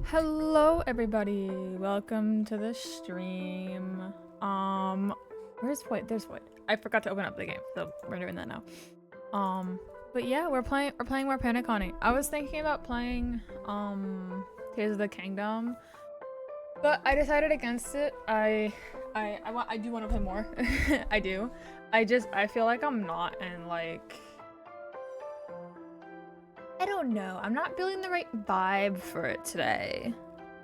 Hello everybody, welcome to the stream. Where's Void? There's Void. I forgot to open up the game, so we're doing that now. But yeah, we're playing more Penacony. I was thinking about playing Tears of the Kingdom, but I decided against it. I do want to play more. I do. I feel like I'm not in like, I don't know. I'm not feeling the right vibe for it today.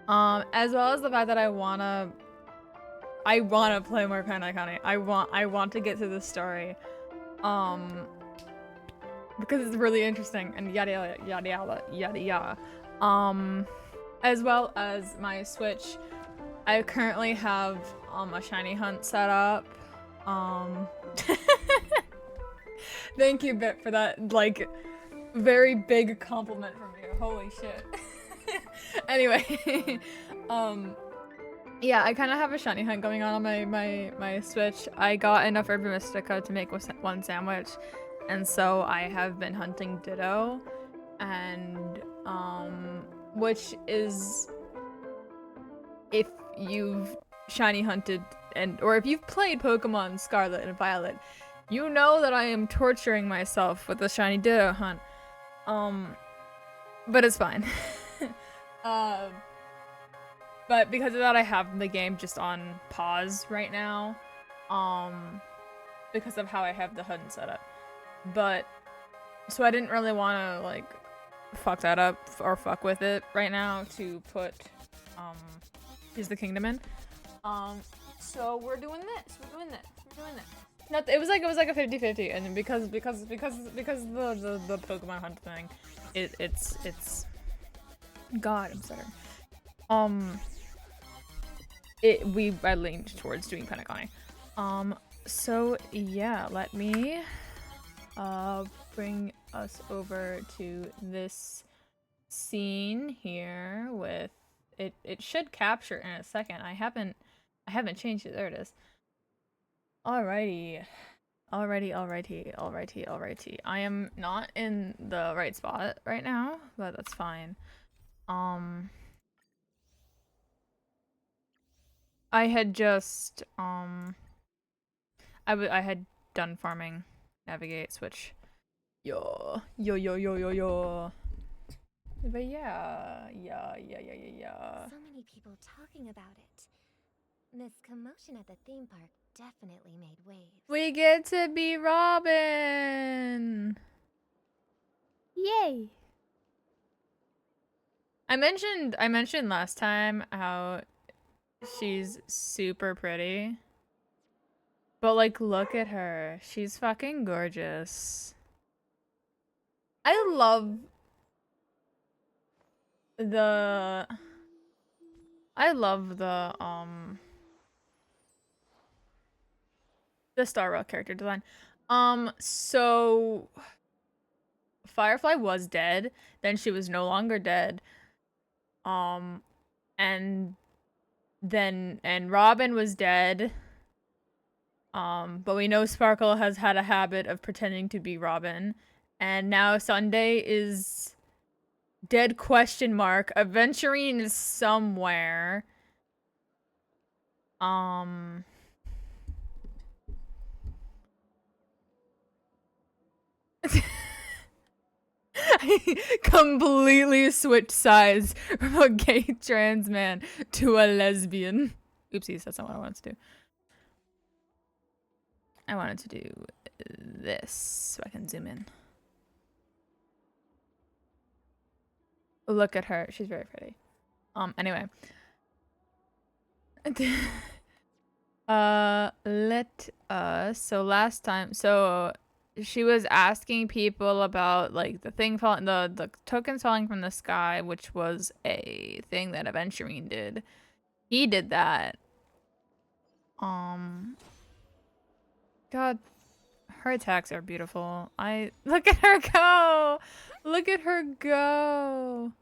As well as the fact that I wanna play more Penacony. I want to get to the story. Because it's really interesting and yada yada yada yada yada yada. As well as my Switch, I currently have a shiny hunt set up. Thank you, Bit, for that like very big compliment from you. Holy shit. Anyway, yeah, I kind of have a shiny hunt going on my Switch. I got enough Herba Mystica to make one sandwich, and so I have been hunting Ditto, and which is, if you've shiny hunted or if you've played Pokemon Scarlet and Violet, you know that I am torturing myself with the shiny Ditto hunt. But it's fine. But because of that, I have the game just on pause right now, because of how I have the HUD set up. But so I didn't really want to like fuck that up or fuck with it right now to put Tears of the Kingdom in. So we're doing this. Not, it was like a 50-50, and because the Pokemon hunt thing, it's God, I'm stuttering. I leaned towards doing Penacony. So yeah, let me bring us over to this scene here with it. It should capture in a second. I haven't changed it. There it is. Alrighty. I am not in the right spot right now, but that's fine. I had just I had done farming navigate switch. Yo. But yeah. So many people talking about it. This commotion at the theme park definitely made waves. We get to be Robin. Yay. I mentioned last time how she's super pretty. But like, look at her. She's fucking gorgeous. I love the Starrock character design. So Firefly was dead, then she was no longer dead. And Robin was dead. But we know Sparkle has had a habit of pretending to be Robin. And now Sunday is dead ? Aventurine is somewhere. I completely switched sides from a gay trans man to a lesbian. Oopsies, that's not what I wanted to do. I wanted to do this so I can zoom in. Look at her. She's very pretty. Anyway. So last time, so she was asking people about like the thing falling, the tokens falling from the sky, which was a thing that Aventurine did. He did that. God, her attacks are beautiful. Look at her go! Look at her go!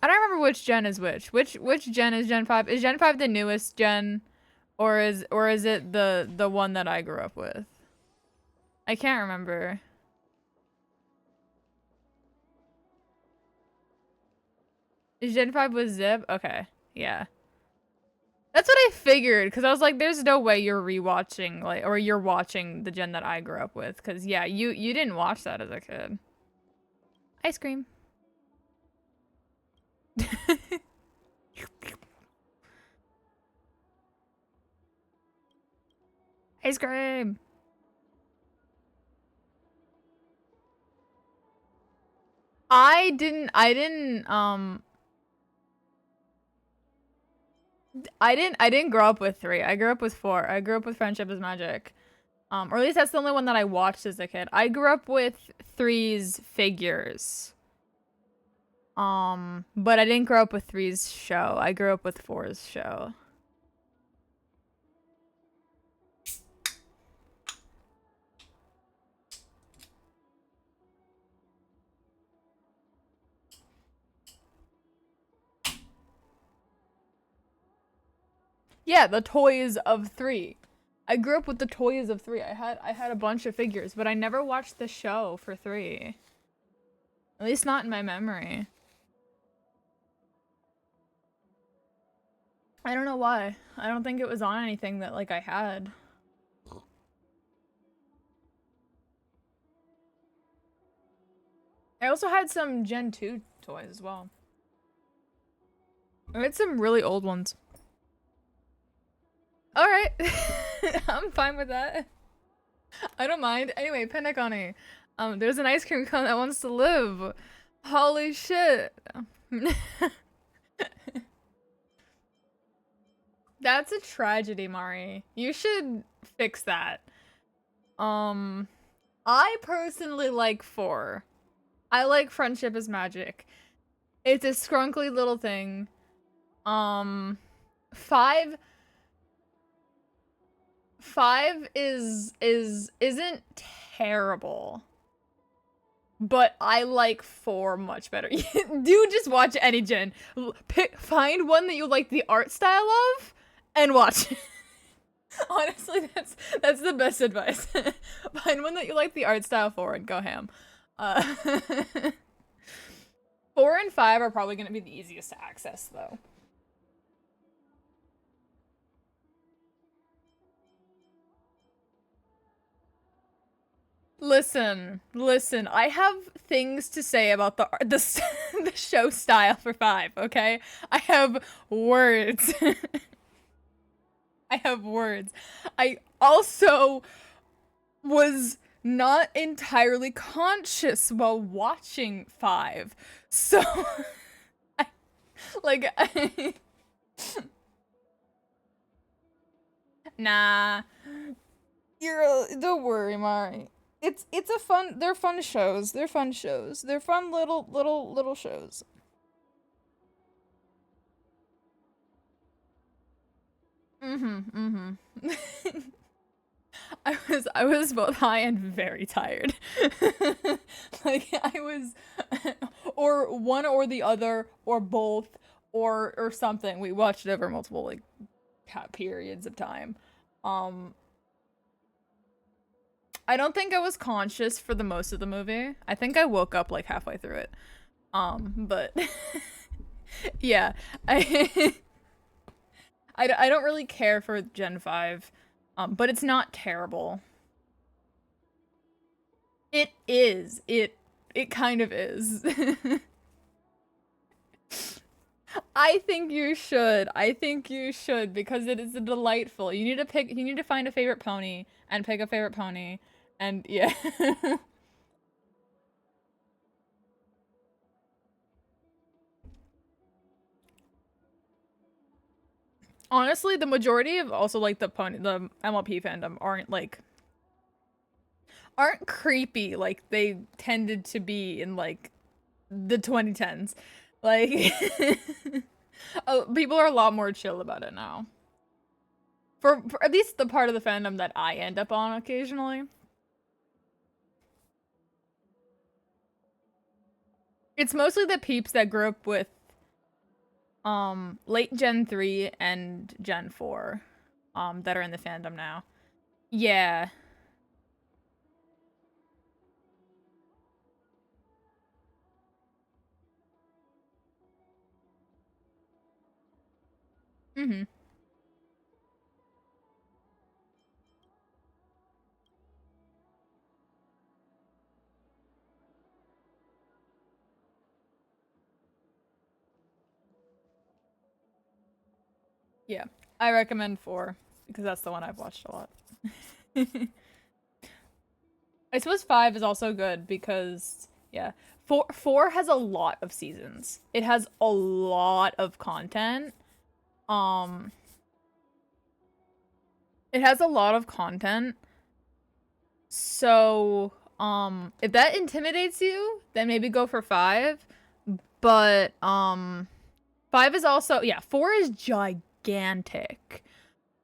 I don't remember which gen is which. Which gen is Gen 5? Is Gen 5 the newest gen? Or is it the one that I grew up with? I can't remember. Gen 5 was Zip? Okay. Yeah. That's what I figured, because I was like, there's no way you're rewatching, like, or you're watching the gen that I grew up with, because, yeah, you didn't watch that as a kid. Ice cream. Ice cream. I didn't I didn't grow up with 3. I grew up with 4. I grew up with Friendship is Magic. Or at least that's the only one that I watched as a kid. I grew up with 3's figures. But I didn't grow up with 3's show. I grew up with 4's show. Yeah, the toys of 3. I grew up with the toys of 3. I had a bunch of figures, but I never watched the show for 3. At least not in my memory. I don't know why. I don't think it was on anything that like I had. I also had some Gen 2 toys as well. I had some really old ones. Alright. I'm fine with that. I don't mind. Anyway, Penacony. There's an ice cream cone that wants to live. Holy shit. That's a tragedy, Mari. You should fix that. I personally like 4. I like Friendship is Magic. It's a scrunkly little thing. 5 isn't terrible. But I like 4 much better. Dude, just watch any gen. Find one that you like the art style of and watch it. Honestly, that's the best advice. Find one that you like the art style for and go ham. 4 and 5 are probably going to be the easiest to access, though. Listen. I have things to say about the show style for 5, okay? I have words. I have words. I also was not entirely conscious while watching 5. So, nah. Don't worry, Mari. It's a fun. They're fun shows. They're fun little shows. I was both high and very tired. Like I was or one or the other or both or something. We watched it over multiple like periods of time. I don't think I was conscious for the most of the movie. I think I woke up like halfway through it. But yeah, I don't really care for Gen 5. But it's not terrible. It is. It kind of is. I think you should. Because it is delightful. You need to find a favorite pony and pick a favorite pony. And yeah. Honestly, the majority of also like the MLP fandom aren't creepy like they tended to be in like the 2010s. Like people are a lot more chill about it now. For at least the part of the fandom that I end up on occasionally. It's mostly the peeps that grew up with late Gen 3 and Gen 4 that are in the fandom now. Yeah. Mm-hmm. Yeah, I recommend 4 because that's the one I've watched a lot. I suppose 5 is also good because yeah, 4 has a lot of seasons. It has a lot of content. Um, it has a lot of content. So, if that intimidates you, then maybe go for 5. But 5 is also, yeah, 4 is gigantic.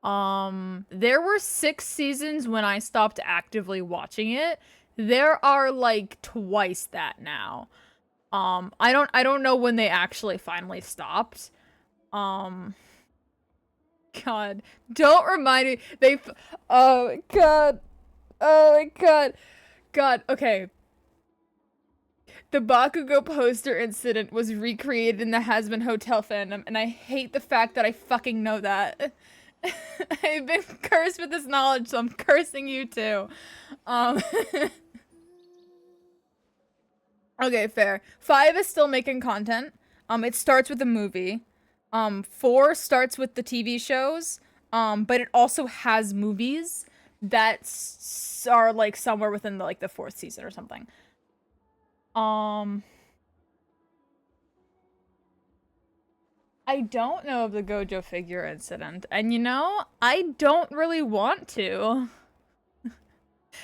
There were 6 seasons when I stopped actively watching it. There are like twice that now. I don't know when they actually finally stopped. Um, God, don't remind me. Oh God, oh my God, God. Okay, the Bakugo poster incident was recreated in the Has-Been Hotel fandom, and I hate the fact that I fucking know that. I've been cursed with this knowledge, so I'm cursing you too. Um, okay, fair. 5 is still making content. It starts with a movie. 4 starts with the TV shows. But it also has movies that are like somewhere within the 4th season or something. I don't know of the Gojo figure incident, and you know, I don't really want to.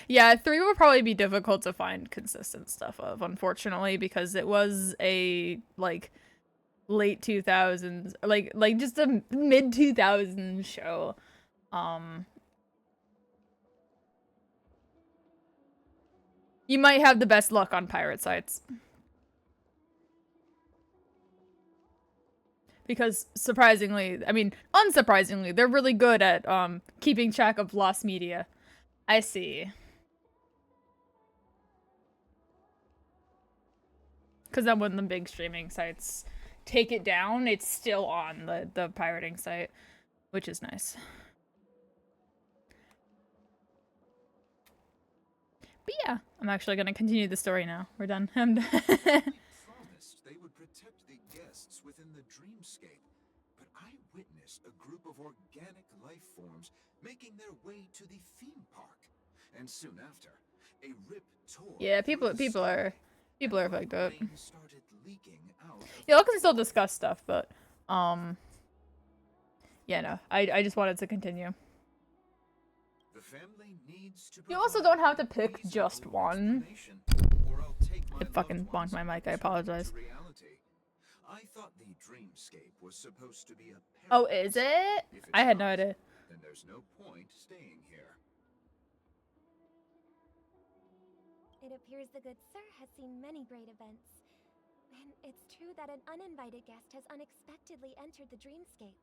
Yeah, 3 would probably be difficult to find consistent stuff of, unfortunately, because it was a late 2000s, like just a mid 2000s show. You might have the best luck on pirate sites. Because surprisingly, I mean, unsurprisingly, they're really good at keeping track of lost media. I see. Because then when the big streaming sites take it down, it's still on the pirating site, which is nice. But yeah, I'm actually gonna continue the story now. We're done. I'm done. Promised they would protect the guests within the dreamscape, but I witnessed a group of organic life forms making their way to the theme park, and soon after, a rip tore. Yeah, people are fucked up. Started leaking out. Yeah, I can still discuss stuff, but yeah, no, I just wanted to continue. The family needs to you also don't have to pick just one. I fucking bonked my mic. I apologize. I thought the dreamscape was supposed to be a oh, is it? I had no idea. Then there's no point staying here. It appears the good sir has seen many great events. And it's true that an uninvited guest has unexpectedly entered the dreamscape.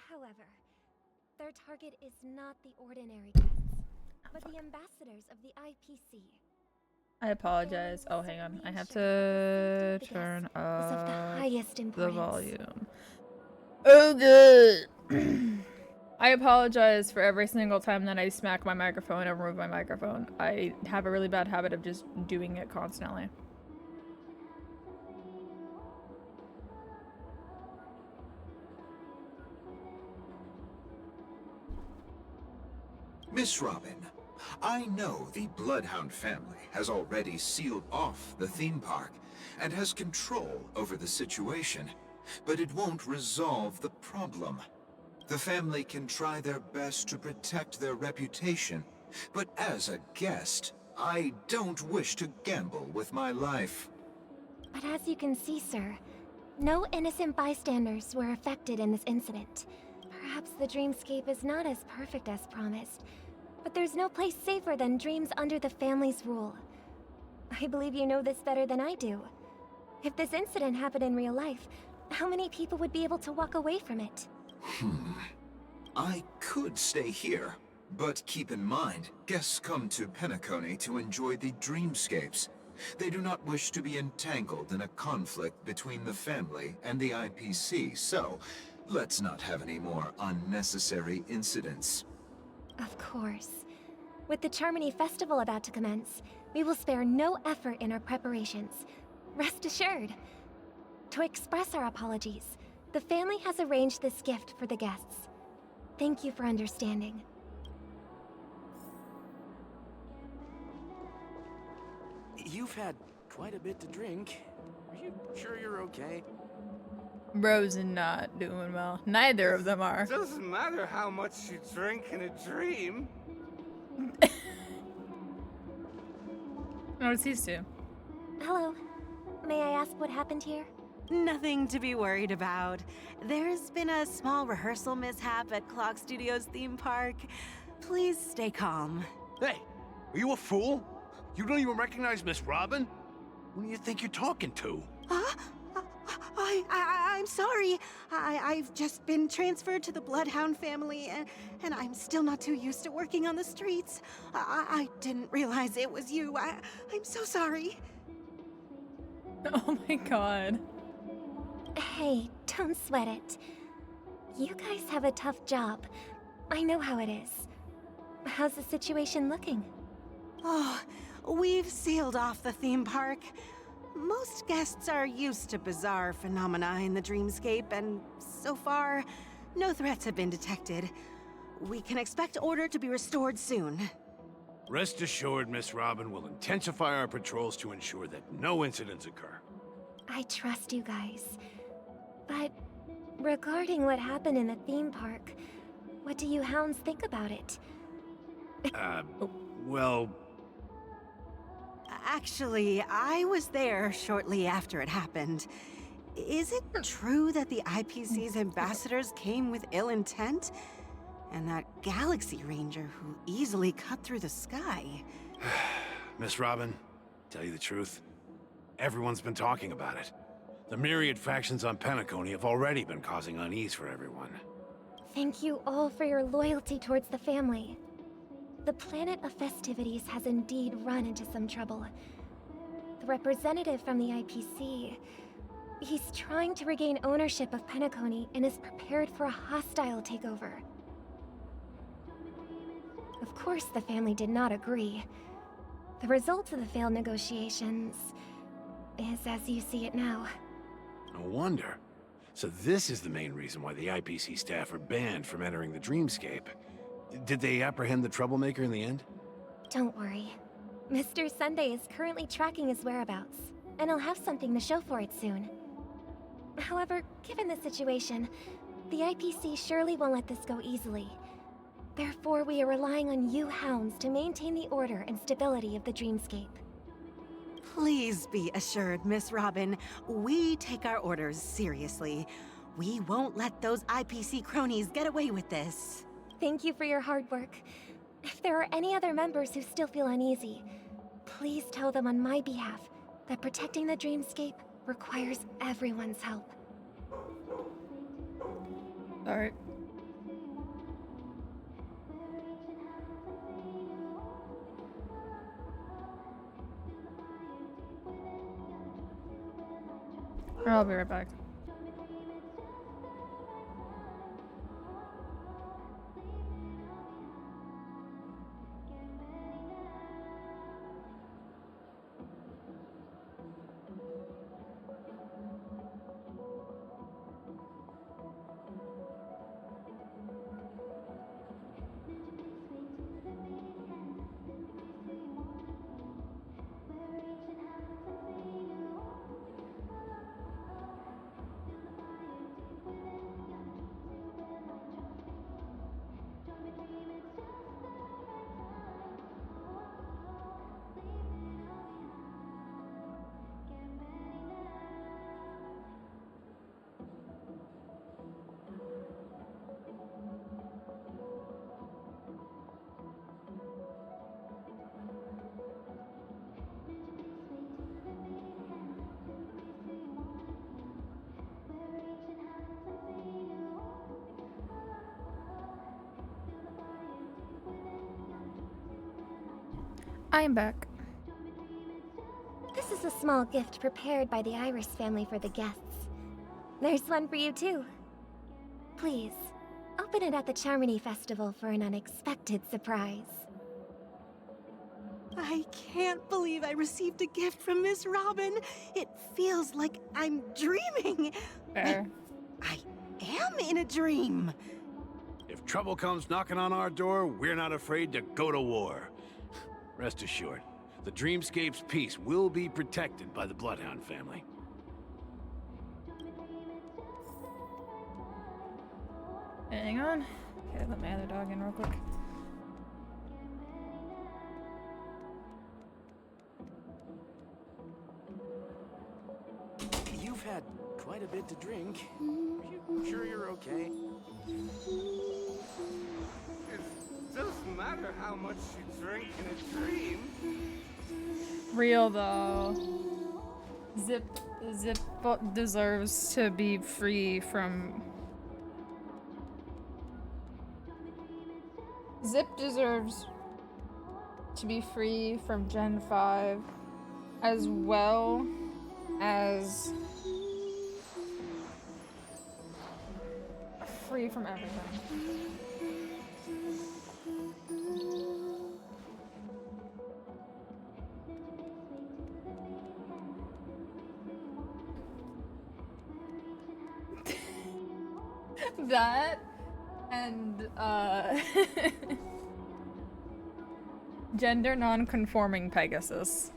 However, their target is not the ordinary guests, but the ambassadors of the IPC. I apologize. Oh, hang on. I have to turn up the volume. Oh, good. I apologize for every single time that I smack my microphone and remove my microphone. I have a really bad habit of just doing it constantly. Miss Robin, I know the Bloodhound family has already sealed off the theme park and has control over the situation, but it won't resolve the problem. The family can try their best to protect their reputation, but as a guest, I don't wish to gamble with my life. But as you can see, sir, no innocent bystanders were affected in this incident. Perhaps the dreamscape is not as perfect as promised, but there's no place safer than dreams under the family's rule. I believe you know this better than I do. If this incident happened in real life, how many people would be able to walk away from it? I could stay here, but keep in mind, guests come to Penacony to enjoy the dreamscapes. They do not wish to be entangled in a conflict between the family and the IPC, so Let's not have any more unnecessary incidents. Of course. With the Charmony Festival about to commence, we will spare no effort in our preparations. Rest assured. To express our apologies, the family has arranged this gift for the guests. Thank you for understanding. You've had quite a bit to drink. Are you sure you're okay? Rose is not doing well. Neither of them are. Doesn't matter how much you drink in a dream. Oh, it's these two. Hello. May I ask what happened here? Nothing to be worried about. There's been a small rehearsal mishap at Clock Studios theme park. Please stay calm. Hey, are you a fool? You don't even recognize Miss Robin? Who do you think you're talking to? Huh? I'm sorry. I've just been transferred to the Bloodhound family, and I'm still not too used to working on the streets. I didn't realize it was you. I'm so sorry. Oh my god. Hey, don't sweat it. You guys have a tough job. I know how it is. How's the situation looking? Oh, we've sealed off the theme park. Most guests are used to bizarre phenomena in the dreamscape, and so far, no threats have been detected. We can expect order to be restored soon. Rest assured, Miss Robin will intensify our patrols to ensure that no incidents occur. I trust you guys. But regarding what happened in the theme park, what do you hounds think about it? Well, Actually, I was there shortly after it happened. Is it true that the IPC's ambassadors came with ill intent? And that Galaxy Ranger who easily cut through the sky? Miss Robin, tell you the truth, everyone's been talking about it. The myriad factions on Penacony have already been causing unease for everyone. Thank you all for your loyalty towards the family. The planet of festivities has indeed run into some trouble. The representative from the IPC, he's trying to regain ownership of Penacony and is prepared for a hostile takeover. Of course, the family did not agree. The result of the failed negotiations is as you see it now. No wonder. So this is the main reason why the IPC staff are banned from entering the dreamscape. Did they apprehend the troublemaker in the end? Don't worry. Mr. Sunday is currently tracking his whereabouts, and he'll have something to show for it soon. However, given the situation, the IPC surely won't let this go easily. Therefore, we are relying on you hounds to maintain the order and stability of the dreamscape. Please be assured, Miss Robin, we take our orders seriously. We won't let those IPC cronies get away with this. Thank you for your hard work. If there are any other members who still feel uneasy, please tell them on my behalf that protecting the dreamscape requires everyone's help. Alright. I'll be right back. I am back. This is a small gift prepared by the Iris family for the guests. There's one for you too. Please, open it at the Charmony Festival for an unexpected surprise. I can't believe I received a gift from Miss Robin. It feels like I'm dreaming. Fair. I am in a dream. If trouble comes knocking on our door, we're not afraid to go to war. Rest assured, the Dreamscape's peace will be protected by the Bloodhound family. Hang on. Okay, let my other dog in real quick. You've had quite a bit to drink. Are you sure you're okay? It doesn't matter how much you drink in a dream. Real though. Zip deserves to be free from. Zip deserves to be free from Gen 5 as well as free from everything. That and gender non-conforming Pegasus.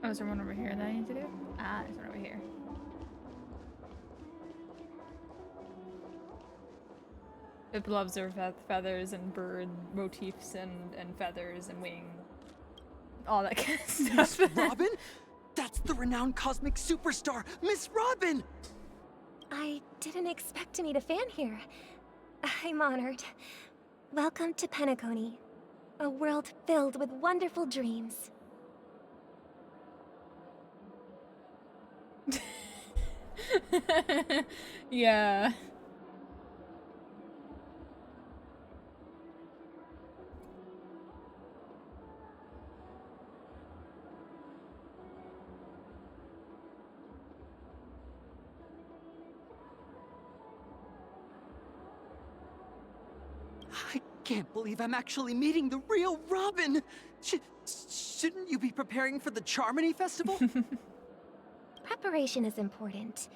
Oh, is there one over here that I need to do? Ah, there's one over here. It loves their feathers and bird motifs and feathers and wing. All that kind of stuff. Miss Robin? That's the renowned cosmic superstar, Miss Robin! I didn't expect to meet a fan here. I'm honored. Welcome to Penacony, a world filled with wonderful dreams. Yeah. I can't believe I'm actually meeting the real Robin! Shouldn't you be preparing for the Charmony Festival? Preparation is important,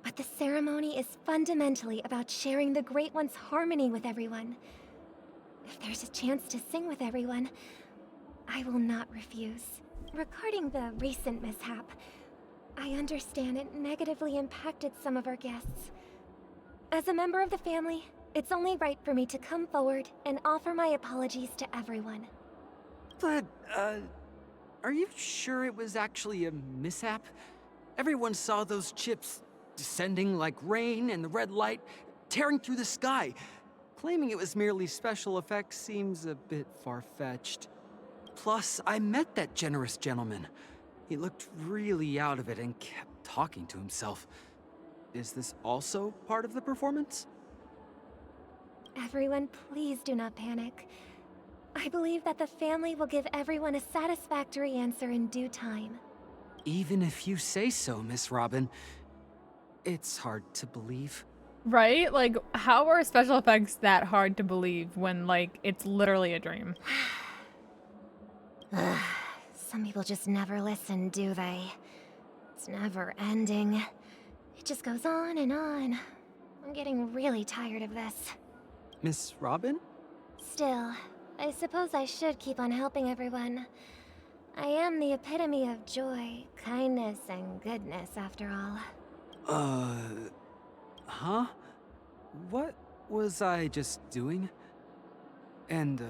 but the ceremony is fundamentally about sharing the Great One's harmony with everyone. If there's a chance to sing with everyone, I will not refuse. Regarding the recent mishap, I understand it negatively impacted some of our guests. As a member of the family, it's only right for me to come forward and offer my apologies to everyone. But, are you sure it was actually a mishap? Everyone saw those chips descending like rain and the red light tearing through the sky. Claiming it was merely special effects seems a bit far-fetched. Plus, I met that generous gentleman. He looked really out of it and kept talking to himself. Is this also part of the performance? Everyone, please do not panic. I believe that the family will give everyone a satisfactory answer in due time. Even if you say so, Miss Robin, it's hard to believe. Right? Like, how are special effects that hard to believe when, like, it's literally a dream? Some people just never listen, do they? It's never ending. It just goes on and on. I'm getting really tired of this. Miss Robin? Still, I suppose I should keep on helping everyone. I am the epitome of joy, kindness, and goodness, after all. Huh? What was I just doing? And,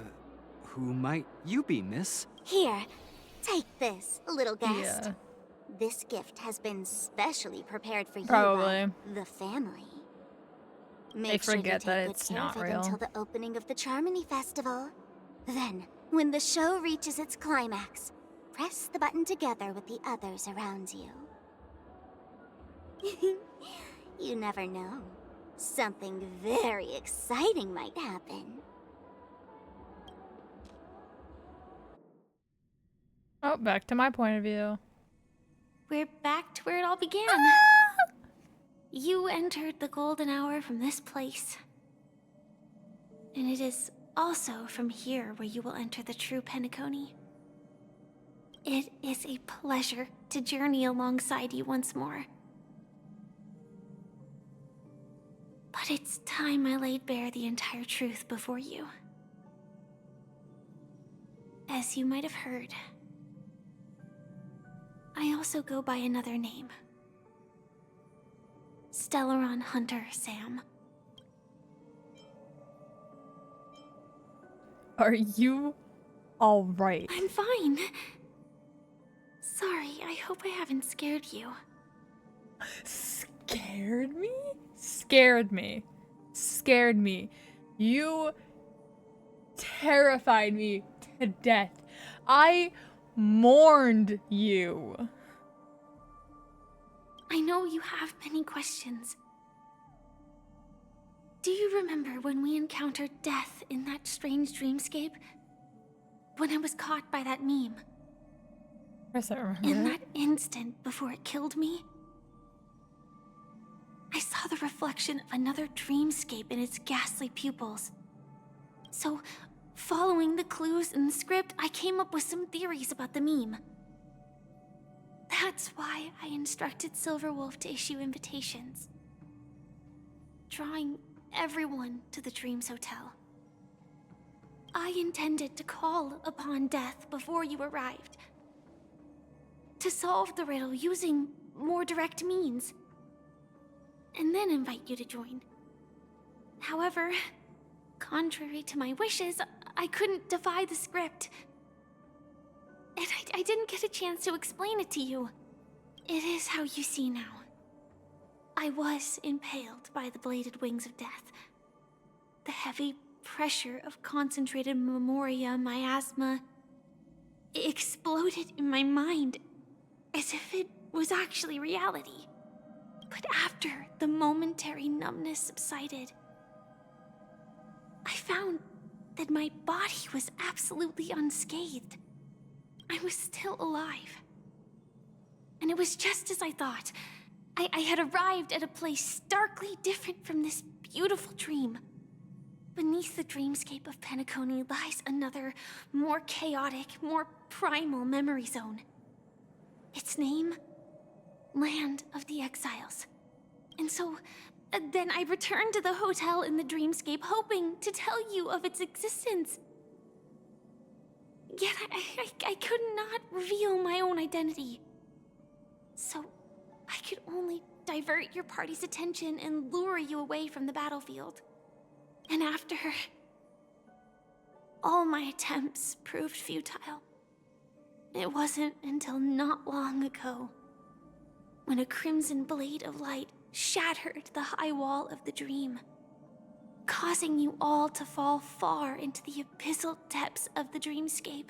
who might you be, miss? Here, take this, little guest. Yeah. This gift has been specially prepared for you Probably. by the family. They Make sure forget you that take good it's care not of it real. until the opening of the Charmony Festival. Then, when the show reaches its climax, press the button together with the others around you. You never know. Something very exciting might happen. Oh, back to my point of view. We're back to where it all began. You entered the golden hour from this place. And it is also from here where you will enter the true Penacony. It is a pleasure to journey alongside you once more. But it's time I laid bare the entire truth before you. As you might have heard, I also go by another name. Stellaron Hunter Sam. Are you alright? I'm fine. Sorry, I hope I haven't scared you. Scared me? Scared me. Scared me. You terrified me to death. I mourned you. I know you have many questions. Do you remember when we encountered death in that strange dreamscape? When I was caught by that meme? Yes, I remember. In that instant before it killed me, I saw the reflection of another dreamscape in its ghastly pupils. So, following the clues in the script, I came up with some theories about the meme. That's why I instructed Silverwolf to issue invitations, drawing everyone to the Dreams Hotel. I intended to call upon death before you arrived, to solve the riddle using more direct means, and then invite you to join. However, contrary to my wishes, I couldn't defy the script. And I didn't get a chance to explain it to you. It is how you see now. I was impaled by the bladed wings of death. The heavy pressure of concentrated memoria miasma exploded in my mind as if it was actually reality. But after the momentary numbness subsided, I found that my body was absolutely unscathed. I was still alive. And it was just as I thought. I had arrived at a place starkly different from this beautiful dream. Beneath the dreamscape of Penacony lies another, more chaotic, more primal memory zone. Its name? Land of the Exiles. And so, then I returned to the hotel in the dreamscape, hoping to tell you of its existence. Yet I could not reveal my own identity. So, I could only divert your party's attention and lure you away from the battlefield. And after, all my attempts proved futile. It wasn't until not long ago, when a crimson blade of light shattered the high wall of the dream, causing you all to fall far into the abyssal depths of the dreamscape,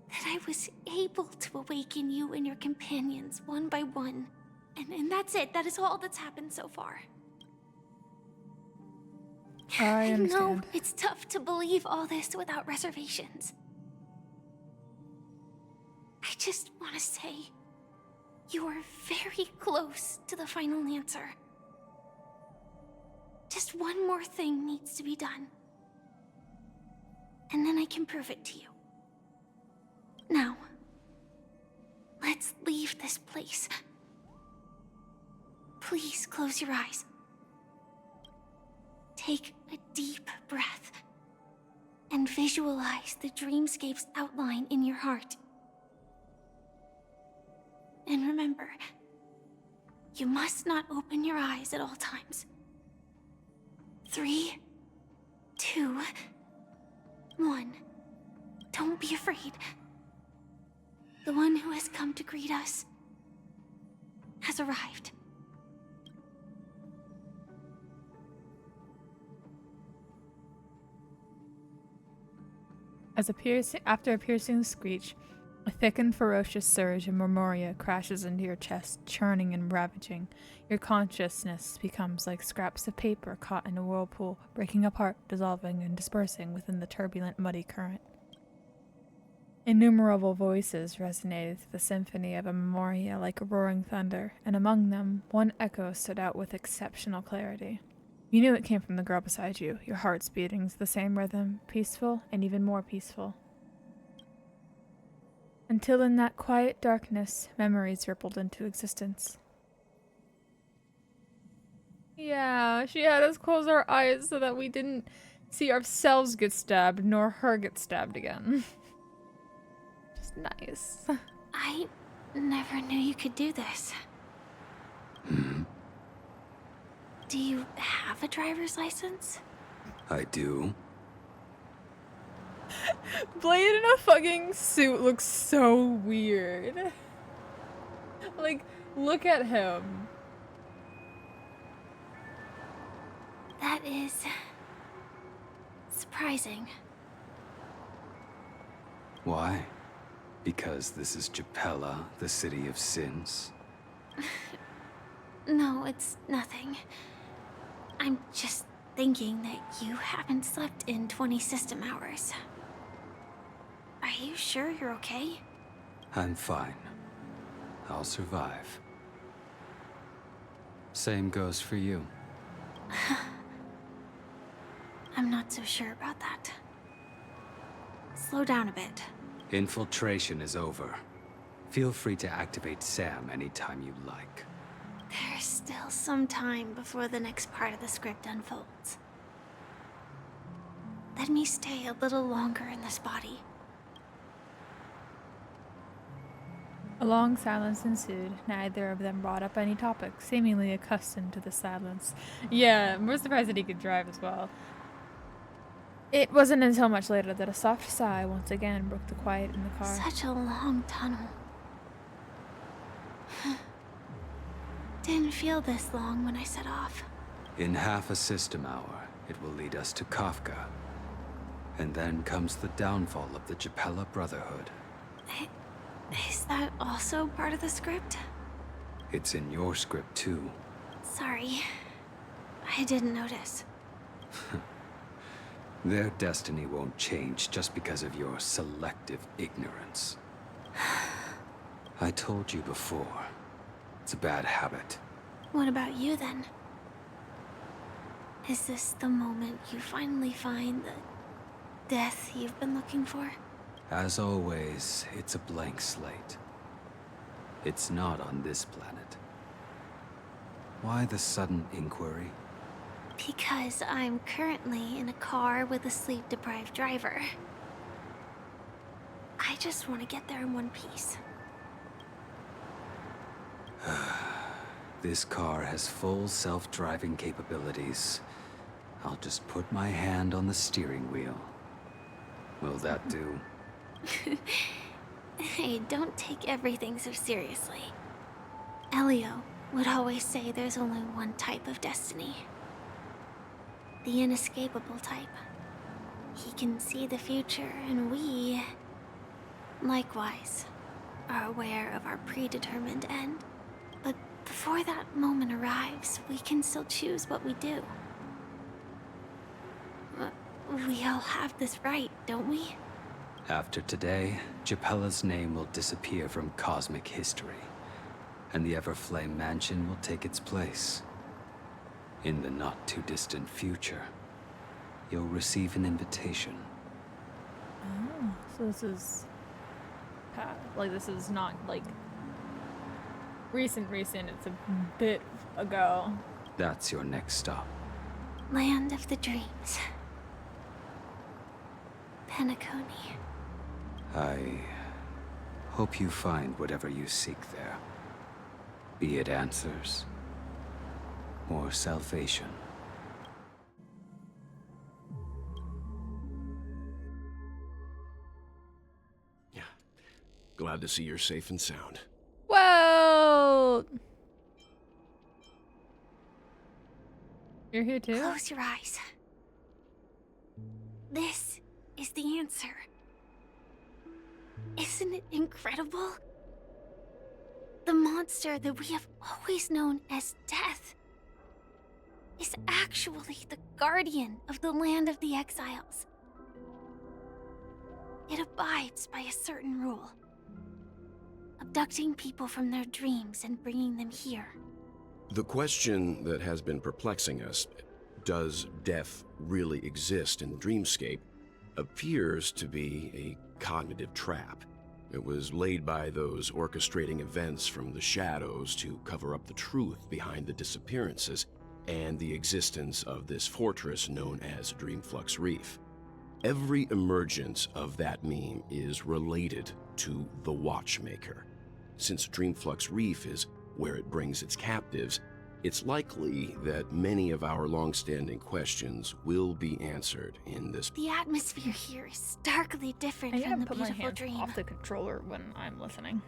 that I was able to awaken you and your companions one by one. And that's it. That is all that's happened so far. I know understand. it's tough to believe all this without reservations. I just want to say, you are very close to the final answer. Just one more thing needs to be done. And then I can prove it to you. Now, let's leave this place. Please close your eyes. Take a deep breath and visualize the dreamscape's outline in your heart. And remember, you must not open your eyes at all times. 3, 2, 1. Don't be afraid. The one who has come to greet us has arrived. After a piercing screech, A thick and ferocious surge of memoria crashes into your chest, churning and ravaging. Your consciousness becomes like scraps of paper caught in a whirlpool, breaking apart, dissolving, and dispersing within the turbulent, muddy current. Innumerable voices resonated through the symphony of a memoria like roaring thunder, and among them, one echo stood out with exceptional clarity. You knew it came from the girl beside you, your hearts beating to the same rhythm, peaceful and even more peaceful. Until in that quiet darkness, memories rippled into existence. Yeah, she had us close our eyes so that we didn't see ourselves get stabbed, nor her get stabbed again. Just nice. I never knew you could do this. Do you have a driver's license? I do. Blade in a fucking suit looks so weird. Like, look at him. That is surprising. Why? Because this is Japella, the city of sins? No, it's nothing. I'm just thinking that you haven't slept in 20 system hours. Are you sure you're okay? I'm fine. I'll survive. Same goes for you. I'm not so sure about that. Slow down a bit. Infiltration is over. Feel free to activate Sam anytime you like. There's still some time before the next part of the script unfolds. Let me stay a little longer in this body. A long silence ensued. Neither of them brought up any topic, seemingly accustomed to the silence. Yeah, I'm more surprised that he could drive as well. It wasn't until much later that a soft sigh once again broke the quiet in the car. Such a long tunnel. Didn't feel this long when I set off. In half a system hour, it will lead us to Kafka. And then comes the downfall of the Japella Brotherhood. Is that also part of the script? It's in your script too. Sorry. I didn't notice. Their destiny won't change just because of your selective ignorance. I told you before. It's a bad habit. What about you then? Is this the moment you finally find the death you've been looking for? As always, it's a blank slate. It's not on this planet. Why the sudden inquiry? Because I'm currently in a car with a sleep-deprived driver. I just want to get there in one piece. This car has full self-driving capabilities. I'll just put my hand on the steering wheel. Will that do? Hey, don't take everything so seriously. Elio would always say there's only one type of destiny. The inescapable type. He can see the future, and we, likewise, are aware of our predetermined end. But before that moment arrives, we can still choose what we do. We all have this right, don't we? After today, Japella's name will disappear from cosmic history, and the Everflame Mansion will take its place. In the not-too-distant future, you'll receive an invitation. Oh, so this is... like, this is not, like, recent, it's a bit ago. That's your next stop. Land of the Dreams. Penacony. I hope you find whatever you seek there. Be it answers or salvation. Yeah. Glad to see you're safe and sound. Well... You're here too? Close your eyes. This is the answer. Isn't it incredible? The monster that we have always known as Death is actually the guardian of the land of the exiles. It abides by a certain rule, abducting people from their dreams and bringing them here. The question that has been perplexing us, does death really exist in the dreamscape, appears to be a cognitive trap. It was laid by those orchestrating events from the shadows to cover up the truth behind the disappearances and the existence of this fortress known as Dreamflux Reef. Every emergence of that meme is related to the Watchmaker. Since Dreamflux Reef is where it brings its captives, it's likely that many of our long-standing questions will be answered in this. The atmosphere here is starkly different I from the put my beautiful hands dream. off the controller when I'm listening.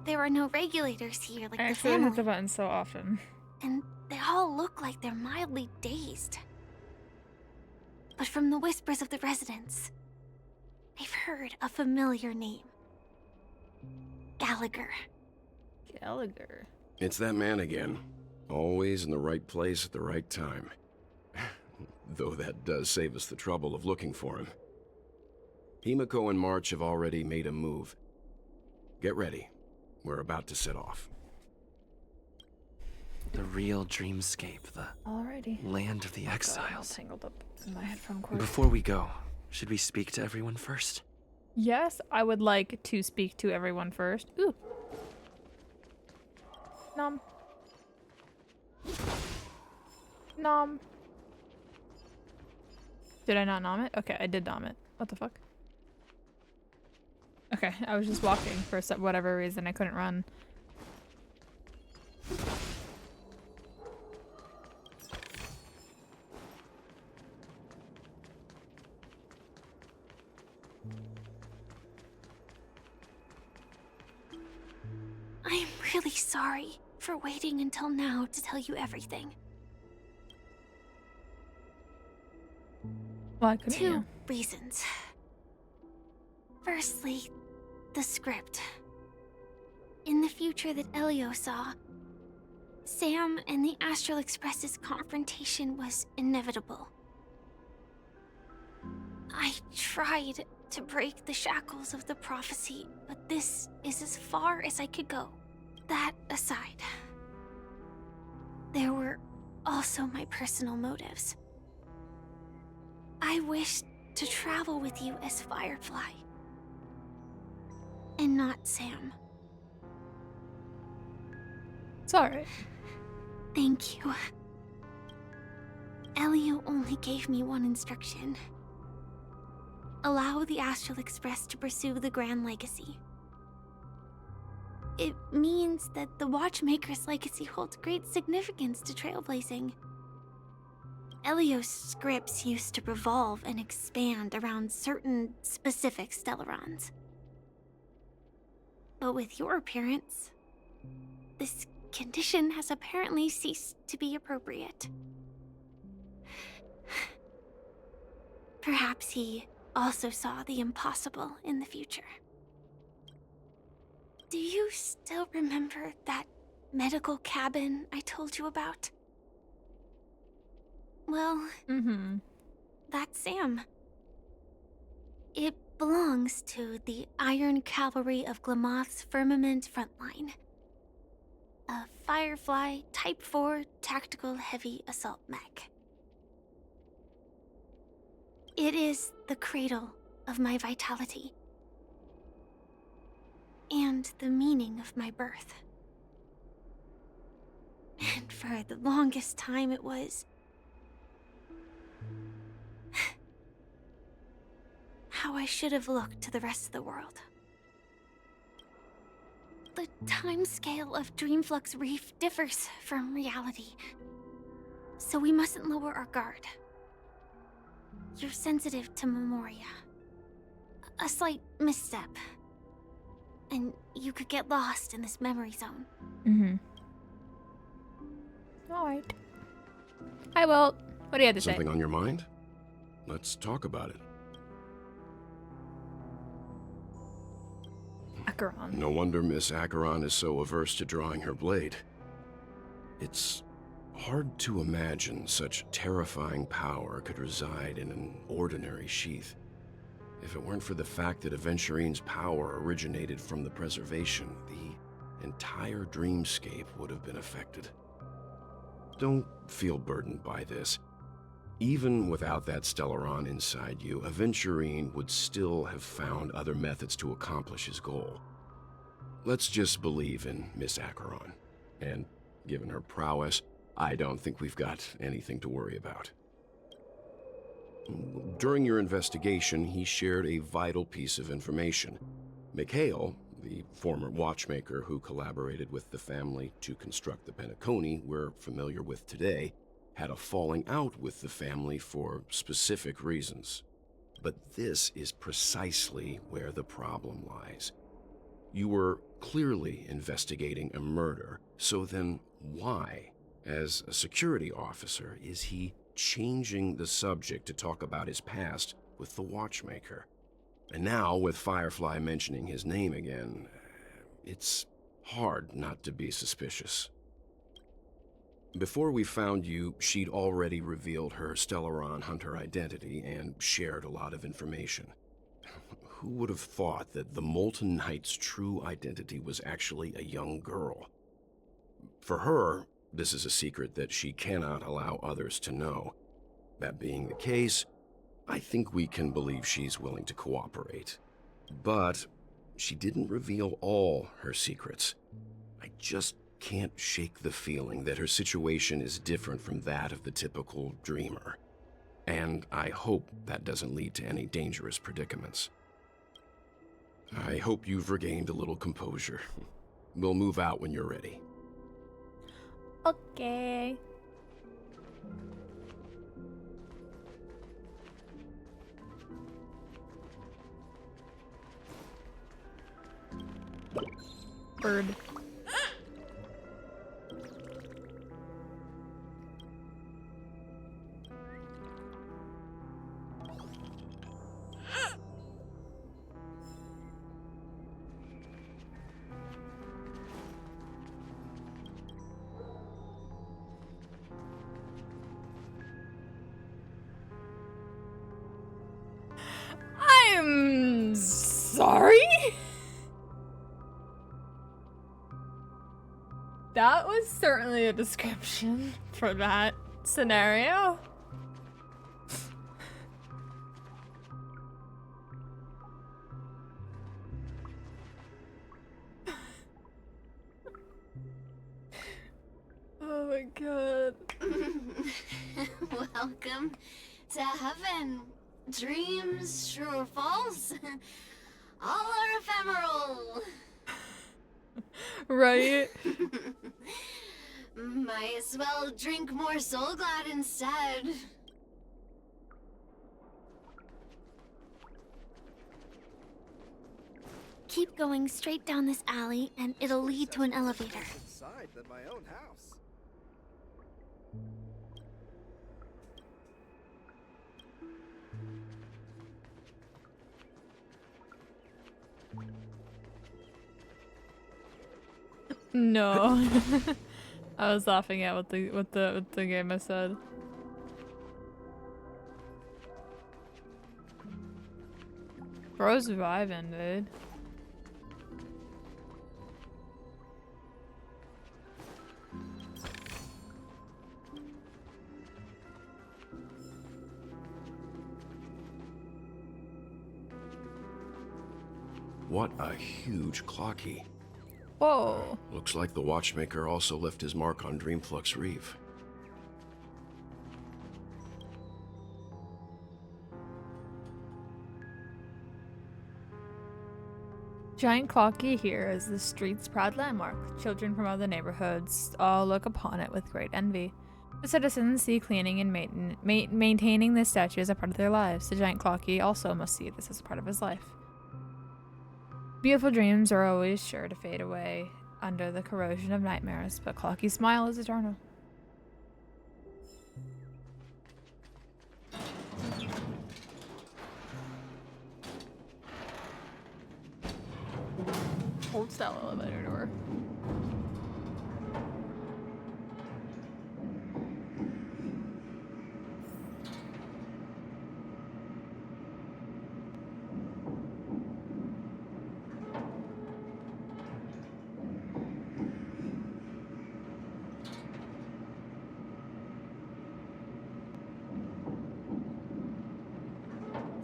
There are no regulators here like I the actually family. hit the button so often. And they all look like they're mildly dazed. But from the whispers of the residents, I've heard a familiar name. Gallagher. Gallagher. It's that man again. Always in the right place at the right time. Though that does save us the trouble of looking for him. Himiko and March have already made a move. Get ready. We're about to set off. The real dreamscape, the Alrighty. land of the God, I'm all exiles. tangled up in my headphone cord. Before we go, should we speak to everyone first? Yes, I would like to speak to everyone first. Ooh. Nom. Nom. Did I not nom it? Okay, I did nom it. What the fuck? Okay, I was just walking for whatever reason. I couldn't run. I am really sorry for waiting until now to tell you everything. Why couldn't Two you? reasons. Firstly, the script. In the future that Elio saw, Sam and the Astral Express's confrontation was inevitable. I tried to break the shackles of the prophecy, but this is as far as I could go. That aside, there were also my personal motives. I wished to travel with you as Firefly, and not Sam. It's alright. Thank you. Elio only gave me one instruction. Allow the Astral Express to pursue the Grand Legacy. It means that the Watchmaker's legacy holds great significance to trailblazing. Elio's scripts used to revolve and expand around certain specific Stellarons. But with your appearance, this condition has apparently ceased to be appropriate. Perhaps he also saw the impossible in the future. Do you still remember that medical cabin I told you about? Well, that's Sam. It belongs to the Iron Cavalry of Glamoth's Firmament Frontline. A Firefly Type 4 tactical heavy assault mech. It is the cradle of my vitality. And the meaning of my birth. And for the longest time it was how I should have looked to the rest of the world. The timescale of Dreamflux Reef differs from reality, so we mustn't lower our guard. You're sensitive to Memoria. A slight misstep, and you could get lost in this memory zone. Alright. Hi, Wilt. What do you have to say? Something on your mind? Let's talk about it. Acheron. No wonder Miss Acheron is so averse to drawing her blade. It's hard to imagine such terrifying power could reside in an ordinary sheath. If it weren't for the fact that Aventurine's power originated from the preservation, the entire dreamscape would have been affected. Don't feel burdened by this. Even without that Stellaron inside you, Aventurine would still have found other methods to accomplish his goal. Let's just believe in Miss Acheron, and given her prowess, I don't think we've got anything to worry about. During your investigation, he shared a vital piece of information. Mikhail, the former watchmaker who collaborated with the family to construct the Penacony we're familiar with today, had a falling out with the family for specific reasons. But this is precisely where the problem lies. You were clearly investigating a murder, so then why, as a security officer, is he changing the subject to talk about his past with the watchmaker? And now, with Firefly mentioning his name again, it's hard not to be suspicious. Before we found you, she'd already revealed her Stellaron hunter identity and shared a lot of information. Who would have thought that the Molten Knight's true identity was actually a young girl? For her, this is a secret that she cannot allow others to know. That being the case, I think we can believe she's willing to cooperate. But she didn't reveal all her secrets. I just can't shake the feeling that her situation is different from that of the typical dreamer. And I hope that doesn't lead to any dangerous predicaments. I hope you've regained a little composure. We'll move out when you're ready. Okay. Bird. I'm sorry? That was certainly a description for that scenario. Oh my god. Welcome to heaven. Dreams, true or false, all are ephemeral. Right? Might as well drink more Soul Glad instead. Keep going straight down this alley, and it'll lead to an elevator. Inside than my own house. No. I was laughing at what the game I said. Bro's vibing, dude. What a huge clock key. Whoa. Looks like the watchmaker also left his mark on Dreamflux Reef. Giant clocky here is the street's proud landmark. Children from other neighborhoods all look upon it with great envy. The citizens see cleaning and maintaining this statue as a part of their lives. The giant clocky also must see this as a part of his life. Beautiful dreams are always sure to fade away under the corrosion of nightmares, but Clocky's smile is eternal. old style elevator door.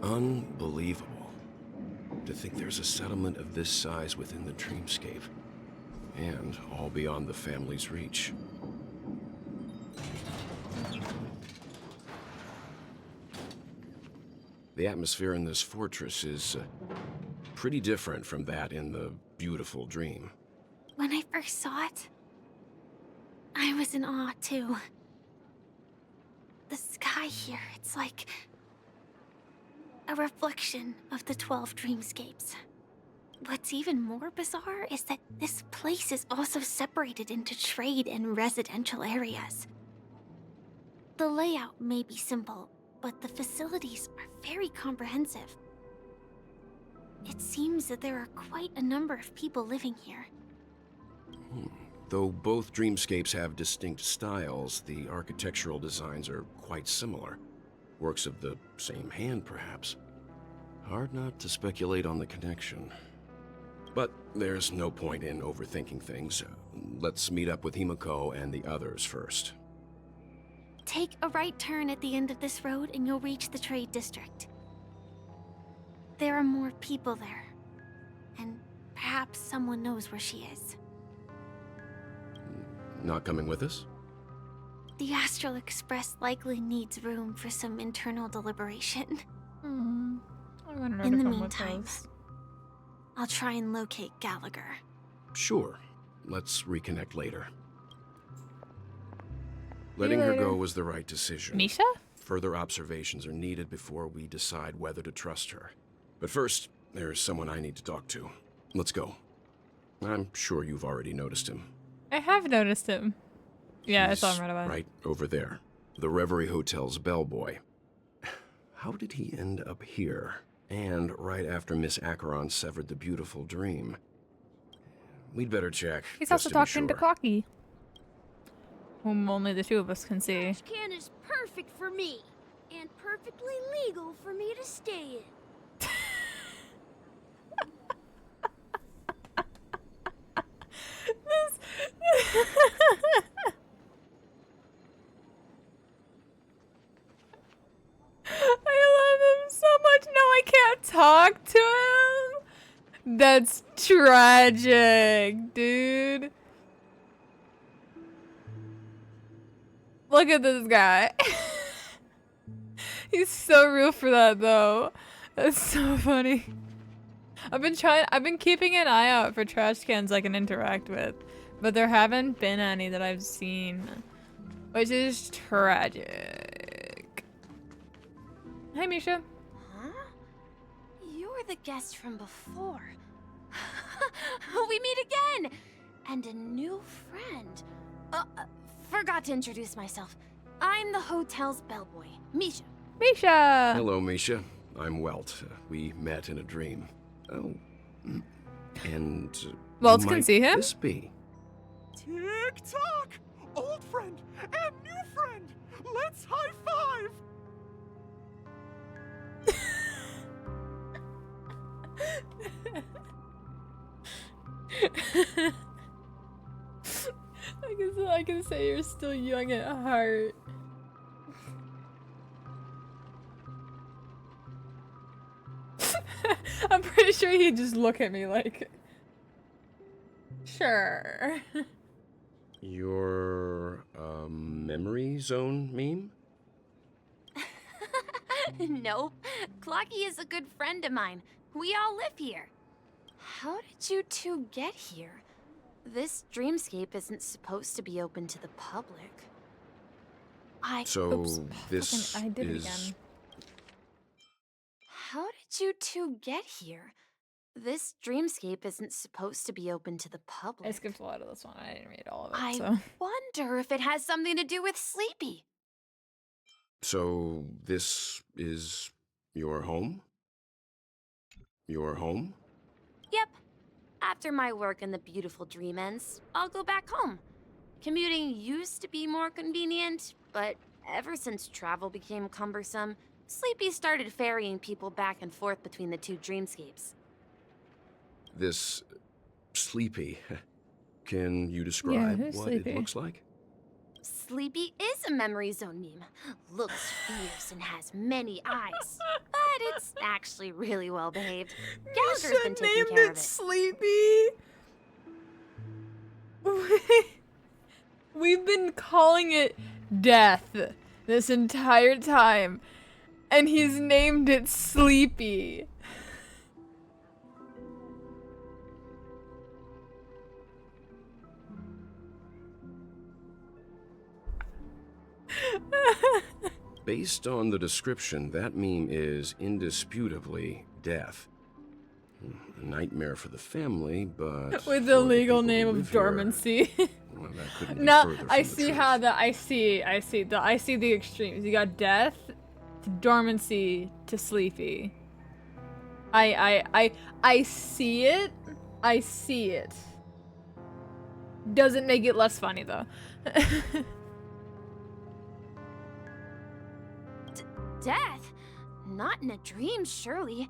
Unbelievable. To think there's a settlement of this size within the dreamscape. And all beyond the family's reach. The atmosphere in this fortress is pretty different from that in the beautiful dream. When I first saw it, I was in awe too. The sky here, it's like a reflection of the 12 dreamscapes. What's even more bizarre is that this place is also separated into trade and residential areas. The layout may be simple, but the facilities are very comprehensive. It seems that there are quite a number of people living here. Though both dreamscapes have distinct styles, the architectural designs are quite similar. Works of the same hand, perhaps. Hard not to speculate on the connection. But there's no point in overthinking things. Let's meet up with Himiko and the others first. Take a right turn at the end of this road and you'll reach the trade district. There are more people there. And perhaps someone knows where she is. Not coming with us? The Astral Express likely needs room for some internal deliberation. I wanna know In to the come with meantime, us. I'll try and locate Gallagher. Sure. Let's reconnect later. Letting her later. go was the right decision. Misha? Further observations are needed before we decide whether to trust her. But first, there's someone I need to talk to. Let's go. I'm sure you've already noticed him. I have noticed him. Yeah, I saw He's him right away. right over there. The Reverie Hotel's bellboy. How did he end up here? And right after Miss Acheron severed the beautiful dream. We'd better check. He's just also to be talking to sure. Clocky, whom only the two of us can see. Trash can is perfect for me, and perfectly legal for me to stay in. I love him so much. Now I can't talk to him. That's tragic, dude. Look at this guy. He's so real for that, though. That's so funny. I've been keeping an eye out for trash cans I can interact with, but there haven't been any that I've seen, which is tragic. Hi, Misha. Huh? You're the guest from before. We meet again! And a new friend. Forgot to introduce myself. I'm the hotel's bellboy, Misha. Misha! Hello, Misha. I'm Welt. We met in a dream. Oh. And Welt who can might see him? this be? Tick-tock! Old friend and new friend! Let's high-five! I can say you're still young at heart. I'm pretty sure he'd just look at me like, sure. Your, memory zone meme? Nope. Clocky is a good friend of mine. We all live here. How did you two get here? This dreamscape isn't supposed to be open to the public. So, Oops. this I did it is... again. How did you two get here? This dreamscape isn't supposed to be open to the public. I skipped a lot of this one. I didn't read all of it, I so. wonder if it has something to do with Sleepy. So, this is your home? Your home? Yep. After my work in the beautiful dream ends, I'll go back home. Commuting used to be more convenient, but ever since travel became cumbersome, Sleepy started ferrying people back and forth between the two dreamscapes. This Sleepy, can you describe who's what Sleepy? it looks like? Sleepy is a memory zone meme. Looks fierce and has many eyes. But it's actually really well behaved. Gallagher's been taking care of it. Sleepy. We've been calling it Death this entire time, and he's named it Sleepy. Based on the description, that meme is indisputably death. A nightmare for the family, but With for the legal people who name live of here, dormancy. well, that couldn't be No, further I from the see truth. how I see the extremes. You got death to dormancy to sleepy. I see it. I see it. Doesn't make it less funny though. Death? Not in a dream, surely.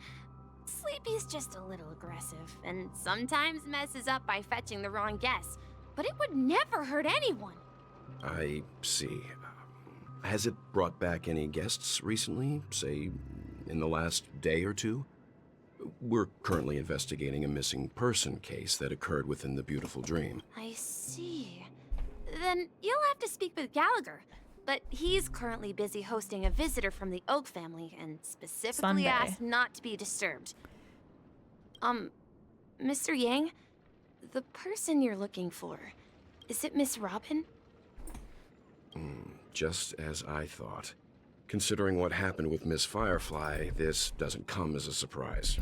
Sleepy's just a little aggressive, and sometimes messes up by fetching the wrong guess. But it would never hurt anyone. I see. Has it brought back any guests recently? Say, in the last day or two? We're currently investigating a missing person case that occurred within the beautiful dream. I see. Then you'll have to speak with Gallagher. But he's currently busy hosting a visitor from the Oak family and specifically Sunday. asked not to be disturbed. Mr. Yang, the person you're looking for, is it Miss Robin? Just as I thought. Considering what happened with Miss Firefly, this doesn't come as a surprise.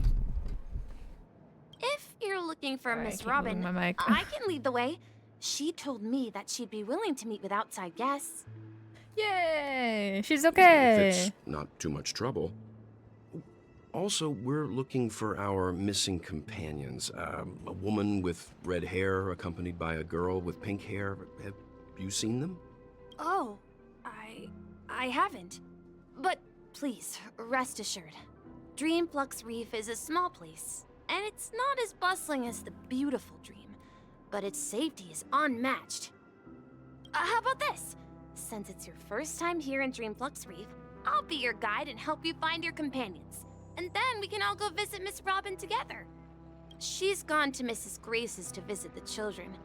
If you're looking for Sorry, I Miss keep Robin, moving my mic. I can lead the way. She told me that she'd be willing to meet with outside guests. Yay! She's If okay. it's not too much trouble. Also, we're looking for our missing companions. A woman with red hair accompanied by a girl with pink hair. Have you seen them? Oh, I haven't. But please, rest assured. Dreamflux Reef is a small place, and it's not as bustling as the beautiful dream, but its safety is unmatched. How about this? Since it's your first time here in Dreamflux Reef, I'll be your guide and help you find your companions. And then we can all go visit Miss Robin together. She's gone to Mrs. Grace's to visit the children.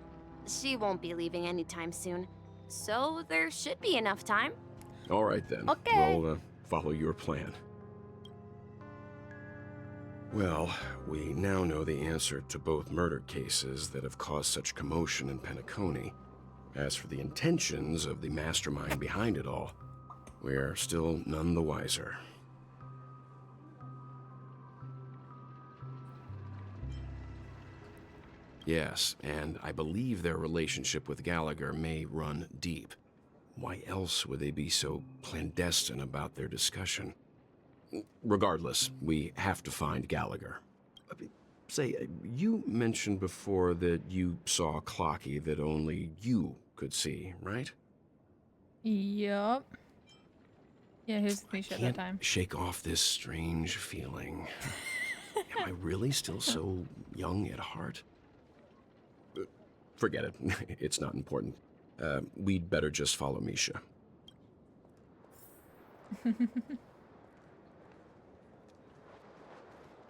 She won't be leaving anytime soon, so there should be enough time. All right then. Okay. We'll follow your plan. Well, we now know the answer to both murder cases that have caused such commotion in Penacony. As for the intentions of the mastermind behind it all, we're still none the wiser. Yes, and I believe their relationship with Gallagher may run deep. Why else would they be so clandestine about their discussion? Regardless, we have to find Gallagher. Say, you mentioned before that you saw a clocky that only you could see, right? Yup. Yeah, here's the cliche at that Can't time. shake off this strange feeling. Am I really still so young at heart? Forget it. It's not important. We'd better just follow Misha.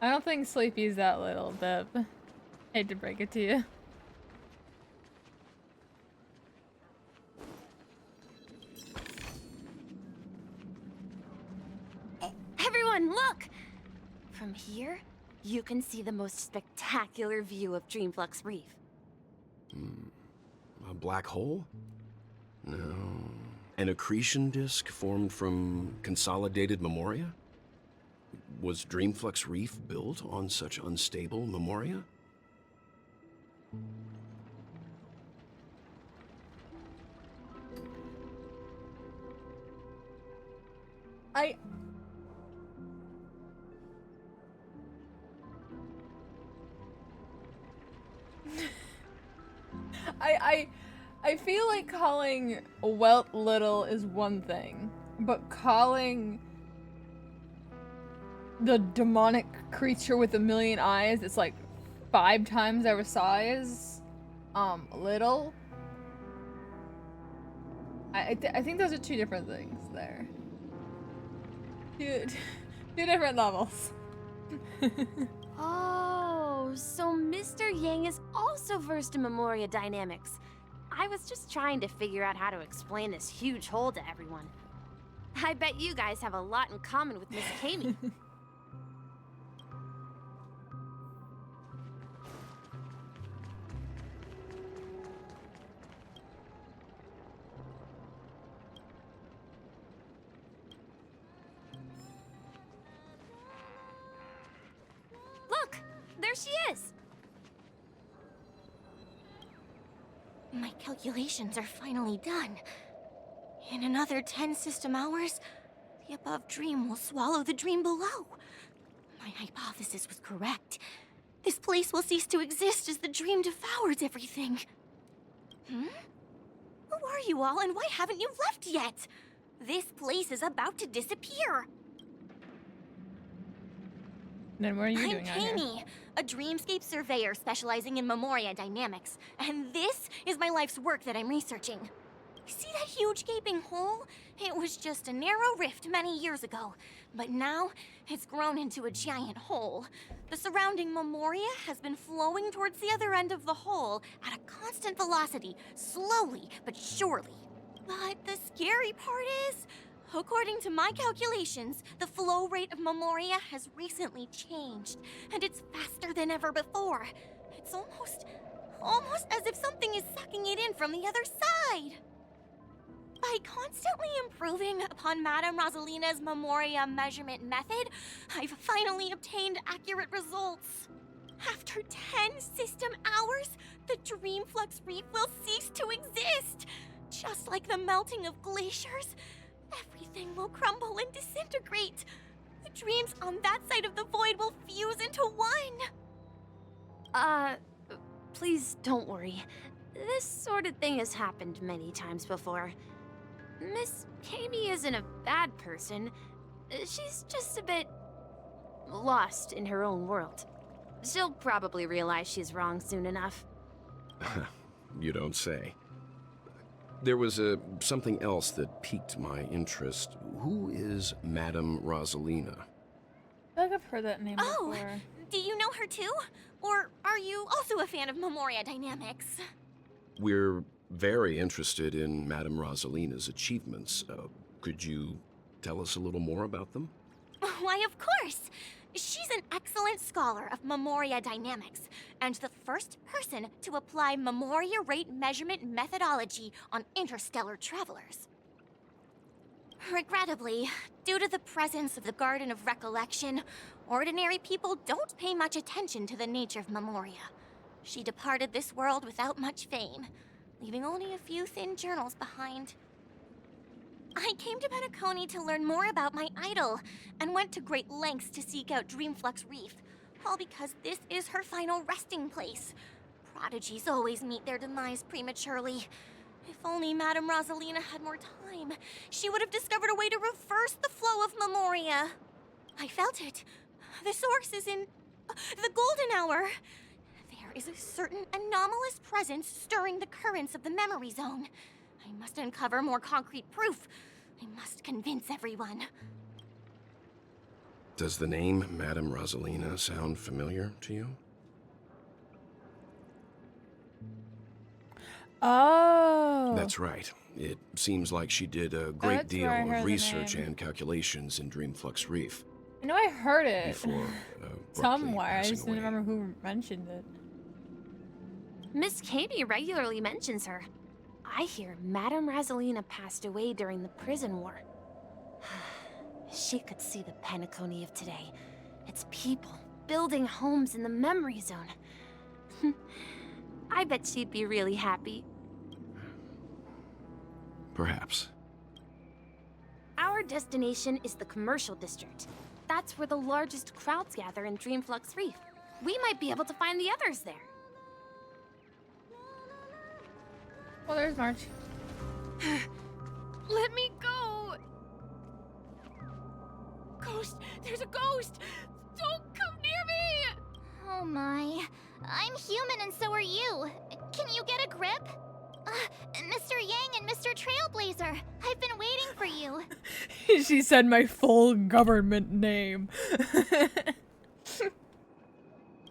I don't think Sleepy's that little, Beb. Hate to break it to you. Everyone, look! From here, you can see the most spectacular view of Dreamflux Reef. A black hole? No. An accretion disk formed from consolidated memoria? Was Dreamflux Reef built on such unstable memoria? I feel like calling Welt little is one thing, but calling the demonic creature with a million eyes, it's like 5 times our size, little. I think those are 2 different things there. Two different levels. Oh, so Mr. Yang is also versed in Memoria dynamics. I was just trying to figure out how to explain this huge hole to everyone. I bet you guys have a lot in common with Miss Kami. Look, there she is. My calculations are finally done. In another 10 system hours, the above dream will swallow the dream below. My hypothesis was correct. This place will cease to exist as the dream devours everything. Who are you all, and why haven't you left yet? This place is about to disappear. Then what are you doing out here? I'm Kami, a dreamscape surveyor specializing in Memoria dynamics, and this is my life's work that I'm researching. See that huge gaping hole? It was just a narrow rift many years ago, but now it's grown into a giant hole. The surrounding Memoria has been flowing towards the other end of the hole at a constant velocity, slowly but surely. But the scary part is, according to my calculations, the flow rate of Memoria has recently changed, and it's faster than ever before. It's almost as if something is sucking it in from the other side. By constantly improving upon Madame Rosalina's Memoria measurement method, I've finally obtained accurate results. After 10 system hours, the Dreamflux Reef will cease to exist. Just like the melting of glaciers, everything will crumble and disintegrate. The dreams on that side of the void will fuse into one. Please don't worry. This sort of thing has happened many times before. Miss Kami isn't a bad person. She's just a bit lost in her own world. She'll probably realize she's wrong soon enough. You don't say. There was something else that piqued my interest. Who is Madame Rosalina? I feel like I've heard that name before. Do you know her too? Or are you also a fan of Memoria dynamics? We're very interested in Madame Rosalina's achievements. Could you tell us a little more about them? Why, of course! She's an excellent scholar of Memoria dynamics, and the first person to apply Memoria rate measurement methodology on interstellar travelers. Regrettably, due to the presence of the Garden of Recollection, ordinary people don't pay much attention to the nature of Memoria. She departed this world without much fame, leaving only a few thin journals behind. I came to Penacony to learn more about my idol, and went to great lengths to seek out Dreamflux Reef, all because this is her final resting place. Prodigies always meet their demise prematurely. If only Madame Rosalina had more time, she would have discovered a way to reverse the flow of Memoria. I felt it. The source is in the golden hour. There is a certain anomalous presence stirring the currents of the memory zone. I must uncover more concrete proof. I must convince everyone. Does the name Madame Rosalina sound familiar to you? Oh. That's right. It seems like she did a great That's deal where I heard of the research name. and calculations in Dreamflux Reef. I know I heard it Before somewhere. I passing just didn't away. remember who mentioned it. Miss Kami regularly mentions her. I hear Madame Rosalina passed away during the prison war. She could see the Penacony of today. Its people building homes in the memory zone. I bet she'd be really happy. Perhaps. Our destination is the commercial district. That's where the largest crowds gather in Dreamflux Reef. We might be able to find the others there. Well, there's March. Let me go! Ghost! There's a ghost! Don't come near me! Oh my. I'm human and so are you. Can you get a grip? Mr. Yang and Mr. Trailblazer, I've been waiting for you. She said my full government name.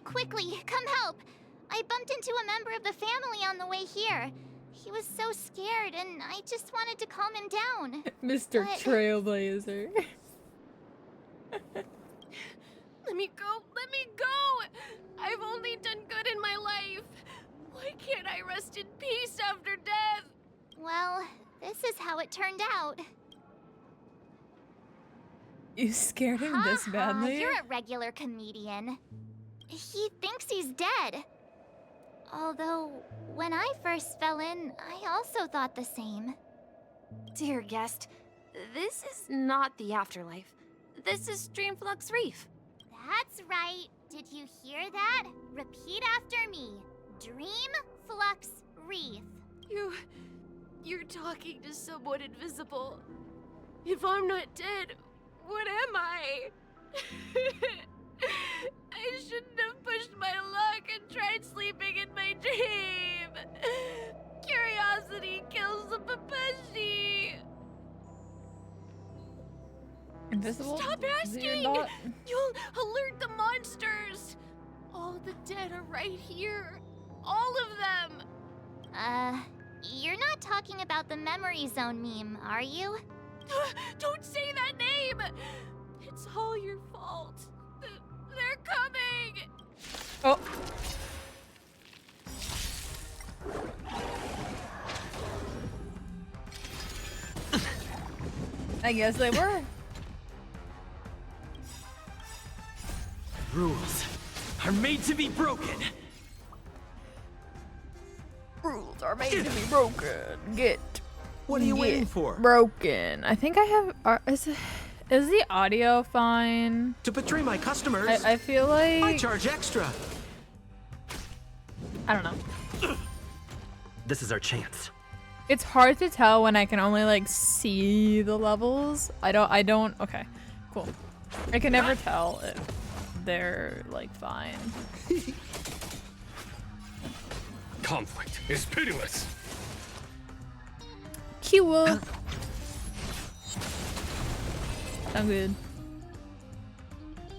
Quickly, come help. I bumped into a member of the family on the way here. He was so scared and I just wanted to calm him down. Mr. Trailblazer. Let me go! Let me go! I've only done good in my life. Why can't I rest in peace after death? Well, this is how it turned out. You scared him this badly? You're a regular comedian. He thinks he's dead. Although, when I first fell in, I also thought the same. Dear guest, this is not the afterlife. This is Dreamflux Reef. That's right. Did you hear that? Repeat after me. Dreamflux Reef. You're talking to someone invisible. If I'm not dead, what am I? I shouldn't have pushed my luck and tried sleeping in my dream. Curiosity kills the Papeshi. Invisible? Stop asking! You'll alert the monsters. All the dead are right here. All of them. You're not talking about the Memory Zone meme, are you? Don't say that name! It's all your fault. They're coming! Oh. I guess they were. Rules are made to be broken. Rules are made to be broken. Get. What are you waiting for? Broken. I think I have. Is the audio fine? To betray my customers, I feel like I charge extra. I don't know. This is our chance. It's hard to tell when I can only like see the levels. I don't. Okay, cool. I can never tell if they're like fine. Conflict is pitiless. Cool. I'm good.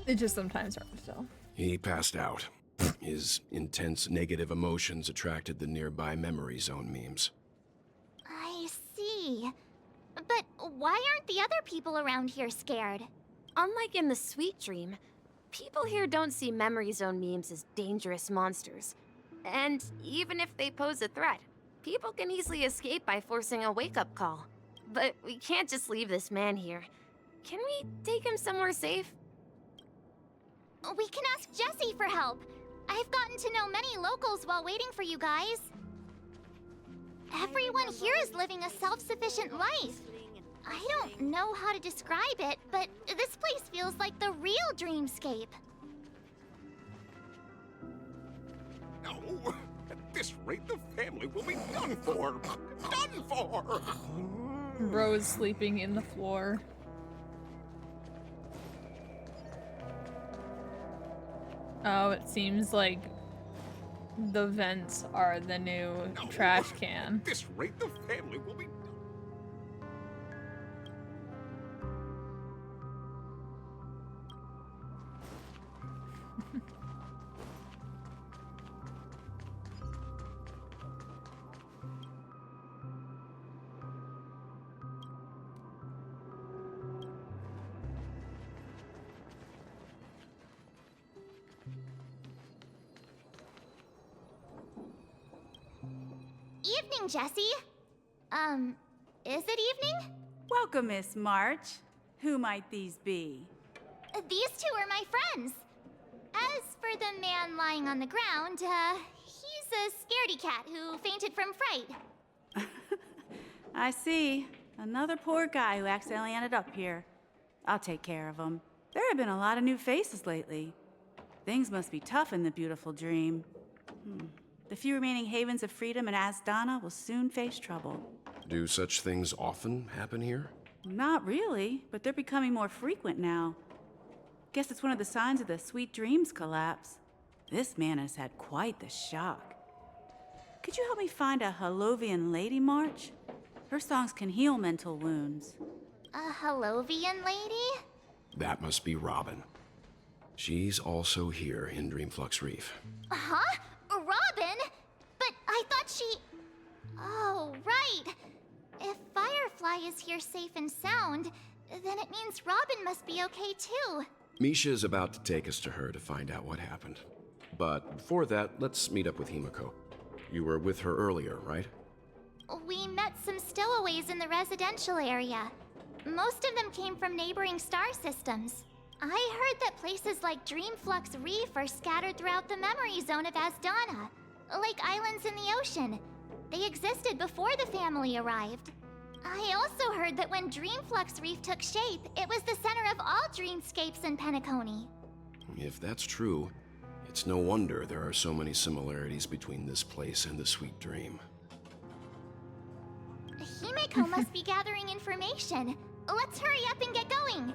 It's just sometimes hard to tell. He passed out. His intense negative emotions attracted the nearby memory zone memes. I see. But why aren't the other people around here scared? Unlike in the Sweet Dream, people here don't see Memory Zone memes as dangerous monsters. And even if they pose a threat, people can easily escape by forcing a wake-up call. But we can't just leave this man here. Can we take him somewhere safe? We can ask Jessie for help. I've gotten to know many locals while waiting for you guys. Everyone here is living a self-sufficient life. I don't know how to describe it, but this place feels like the real dreamscape. No, at this rate, the family will be done for. Done for! Bro is sleeping in the floor. Oh, it seems like the vents are the new trash can. At this rate, the family will be. Evening, Jessie. Is it evening? Welcome, Miss March. Who might these be? These two are my friends. As for the man lying on the ground, he's a scaredy cat who fainted from fright. I see. Another poor guy who accidentally ended up here. I'll take care of him. There have been a lot of new faces lately. Things must be tough in the beautiful dream. The few remaining havens of freedom in Asdana will soon face trouble. Do such things often happen here? Not really, but they're becoming more frequent now. Guess it's one of the signs of the Sweet Dreams collapse. This man has had quite the shock. Could you help me find a Halovian lady march? Her songs can heal mental wounds. A Halovian lady? That must be Robin. She's also here in Dreamflux Reef. Huh? Robin? But I thought she... Oh, right. If Firefly is here safe and sound, then it means Robin must be okay too. Misha is about to take us to her to find out what happened. But before that, let's meet up with Himiko. You were with her earlier, right? We met some stowaways in the residential area. Most of them came from neighboring star systems. I heard that places like Dreamflux Reef are scattered throughout the memory zone of Asdana, like islands in the ocean. They existed before the family arrived. I also heard that when Dreamflux Reef took shape, it was the center of all dreamscapes in Penacony. If that's true, it's no wonder there are so many similarities between this place and the Sweet Dream. Himeko must be gathering information. Let's hurry up and get going.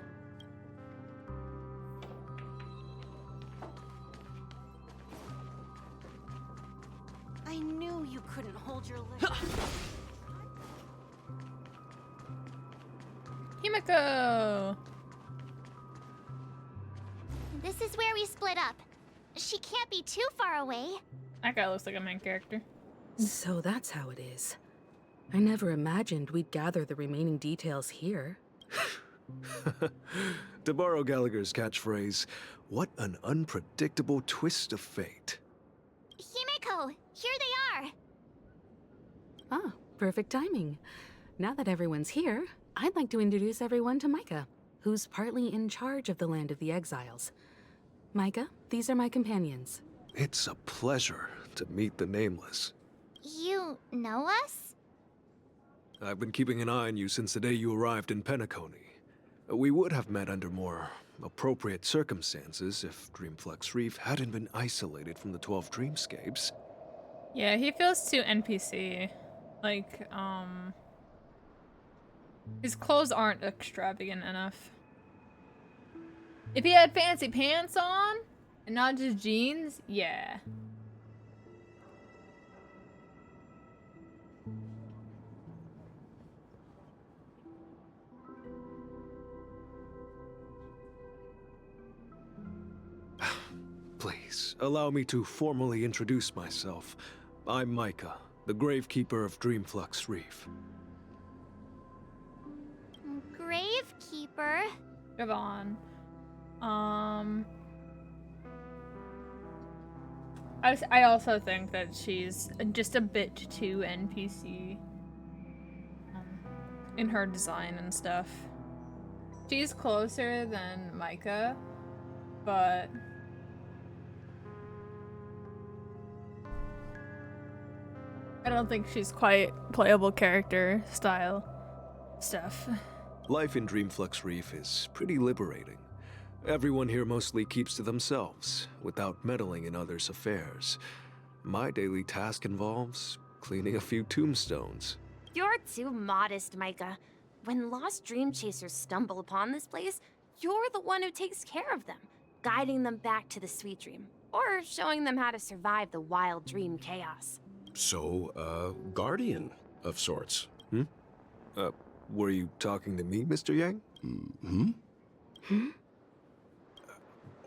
I knew you couldn't hold your lips. Himiko! This is where we split up. She can't be too far away. That guy looks like a main character. So that's how it is. I never imagined we'd gather the remaining details here. To borrow Gallagher's catchphrase, what an unpredictable twist of fate. Himeko, here they are. Ah, perfect timing. Now that everyone's here, I'd like to introduce everyone to Micah, who's partly in charge of the Land of the Exiles. Micah, these are my companions. It's a pleasure to meet the Nameless. You know us? I've been keeping an eye on you since the day you arrived in Penacony. We would have met under more appropriate circumstances if Dreamflux Reef hadn't been isolated from the 12 dreamscapes. Yeah, he feels too NPC. Like, his clothes aren't extravagant enough. If he had fancy pants on, and not just jeans, yeah. Please, allow me to formally introduce myself. I'm Micah, the Gravekeeper of Dreamflux Reef. Gravekeeper? Javon. I also think that she's just a bit too NPC in her design and stuff. She's closer than Micah, but I don't think she's quite playable character style stuff. Life in Dreamflux Reef is pretty liberating. Everyone here mostly keeps to themselves, without meddling in others' affairs. My daily task involves cleaning a few tombstones. You're too modest, Micah. When lost dream chasers stumble upon this place, you're the one who takes care of them, guiding them back to the sweet dream, or showing them how to survive the wild dream chaos. So, guardian of sorts. Were you talking to me, Mr. Yang?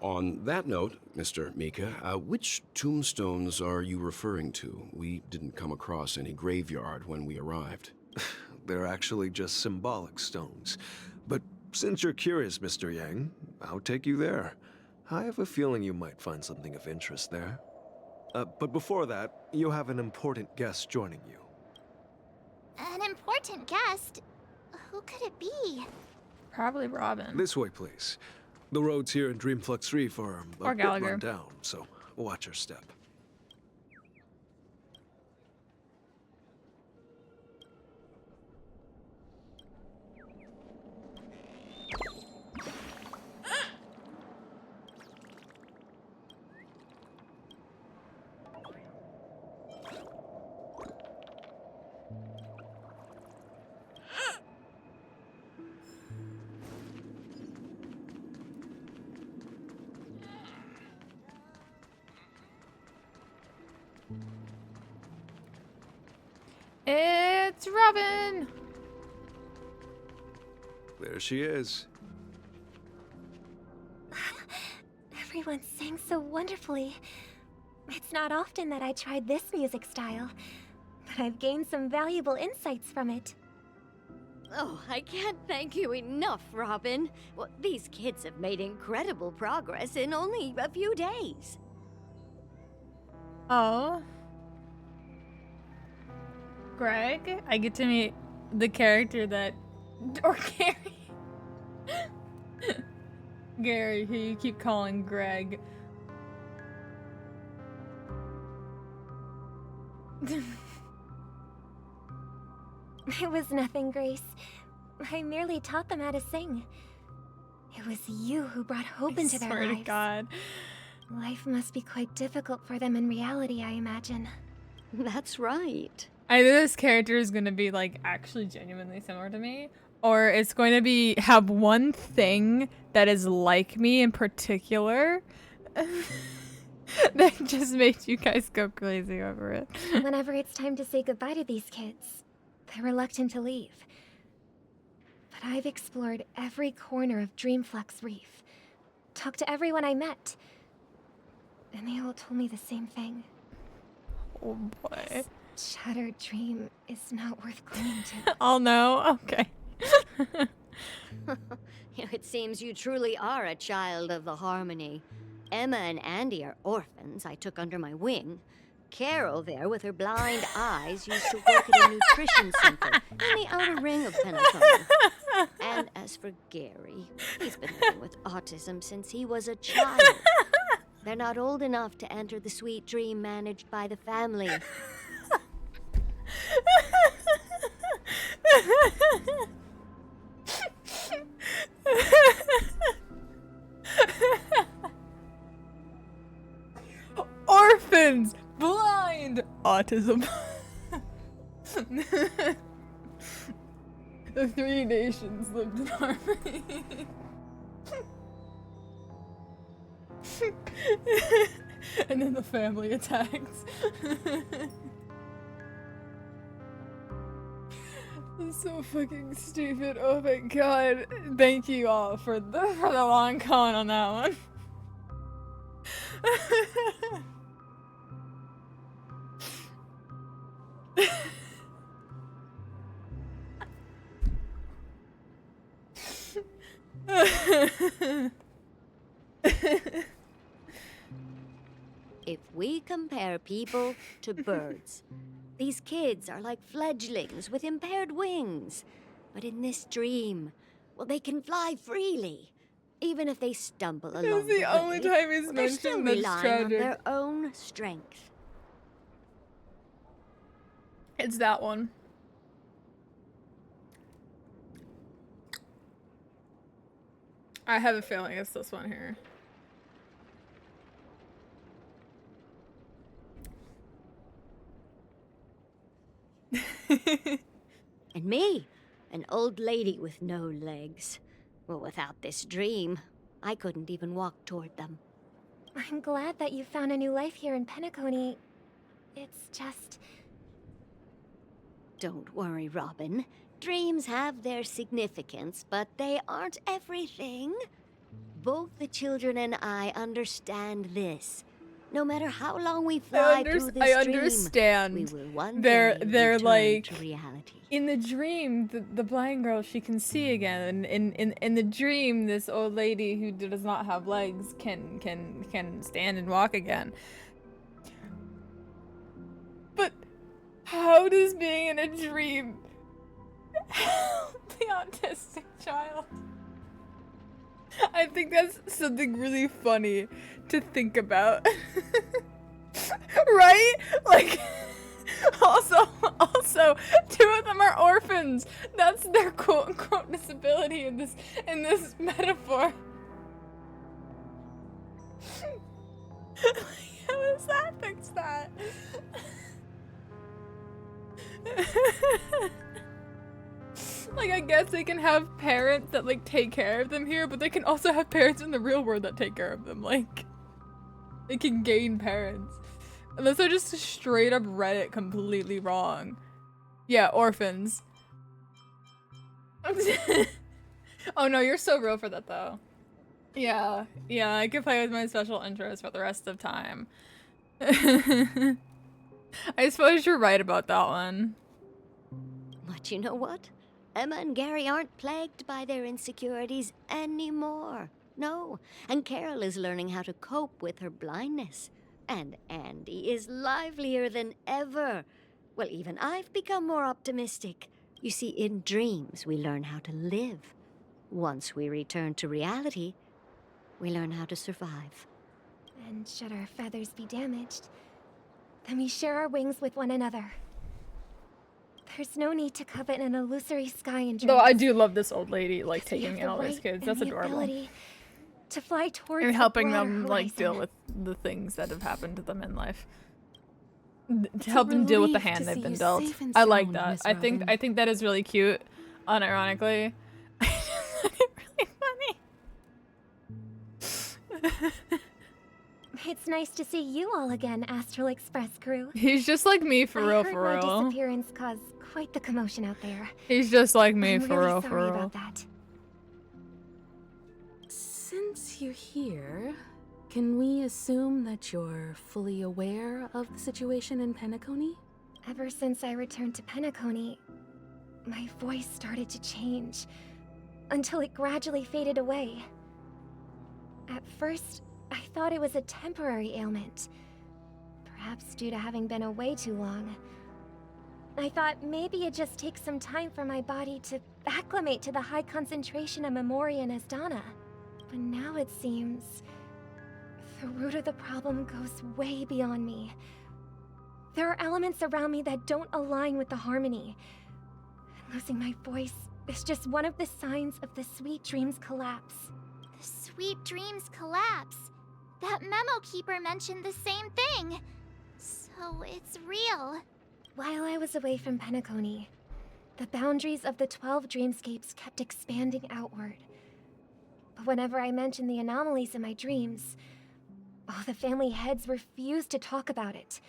On that note, Mr. Mika, which tombstones are you referring to? We didn't come across any graveyard when we arrived. They're actually just symbolic stones. But since you're curious, Mr. Yang, I'll take you there. I have a feeling you might find something of interest there. But before that, you have an important guest joining you. An important guest? Who could it be? Probably Robin. This way, please. The roads here in Dreamflux Reef are a bit Gallagher. run down, so watch your step. It's Robin! There she is. Everyone sang so wonderfully. It's not often that I tried this music style, but I've gained some valuable insights from it. Oh, I can't thank you enough, Robin. Well, these kids have made incredible progress in only a few days. Oh. Greg? I get to meet the character that... Or Gary. Gary, who you keep calling Greg. It was nothing, Grace. I merely taught them how to sing. It was you who brought hope into their lives. Swear to God. Life must be quite difficult for them in reality, I imagine. That's right. Either this character is going to be like actually genuinely similar to me, or it's going to be have one thing that is like me in particular that just made you guys go crazy over it. Whenever it's time to say goodbye to these kids, they're reluctant to leave. But I've explored every corner of Dreamflux Reef, talked to everyone I met, and they all told me the same thing. Oh boy. This shattered dream is not worth clinging to. Oh no, okay. It seems you truly are a child of the Harmony. Emma and Andy are orphans I took under my wing. Carol there, with her blind eyes, used to work at a nutrition center in the outer ring of Penacony. And as for Gary, he's been living with autism since he was a child. They're not old enough to enter the sweet dream managed by the family. Orphans! Blind! Autism. The 3 nations lived in harmony. And then the family attacks. It's so fucking stupid. Oh my god. Thank you all for the long con on that one. If we compare people to birds, these kids are like fledglings with impaired wings. But in this dream, well, they can fly freely. Even if they stumble along This is the only way, time he's well, they're still mentioned that's relying on tragic. their own strength. It's that one. I have a feeling it's this one here. And me, an old lady with no legs. Well, without this dream, I couldn't even walk toward them. I'm glad that you found a new life here in Penacony. It's just... Don't worry, Robin. Dreams have their significance, but they aren't everything. Both the children and I understand this. No matter how long we fly through this I dream, understand. we will one They're day return like to reality. in the dream, the blind girl, she can see again, and in the dream, this old lady who does not have legs can stand and walk again. But how does being in a dream help the autistic child? I think that's something really funny to think about. Right? Like, also, 2 of them are orphans. That's their quote-unquote disability in this metaphor. How does that fix that? Like, I guess they can have parents that, like, take care of them here, but they can also have parents in the real world that take care of them. Like, they can gain parents. Unless I just straight up read it completely wrong. Yeah, orphans. Oh no, you're so real for that though. Yeah, yeah, I could play with my special interest for the rest of time. I suppose you're right about that one. But you know what? Emma and Gary aren't plagued by their insecurities anymore. No, and Carol is learning how to cope with her blindness. And Andy is livelier than ever. Well, even I've become more optimistic. You see, in dreams, we learn how to live. Once we return to reality, we learn how to survive. And should our feathers be damaged, then we share our wings with one another. There's no need to covet an illusory sky and dreams. Though I do love this old lady, like, We have taking the in all these right kids. and That's the adorable. ability to fly towards And a helping broader them, like, horizon. deal with the things that have happened to them in life. To It's a help them deal with the relief hand to they've see been you dealt. safe and I like sound, that. Miss I think that is really cute, unironically. It's nice to see you all again, Astral Express crew. He's just like me, for real, I heard for my real. disappearance caused quite the commotion out there. He's just like me, I'm for really real, sorry for real. about that. Since you're here, can we assume that you're fully aware of the situation in Penacony? Ever since I returned to Penacony, my voice started to change, until it gradually faded away. At first, I thought it was a temporary ailment, perhaps due to having been away too long. I thought maybe it just takes some time for my body to acclimate to the high concentration of Memoria and Asdana. But now it seems the root of the problem goes way beyond me. There are elements around me that don't align with the harmony. And losing my voice is just one of the signs of the Sweet Dreams collapse. The Sweet Dreams collapse. That memo keeper mentioned the same thing. So it's real. While I was away from Penacony, the boundaries of the 12 dreamscapes kept expanding outward. But whenever I mentioned the anomalies in my dreams, the family heads refused to talk about it.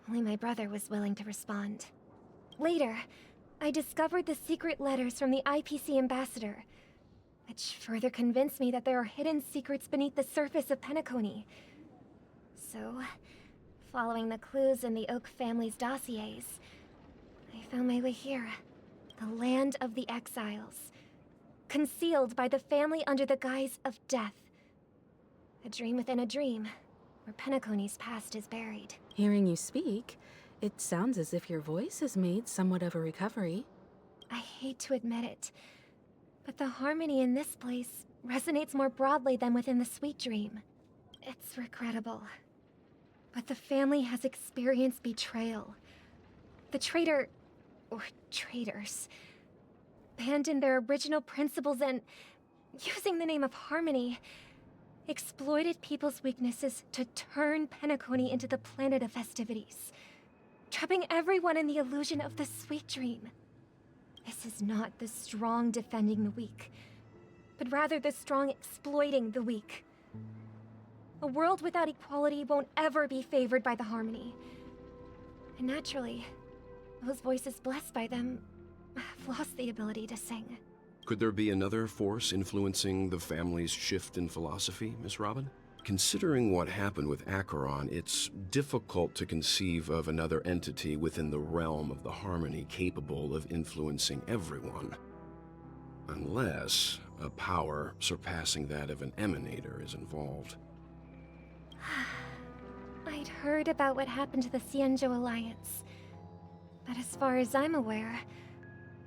Only my brother was willing to respond. Later, I discovered the secret letters from the IPC ambassador, which further convinced me that there are hidden secrets beneath the surface of Penacony. So, following the clues in the Oak family's dossiers, I found my way here. The land of the exiles. Concealed by the family under the guise of death. A dream within a dream, where Penacony's past is buried. Hearing you speak, it sounds as if your voice has made somewhat of a recovery. I hate to admit it, but the harmony in this place resonates more broadly than within the Sweet Dream. It's regrettable, but the family has experienced betrayal. The traitor, or traitors, abandoned their original principles and, using the name of harmony, exploited people's weaknesses to turn Penacony into the planet of festivities, trapping everyone in the illusion of the Sweet Dream. This is not the strong defending the weak, but rather the strong exploiting the weak. A world without equality won't ever be favored by the harmony. And naturally, those voices blessed by them have lost the ability to sing. Could there be another force influencing the family's shift in philosophy, Miss Robin? Considering what happened with Acheron, it's difficult to conceive of another entity within the realm of the harmony capable of influencing everyone. Unless a power surpassing that of an emanator is involved. I'd heard about what happened to the Xianzhou Alliance, but as far as I'm aware,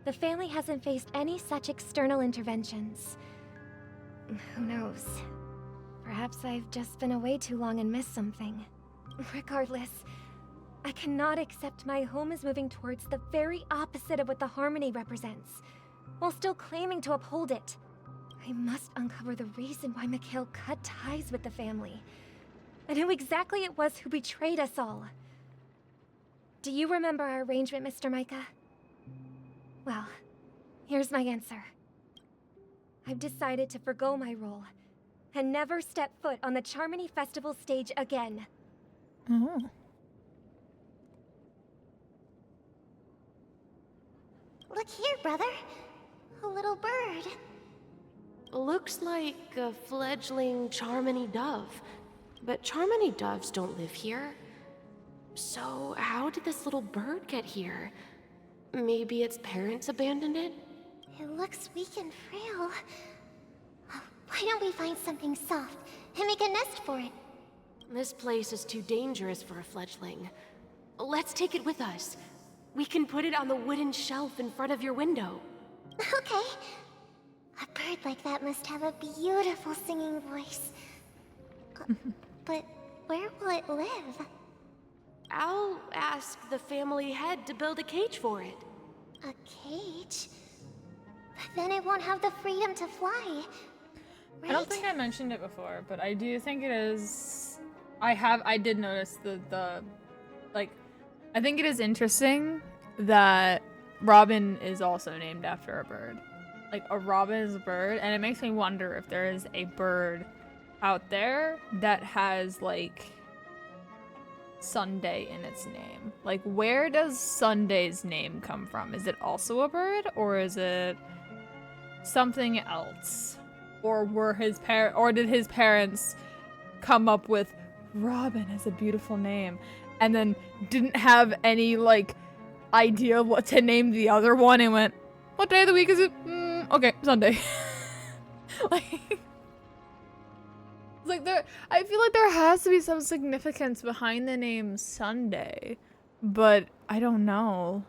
the family hasn't faced any such external interventions. Who knows? Perhaps I've just been away too long and missed something. Regardless, I cannot accept my home is moving towards the very opposite of what the harmony represents, while still claiming to uphold it. I must uncover the reason why Mikhail cut ties with the family, and who exactly it was who betrayed us all. Do you remember our arrangement, Mr. Micah? Well, here's my answer. I've decided to forgo my role, and never step foot on the Charmony Festival stage again. Oh. Look here, brother. A little bird. Looks like a fledgling Charmony dove. But Charmony doves don't live here. So how did this little bird get here? Maybe its parents abandoned it? It looks weak and frail. Why don't we find something soft and make a nest for it? This place is too dangerous for a fledgling. Let's take it with us. We can put it on the wooden shelf in front of your window. Okay. A bird like that must have a beautiful singing voice. But where will it live? I'll ask the family head to build a cage for it. A cage? But then it won't have the freedom to fly. Right? I don't think I mentioned it before, but I do think it is. I did notice the like. I think it is interesting that Robin is also named after a bird. Like a robin is a bird, and it makes me wonder if there is a bird out there that has like Sunday in its name. Like, where does Sunday's name come from? Is it also a bird, or is it something else? Or did his parents come up with Robin as a beautiful name and then didn't have any like idea of what to name the other one and went, what day of the week is it? Okay, Sunday. Like I feel like there has to be some significance behind the name Sunday, but I don't know.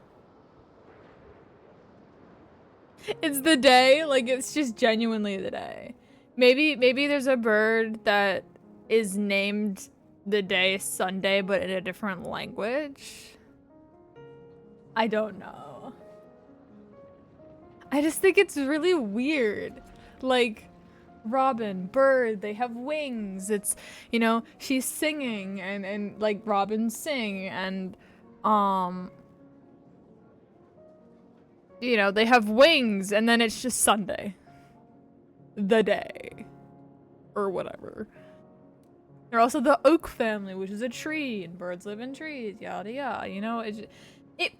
It's the day, like it's just genuinely the day. Maybe there's a bird that is named the day Sunday, but in a different language. I don't know. I just think it's really weird. Like, Robin, bird, they have wings. It's, you know, she's singing and like robins sing and you know, they have wings and then it's just Sunday. The day. Or whatever. They're also the oak family, which is a tree, and birds live in trees, yada yada. You know, it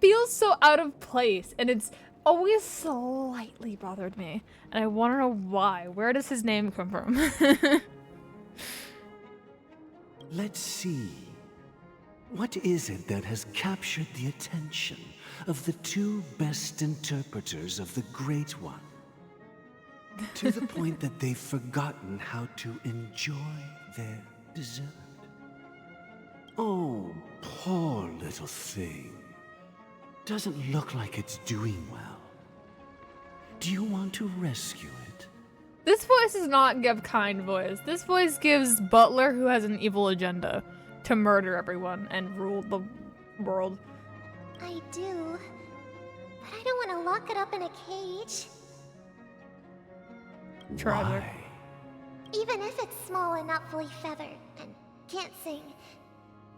feels so out of place, and it's always slightly bothered me. And I want to know why. Where does his name come from? Let's see. What is it that has captured the attention of the two best interpreters of the Great One? To the point that they've forgotten how to enjoy their dessert. Oh, poor little thing. Doesn't look like it's doing well. Do you want to rescue it? This voice does not give kind voice. This voice gives butler who has an evil agenda to murder everyone and rule the world. I do. But I don't want to lock it up in a cage. Tragic. Even if it's small and not fully feathered and can't sing,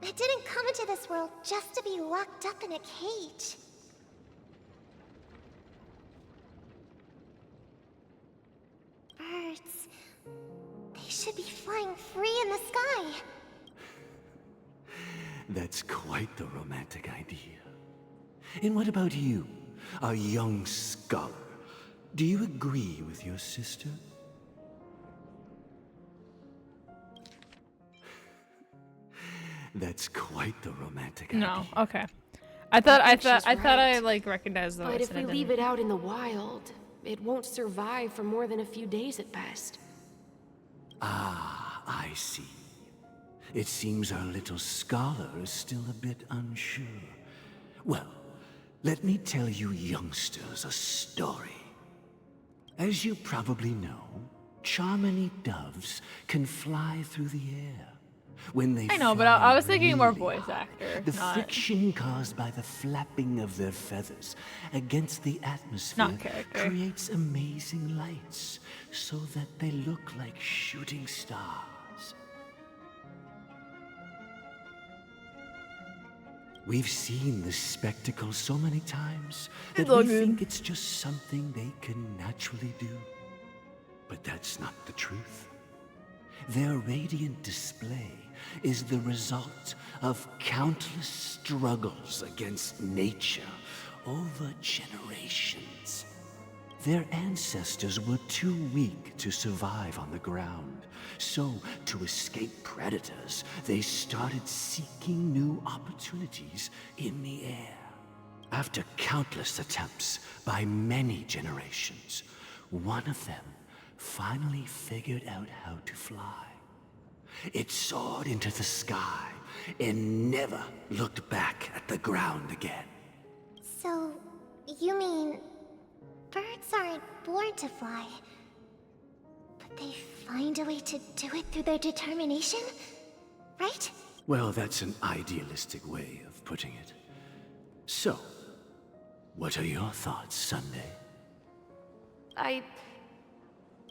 it didn't come into this world just to be locked up in a cage. Birds, they should be flying free in the sky. That's quite the romantic idea. And what about you, a young scholar? Do you agree with your sister? That's quite the romantic idea. No, okay. I thought I like recognized the voice. But if we leave it out in the wild, it won't survive for more than a few days at best. Ah, I see. It seems our little scholar is still a bit unsure. Well, let me tell you youngsters a story. As you probably know, Charmony doves can fly through the air. When they I know, but I was thinking more voice actor. the friction caused by the flapping of their feathers against the atmosphere creates amazing lights so that they look like shooting stars. We've seen this spectacle so many times that we think it's just something they can naturally do. But that's not the truth. Their radiant display is the result of countless struggles against nature over generations. Their ancestors were too weak to survive on the ground, so to escape predators, they started seeking new opportunities in the air. After countless attempts by many generations, one of them finally figured out how to fly. It soared into the sky and never looked back at the ground again. So, you mean birds aren't born to fly, but they find a way to do it through their determination, right? Well, that's an idealistic way of putting it. So, what are your thoughts, Sunday?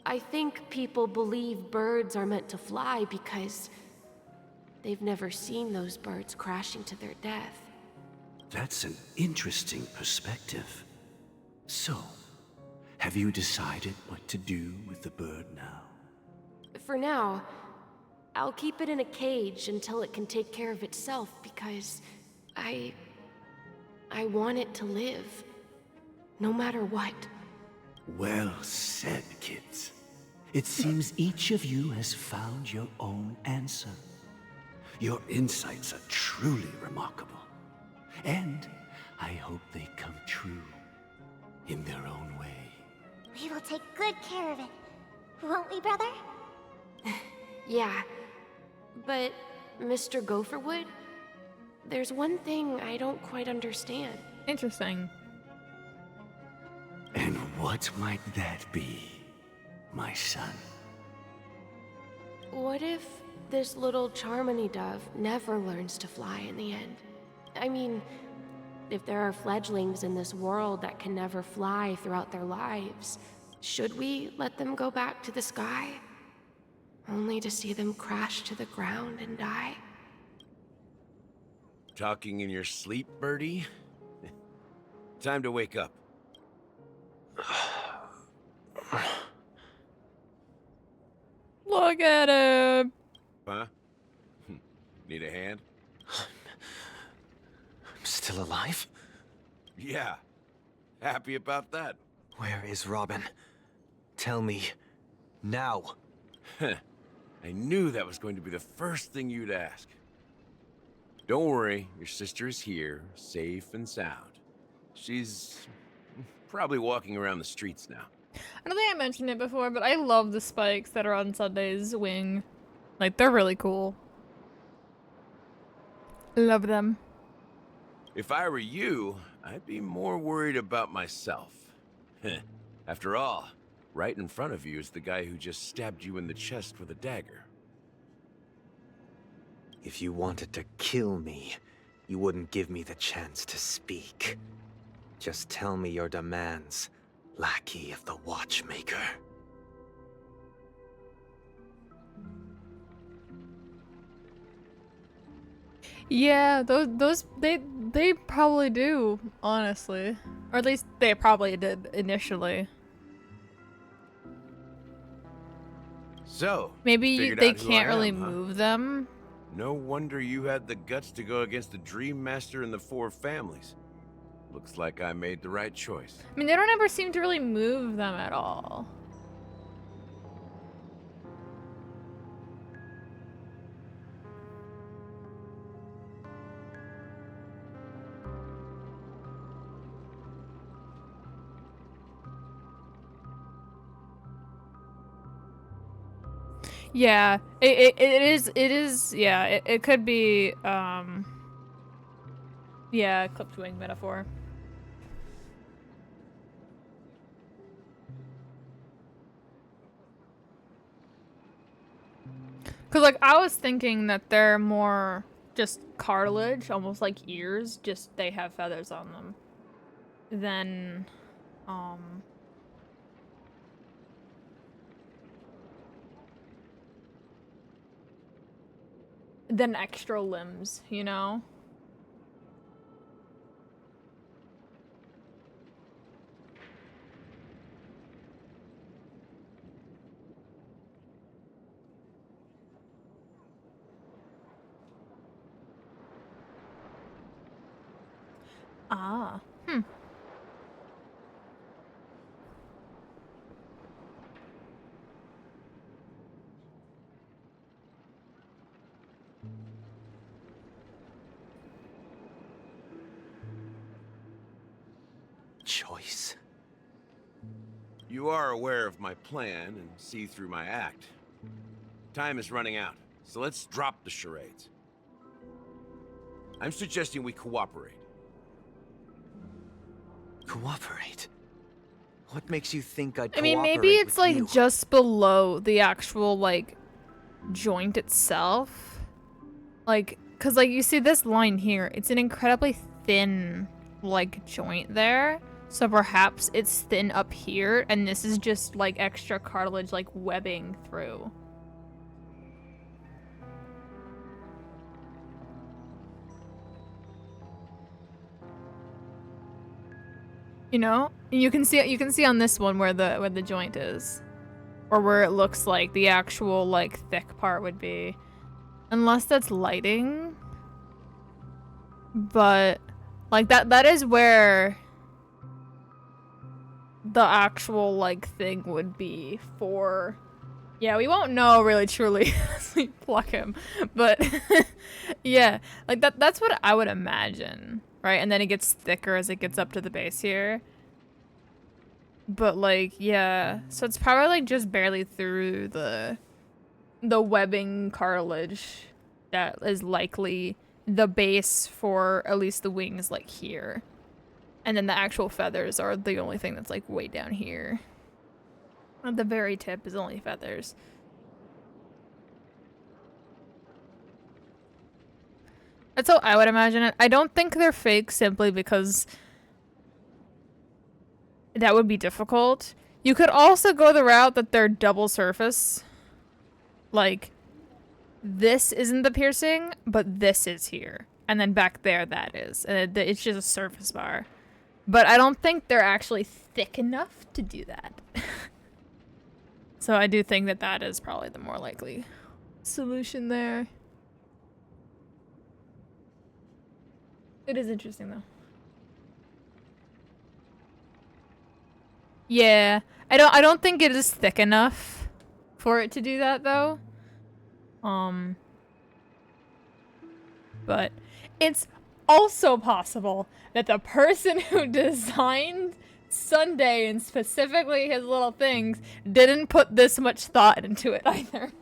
I think people believe birds are meant to fly because they've never seen those birds crashing to their death. That's an interesting perspective. So, have you decided what to do with the bird now? For now, I'll keep it in a cage until it can take care of itself because I want it to live, no matter what. Well said, kids. It seems each of you has found your own answer. Your insights are truly remarkable. And I hope they come true in their own way. We will take good care of it, won't we, brother? Yeah, but Mr. Gopherwood, there's one thing I don't quite understand. Interesting. And what might that be, my son? What if this little Charmony dove never learns to fly in the end? I mean, if there are fledglings in this world that can never fly throughout their lives, should we let them go back to the sky? Only to see them crash to the ground and die? Talking in your sleep, Birdie? Time to wake up. Look at him. Huh? Need a hand? I'm still alive? Yeah. Happy about that? Where is Robin? Tell me. Now. I knew that was going to be the first thing you'd ask. Don't worry, your sister is here, safe and sound. She's probably walking around the streets now. I don't think I mentioned it before, but I love the spikes that are on Sunday's wing. Like, they're really cool. Love them. If I were you, I'd be more worried about myself. After all, right in front of you is the guy who just stabbed you in the chest with a dagger. If you wanted to kill me, you wouldn't give me the chance to speak. Just tell me your demands, lackey of the Watchmaker. Yeah, they probably do, honestly. Or at least they probably did initially. So, Maybe figured they out who can't I really am, huh? move them. No wonder you had the guts to go against the Dream Master and the Four Families. Looks like I made the right choice. I mean, they don't ever seem to really move them at all. Yeah, it is, yeah, it could be, yeah, clipped wing metaphor. Cause like, I was thinking that they're more just cartilage, almost like ears, just they have feathers on them. Then, than extra limbs, you know? Ah, choice. You are aware of my plan and see through my act. Time is running out, so let's drop the charades. I'm suggesting we cooperate. Cooperate? What makes you think I'd I mean, maybe cooperate it's with like you? just below the actual like joint itself. Like, cause like you see this line here, it's an incredibly thin like joint there. So perhaps it's thin up here and this is just like extra cartilage like webbing through. You know? You can see on this one where the joint is. Or where it looks like the actual like thick part would be. Unless that's lighting. But like that is where the actual like thing would be for. Yeah, we won't know really truly unless we pluck him. But yeah, like that's what I would imagine, right? And then it gets thicker as it gets up to the base here. But like, yeah, so it's probably like just barely through the webbing cartilage that is likely the base for at least the wings like here. And then the actual feathers are the only thing that's like way down here. At the very tip is only feathers. That's how I would imagine it. I don't think they're fake simply because that would be difficult. You could also go the route that they're double surface. Like, this isn't the piercing, but this is here. And then back there that is. And it's just a surface bar. But I don't think they're actually thick enough to do that. So I do think that that is probably the more likely solution there. It is interesting though. Yeah, I don't think it is thick enough for it to do that though. But it's also possible that the person who designed Sunday and specifically his little things didn't put this much thought into it either.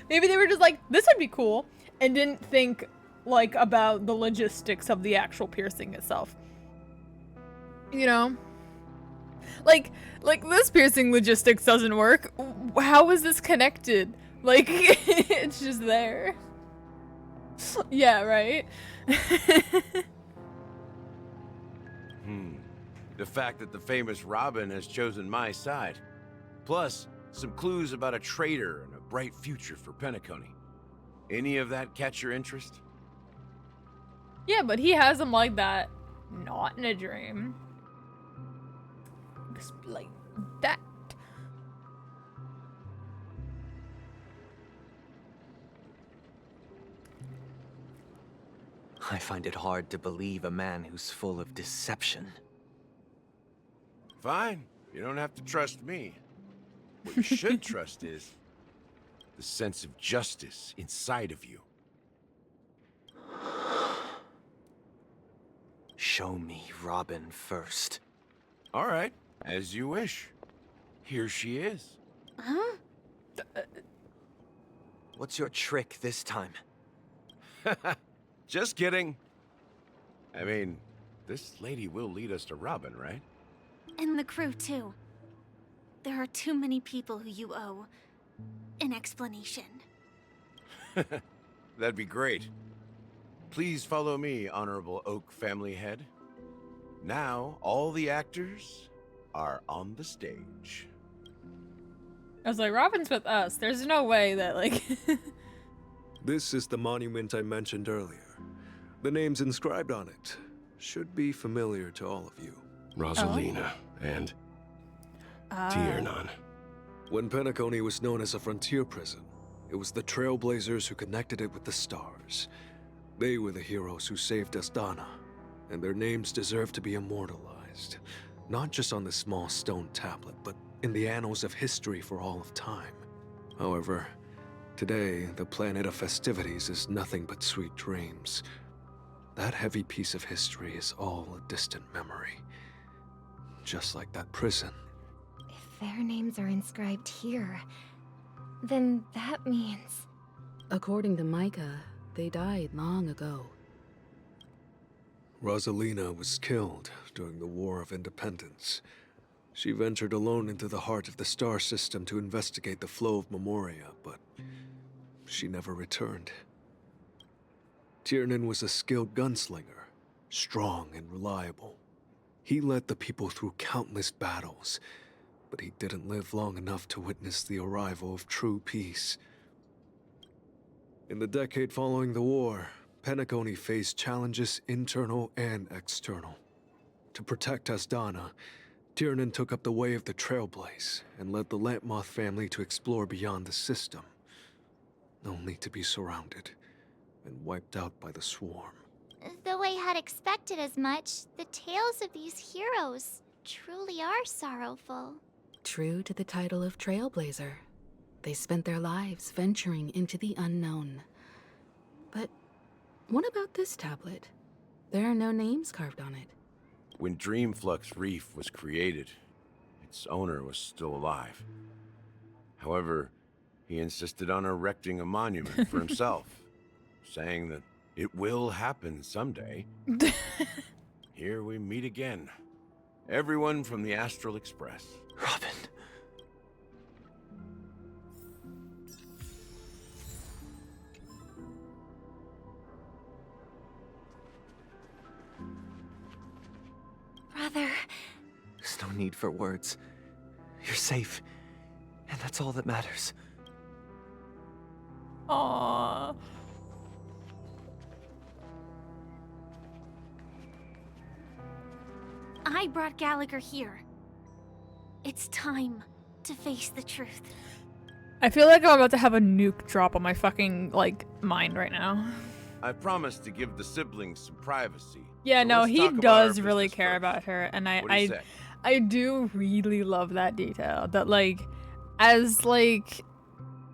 Maybe they were just like, this would be cool, and didn't think like about the logistics of the actual piercing itself. You know? Like this piercing logistics doesn't work. How is this connected? Like, it's just there. Yeah, right? The fact that the famous Robin has chosen my side. Plus, some clues about a traitor and a bright future for Penacony. Any of that catch your interest? Yeah, but he has them like that. Not in a dream. Like that. I find it hard to believe a man who's full of deception. Fine. You don't have to trust me. What you should trust is the sense of justice inside of you. Show me Robin first. All right, as you wish. Here she is. Huh? What's your trick this time? Just kidding. I mean, this lady will lead us to Robin, right? And the crew, too. There are too many people who you owe an explanation. That'd be great. Please follow me, Honorable Oak family head. Now, all the actors are on the stage. I was like, Robin's with us. There's no way that, like... This is the monument I mentioned earlier. The names inscribed on it should be familiar to all of you. Rosalina and Tiernan. When Penacony was known as a frontier prison, it was the Trailblazers who connected it with the stars. They were the heroes who saved Astana, and their names deserve to be immortalized. Not just on this small stone tablet, but in the annals of history for all of time. However, today, the planet of festivities is nothing but sweet dreams. That heavy piece of history is all a distant memory. Just like that prison. If their names are inscribed here, then that means... According to Micah, they died long ago. Rosalina was killed during the War of Independence. She ventured alone into the heart of the star system to investigate the flow of Memoria, but she never returned. Tiernan was a skilled gunslinger, strong and reliable. He led the people through countless battles, but he didn't live long enough to witness the arrival of true peace. In the decade following the war, Penacony faced challenges internal and external. To protect Asdana, Tiernan took up the way of the Trailblaze and led the Lampmoth family to explore beyond the system, only to be surrounded and wiped out by the Swarm. Though I had expected as much, the tales of these heroes truly are sorrowful. True to the title of Trailblazer, they spent their lives venturing into the unknown. But what about this tablet? There are no names carved on it. When Dreamflux Reef was created, its owner was still alive. However, he insisted on erecting a monument for himself, saying that it will happen someday. Here we meet again. Everyone from the Astral Express. Robin. Brother... There's no need for words. You're safe, and that's all that matters. Aww. I brought Gallagher here. It's time to face the truth. I feel like I'm about to have a nuke drop on my fucking, like, mind right now. I promised to give the siblings some privacy. Yeah, so no, let's he talk about does our really business care first. about her, and What do you say? I do really love that detail. That, like, as, like,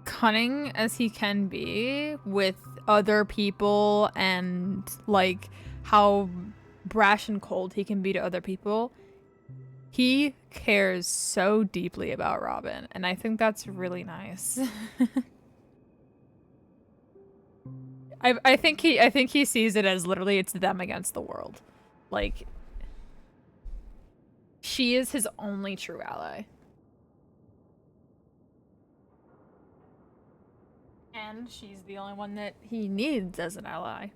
cunning as he can be with other people and, like, how brash and cold he can be to other people, he cares so deeply about Robin, and I think that's really nice. I think he sees it as literally it's them against the world. Like, she is his only true ally. And she's the only one that he needs as an ally.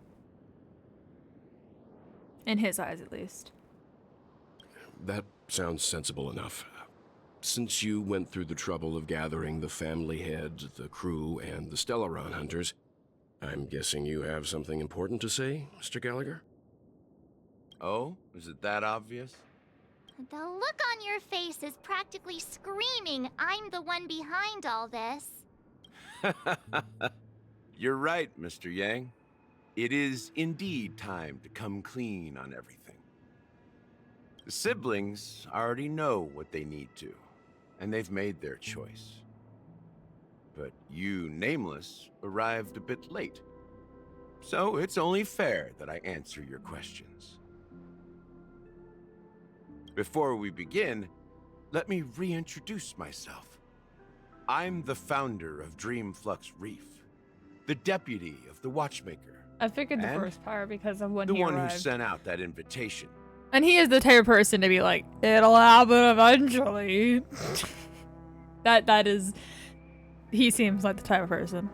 In his eyes, at least. That sounds sensible enough. Since you went through the trouble of gathering the family heads, the crew, and the Stellaron hunters, I'm guessing you have something important to say, Mr. Gallagher? Oh, is it that obvious? The look on your face is practically screaming, I'm the one behind all this. You're right, Mr. Yang. It is indeed time to come clean on everything. The siblings already know what they need to, and they've made their choice. But you, Nameless, arrived a bit late. So it's only fair that I answer your questions. Before we begin, let me reintroduce myself. I'm the founder of Dreamflux Reef, the deputy of the Watchmaker. I figured the and first part because of when the he one arrived. who sent out that invitation. And he is the type of person to be like, it'll happen eventually. that is, he seems like the type of person.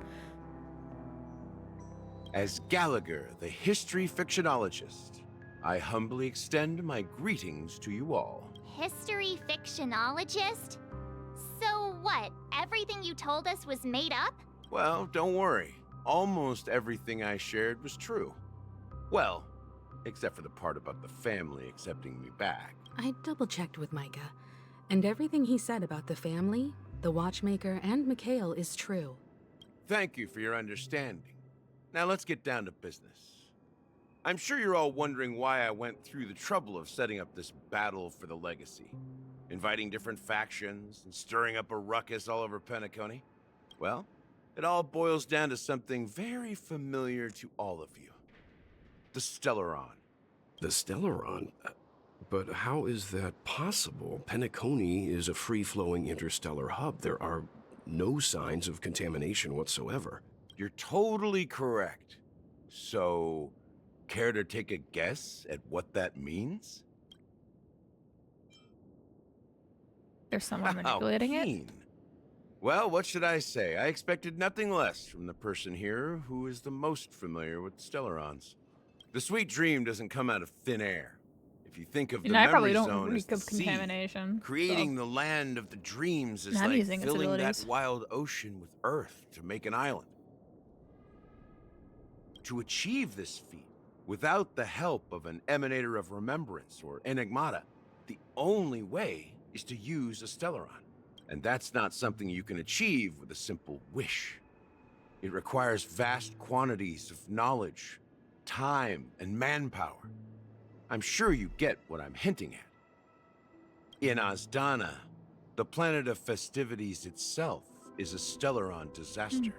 As Gallagher, the history fictionologist, I humbly extend my greetings to you all. History fictionologist? So what, everything you told us was made up? Well, don't worry. Almost everything I shared was true. Well, except for the part about the family accepting me back. I double-checked with Micah, and everything he said about the family, the Watchmaker, and Mikhail is true. Thank you for your understanding. Now let's get down to business. I'm sure you're all wondering why I went through the trouble of setting up this battle for the legacy. inviting different factions and stirring up a ruckus all over Penacony? Well, it all boils down to something very familiar to all of you. The Stellaron. The Stellaron? But how is that possible? Penacony is a free-flowing interstellar hub. There are no signs of contamination whatsoever. You're totally correct. So, care to take a guess at what that means? There's someone manipulating it? Well, what should I say? I expected nothing less from the person here who is the most familiar with Stellarons. The sweet dream doesn't come out of thin air. If you think of the I probably memory don't zone as reek the of sea, contamination. creating the land of the dreams is I'm like using its filling that abilities. wild ocean with earth to make an island. To achieve this feat, without the help of an Emanator of Remembrance or Enigmata, the only way is to use a Stellaron. And that's not something you can achieve with a simple wish. It requires vast quantities of knowledge, time, and manpower. I'm sure you get what I'm hinting at. In Azdana, the planet of festivities itself is a Stellaron disaster.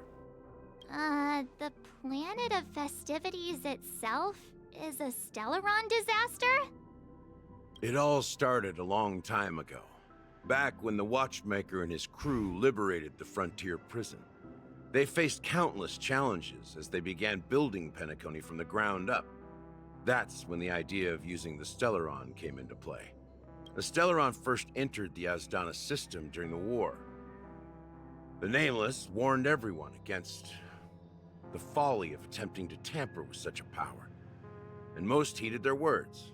The planet of festivities itself is a Stellaron disaster? It all started a long time ago, back when the Watchmaker and his crew liberated the frontier prison. They faced countless challenges as they began building Penacony from the ground up. That's when the idea of using the Stellaron came into play. The Stellaron first entered the Azdana system during the war. The Nameless warned everyone against the folly of attempting to tamper with such a power, and most heeded their words.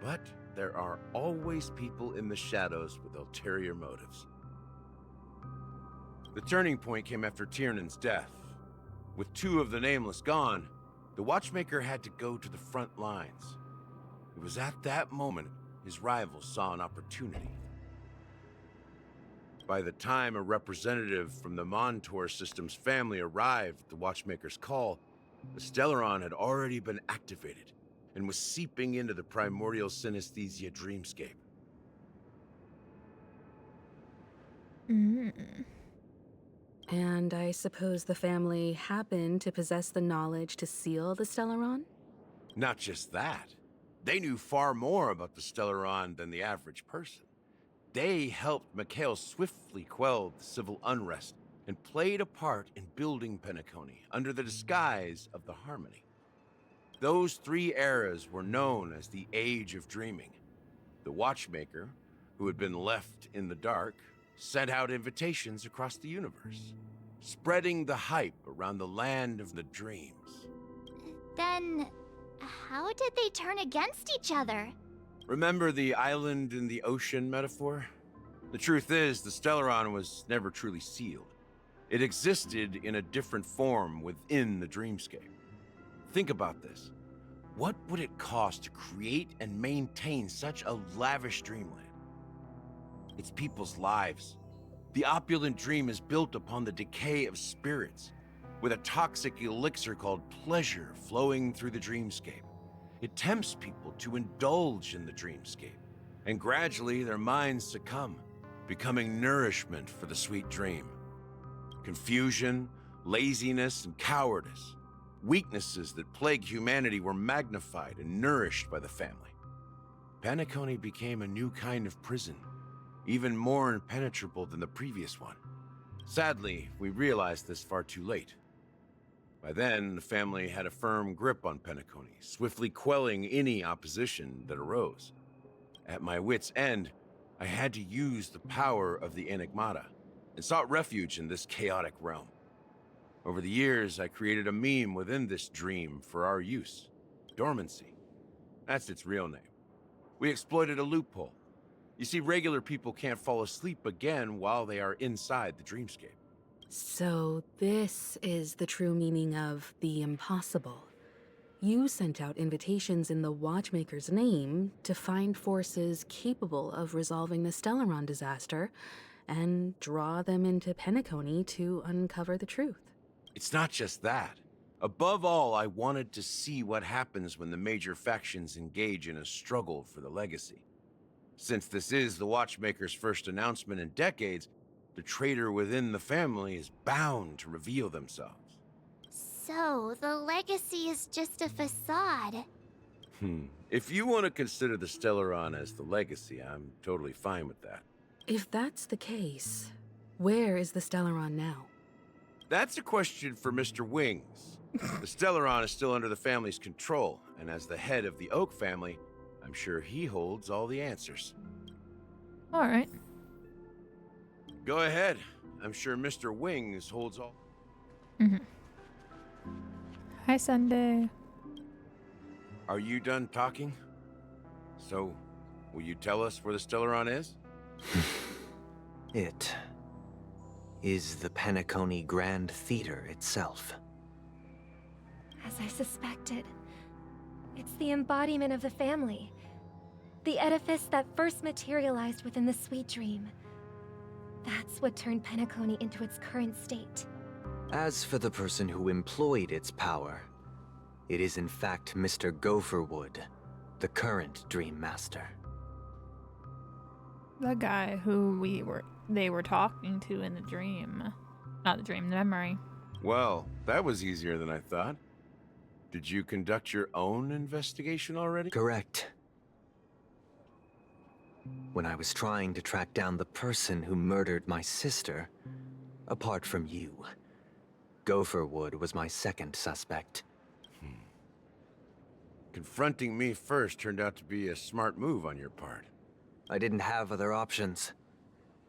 But there are always people in the shadows with ulterior motives. The turning point came after Tiernan's death. With two of the Nameless gone, the Watchmaker had to go to the front lines. It was at that moment his rivals saw an opportunity. By the time a representative from the Montour System's family arrived at the Watchmaker's call, the Stellaron had already been activated and was seeping into the primordial synesthesia dreamscape. And I suppose the family happened to possess the knowledge to seal the Stellaron? Not just that. They knew far more about the Stellaron than the average person. They helped Mikhail swiftly quell the civil unrest and played a part in building Penacony under the disguise of the Harmony. Those three eras were known as the Age of Dreaming. The Watchmaker, who had been left in the dark, sent out invitations across the universe, spreading the hype around the land of the dreams. Then, how did they turn against each other? Remember the island in the ocean metaphor? The truth is, the Stellaron was never truly sealed. It existed in a different form within the dreamscape. Think about this. What would it cost to create and maintain such a lavish dreamland? It's people's lives. The opulent dream is built upon the decay of spirits, with a toxic elixir called pleasure flowing through the dreamscape. It tempts people to indulge in the dreamscape, and gradually their minds succumb, becoming nourishment for the sweet dream. Confusion, laziness, and cowardice, weaknesses that plague humanity, were magnified and nourished by the family. Penacony became a new kind of prison, even more impenetrable than the previous one. Sadly, we realized this far too late. By then, the family had a firm grip on Penacony, swiftly quelling any opposition that arose. At my wit's end, I had to use the power of the Enigmata, and sought refuge in this chaotic realm. Over the years, I created a meme within this dream for our use. Dormancy. That's its real name. We exploited a loophole. You see, regular people can't fall asleep again while they are inside the dreamscape. So this is the true meaning of the impossible. You sent out invitations in the Watchmaker's name to find forces capable of resolving the Stellaron disaster and draw them into Penacony to uncover the truth. It's not just that. Above all, I wanted to see what happens when the major factions engage in a struggle for the legacy. Since this is the Watchmaker's first announcement in decades, the traitor within the family is bound to reveal themselves. So, the legacy is just a facade. If you want to consider the Stellaron as the legacy, I'm totally fine with that. If that's the case, where is the Stellaron now? That's a question for Mr. Wings. The Stellaron is still under the family's control, and as the head of the Oak family, I'm sure he holds all the answers. Alright. Go ahead. I'm sure Mr. Wings holds all... Hi, Sunday. Are you done talking? So, will you tell us where the Stellaron is? It is the Penacony Grand Theater itself. As I suspected, it's the embodiment of the family. The edifice that first materialized within the Sweet Dream. That's what turned Penacony into its current state. As for the person who employed its power, it is in fact Mr. Gopherwood, the current Dream Master. The guy who they were talking to in the dream. Not the dream, the memory. Well, that was easier than I thought. Did you conduct your own investigation already? Correct. When I was trying to track down the person who murdered my sister, apart from you, Gopherwood was my second suspect. Confronting me first turned out to be a smart move on your part. I didn't have other options.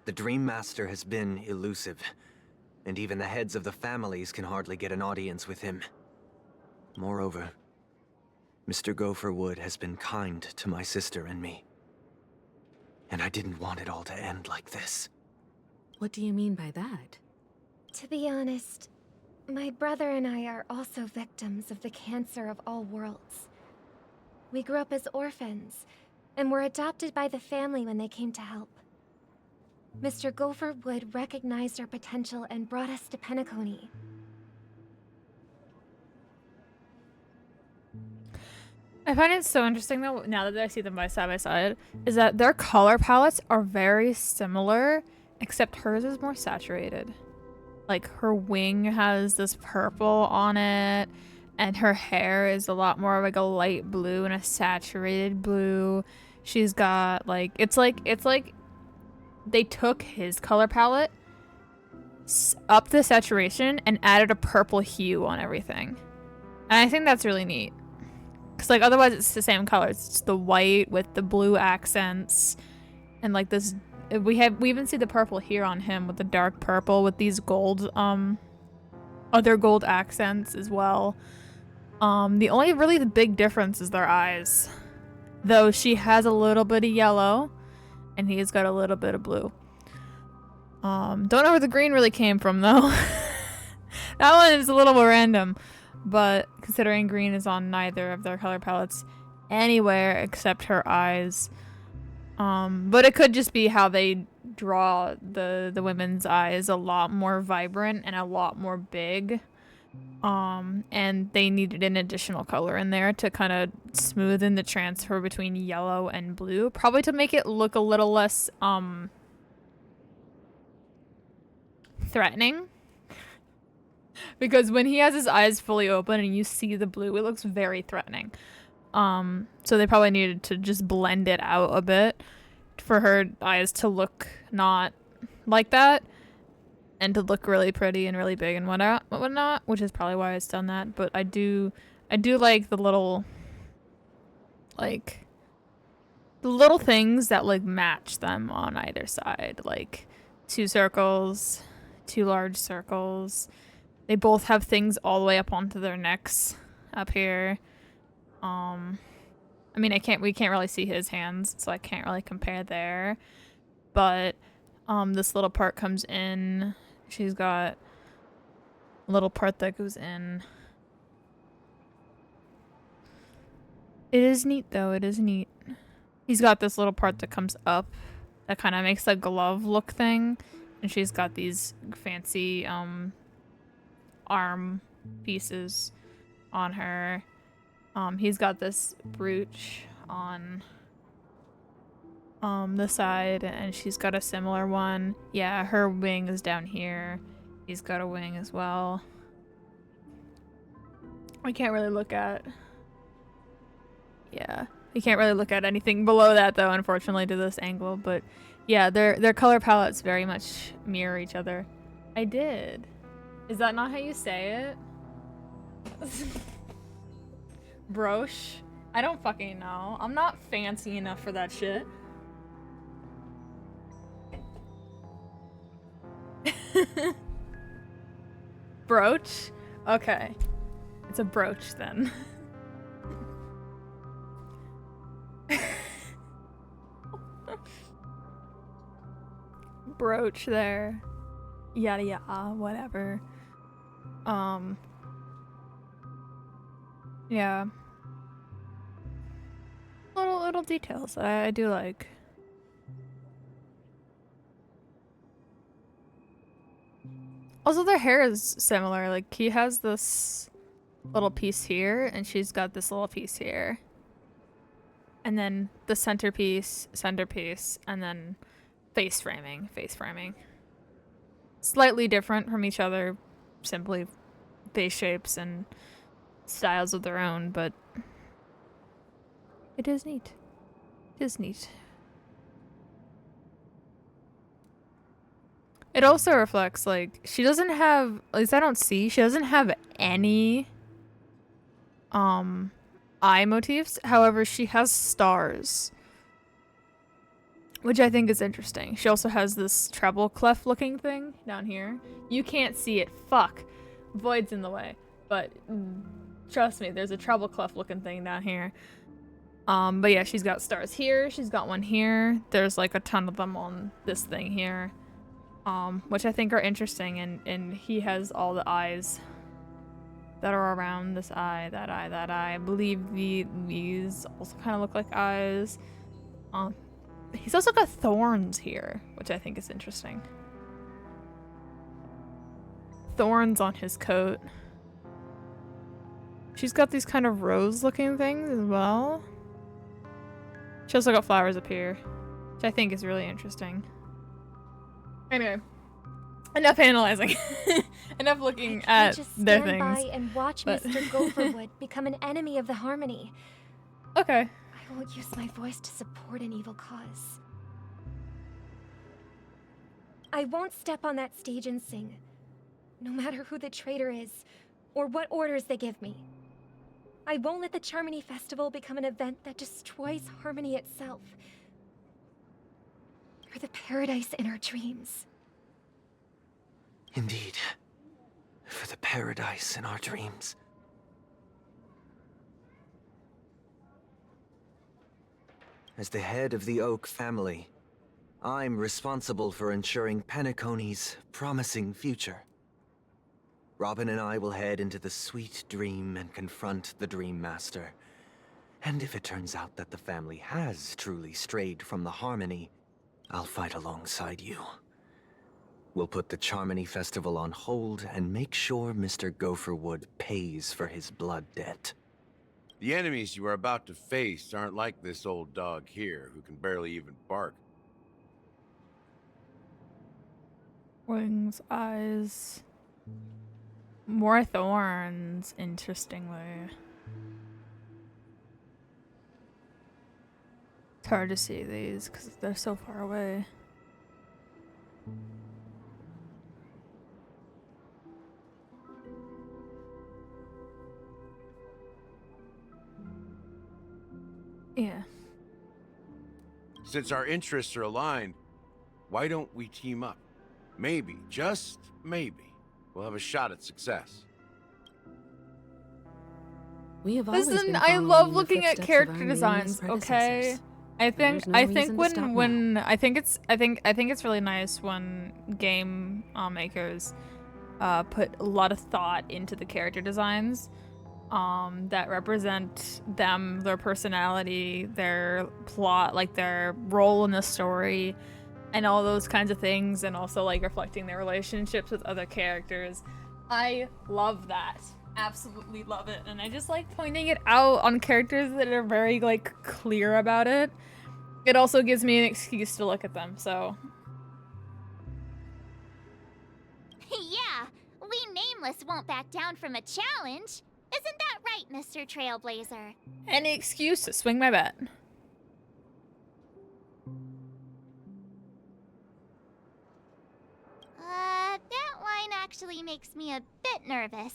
The Dream Master has been elusive, and even the heads of the families can hardly get an audience with him. Moreover, Mr. Gopherwood has been kind to my sister and me. And I didn't want it all to end like this. What do you mean by that? To be honest, my brother and I are also victims of the cancer of all worlds. We grew up as orphans, and were adopted by the family when they came to help. Mr. Gopherwood recognized our potential and brought us to Penacony. I find it so interesting though, now that I see them side by side, is that their color palettes are very similar, except hers is more saturated. Like, her wing has this purple on it, and her hair is a lot more like a light blue and a saturated blue. She's got like it's like they took his color palette, upped the saturation, and added a purple hue on everything. And I think that's really neat. Cause like otherwise it's the same color. It's just the white with the blue accents, and like this. We even see the purple here on him with the dark purple with these gold, other gold accents as well. The only really the big difference is their eyes, though she has a little bit of yellow, and he's got a little bit of blue. Don't know where the green really came from though. That one is a little more random. But considering green is on neither of their color palettes anywhere except her eyes. But it could just be how they draw the women's eyes a lot more vibrant and a lot more big. And they needed an additional color in there to kind of smoothen the transfer between yellow and blue. Probably to make it look a little less threatening. Because when he has his eyes fully open and you see the blue, it looks very threatening. So they probably needed to just blend it out a bit for her eyes to look not like that and to look really pretty and really big and whatnot, which is probably why it's done that. But I do like the little things that like match them on either side, like 2 circles, 2 large circles. They both have things all the way up onto their necks up here. I mean, we can't really see his hands, so I can't really compare there. But this little part comes in. She's got a little part that goes in. It is neat though, it is neat. He's got this little part that comes up that kind of makes a glove look thing. And she's got these fancy arm pieces on her. He's got this brooch on the side, and she's got a similar one. Yeah, her wing is down here. He's got a wing as well. I can't really look at... Yeah, you can't really look at anything below that though, unfortunately, to this angle, but yeah, their color palettes very much mirror each other. I did. Is that not how you say it? Broche? I don't fucking know. I'm not fancy enough for that shit. Brooch? Okay. It's a brooch then. Brooch there. Yada yada, whatever. Yeah. Little details that I do like. Also, their hair is similar. Like, he has this little piece here, and she's got this little piece here. And then the centerpiece, and then face framing. Slightly different from each other, simply face shapes and styles of their own, but it is neat. It is neat. It also reflects, like, she doesn't have, at least I don't see, she doesn't have any eye motifs. However, she has stars, which I think is interesting. She also has this treble clef looking thing down here. You can't see it. Fuck. Void's in the way. But trust me, there's a treble clef looking thing down here. But yeah, she's got stars here. She's got one here. There's like a ton of them on this thing here. Which I think are interesting, and he has all the eyes that are around this eye, that eye, that eye. I believe these also kind of look like eyes. He's also got thorns here, which I think is interesting. Thorns on his coat. She's got these kind of rose-looking things as well. She also got flowers up here, which I think is really interesting. Anyway, enough analyzing. Enough looking at their things. Stand by and watch Mr. Gopherwood become an enemy of the Harmony. Okay. I won't use my voice to support an evil cause. I won't step on that stage and sing, no matter who the traitor is, or what orders they give me. I won't let the Charmony Festival become an event that destroys Harmony itself. You're the paradise in our dreams. Indeed. For the paradise in our dreams. As the head of the Oak family, I'm responsible for ensuring Penacony's promising future. Robin and I will head into the Sweet Dream and confront the Dream Master. And if it turns out that the family has truly strayed from the Harmony, I'll fight alongside you. We'll put the Charmony Festival on hold and make sure Mr. Gopherwood pays for his blood debt. The enemies you are about to face aren't like this old dog here, who can barely even bark. Wings, eyes. More thorns, interestingly. It's hard to see these because they're so far away. Yeah. Since our interests are aligned, why don't we team up? Maybe, just maybe, we'll have a shot at success. We have always Listen, been I following love the looking at footsteps of character our designs. nameless Okay, predecessors. I think when I think it's really nice when game makers put a lot of thought into the character designs that represent them, their personality, their plot, like their role in the story, and all those kinds of things, and also like reflecting their relationships with other characters. I love that. Absolutely love it. And I just like pointing it out on characters that are very like clear about it. It also gives me an excuse to look at them, so. Yeah, we Nameless won't back down from a challenge. Isn't that right, Mr. Trailblazer? Any excuse to swing my bat. That line actually makes me a bit nervous.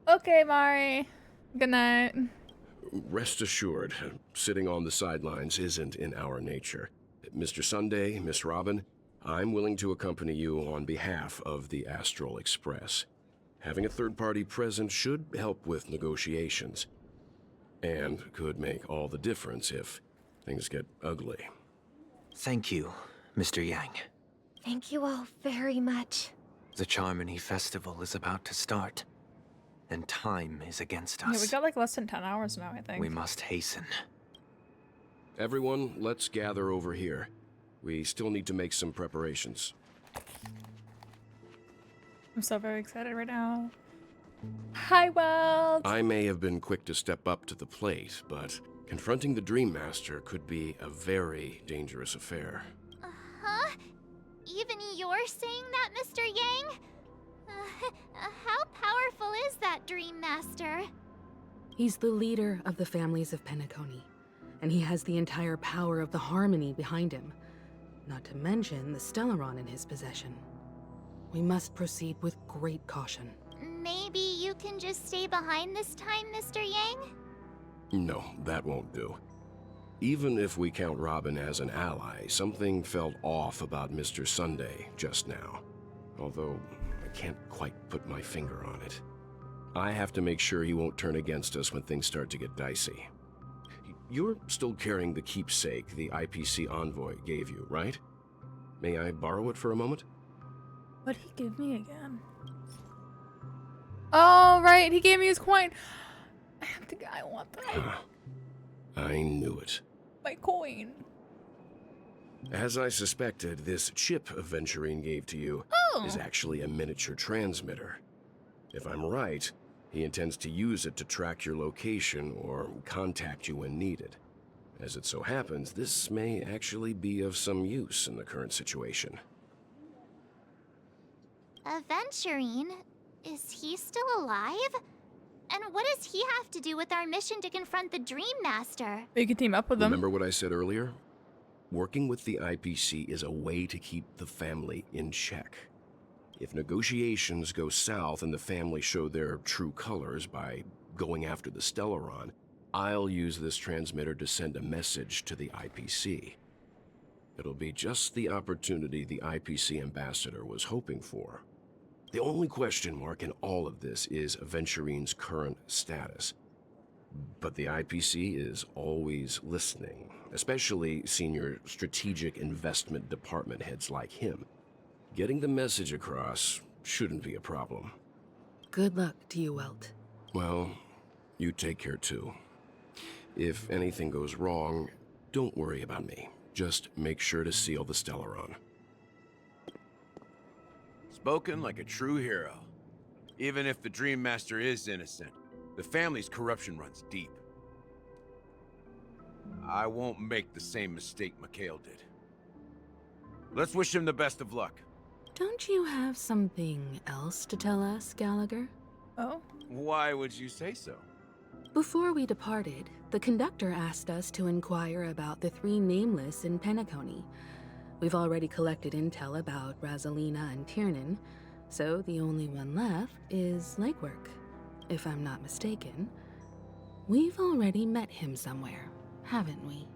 Okay, Mari. Good night. Rest assured, sitting on the sidelines isn't in our nature. Mr. Sunday, Miss Robin, I'm willing to accompany you on behalf of the Astral Express. Having a third party present should help with negotiations, and could make all the difference if things get ugly. Thank you, Mr. Yang. Thank you all very much. The Charmony Festival is about to start, and time is against Yeah, us. we got like less than 10 hours now, I think. We must hasten. Everyone, let's gather over here. We still need to make some preparations. I'm so very excited right now. Hi, Weld! I may have been quick to step up to the plate, but confronting the Dream Master could be a very dangerous affair. Huh? Even you're saying that, Mr. Yang? How powerful is that Dream Master? He's the leader of the families of Penacony, and he has the entire power of the Harmony behind him, not to mention the Stellaron in his possession. We must proceed with great caution. Maybe you can just stay behind this time, Mr. Yang? No, that won't do. Even if we count Robin as an ally, something felt off about Mr. Sunday just now. Although, I can't quite put my finger on it. I have to make sure he won't turn against us when things start to get dicey. You're still carrying the keepsake the IPC envoy gave you, right? May I borrow it for a moment? What'd he give me again? Oh, right, he gave me his coin. I want that. I knew it. My coin. As I suspected, this chip Aventurine gave to you is actually a miniature transmitter. If I'm right, he intends to use it to track your location or contact you when needed. As it so happens, this may actually be of some use in the current situation. Aventurine? Is he still alive? And what does he have to do with our mission to confront the Dream Master? We could team up with them. Remember what I said earlier? Working with the IPC is a way to keep the family in check. If negotiations go south and the family show their true colors by going after the Stellaron, I'll use this transmitter to send a message to the IPC. It'll be just the opportunity the IPC ambassador was hoping for. The only question mark in all of this is Aventurine's current status. But the IPC is always listening, especially senior strategic investment department heads like him. Getting the message across shouldn't be a problem. Good luck to you, Welt. Well, you take care too. If anything goes wrong, don't worry about me. Just make sure to seal the Stellaron. Spoken like a true hero. Even if the Dream Master is innocent, the family's corruption runs deep. I won't make the same mistake Mikhail did. Let's wish him the best of luck. Don't you have something else to tell us, Gallagher? Oh? Why would you say so? Before we departed, the conductor asked us to inquire about the 3 Nameless in Penacony. We've already collected intel about Rosalina and Tiernan, so the only one left is Legwork. If I'm not mistaken, we've already met him somewhere, haven't we?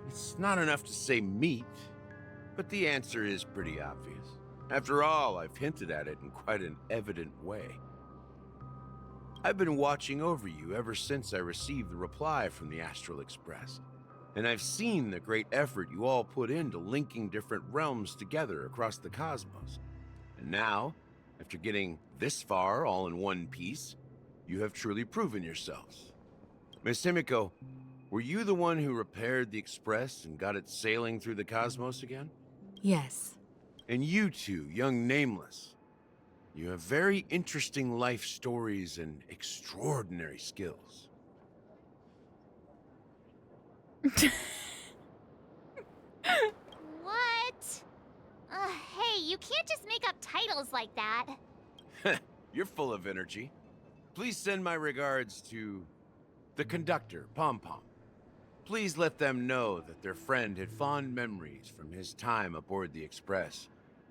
It's not enough to say meet, but the answer is pretty obvious. After all, I've hinted at it in quite an evident way. I've been watching over you ever since I received the reply from the Astral Express, and I've seen the great effort you all put into linking different realms together across the cosmos. And now, after getting this far all in one piece, you have truly proven yourselves. Miss Himiko, were you the one who repaired the Express and got it sailing through the cosmos again? Yes. And you two, young Nameless, you have very interesting life stories and extraordinary skills. What? Hey, you can't just make up titles like that. You're full of energy. Please send my regards to the conductor, Pom Pom. Please let them know that their friend had fond memories from his time aboard the Express,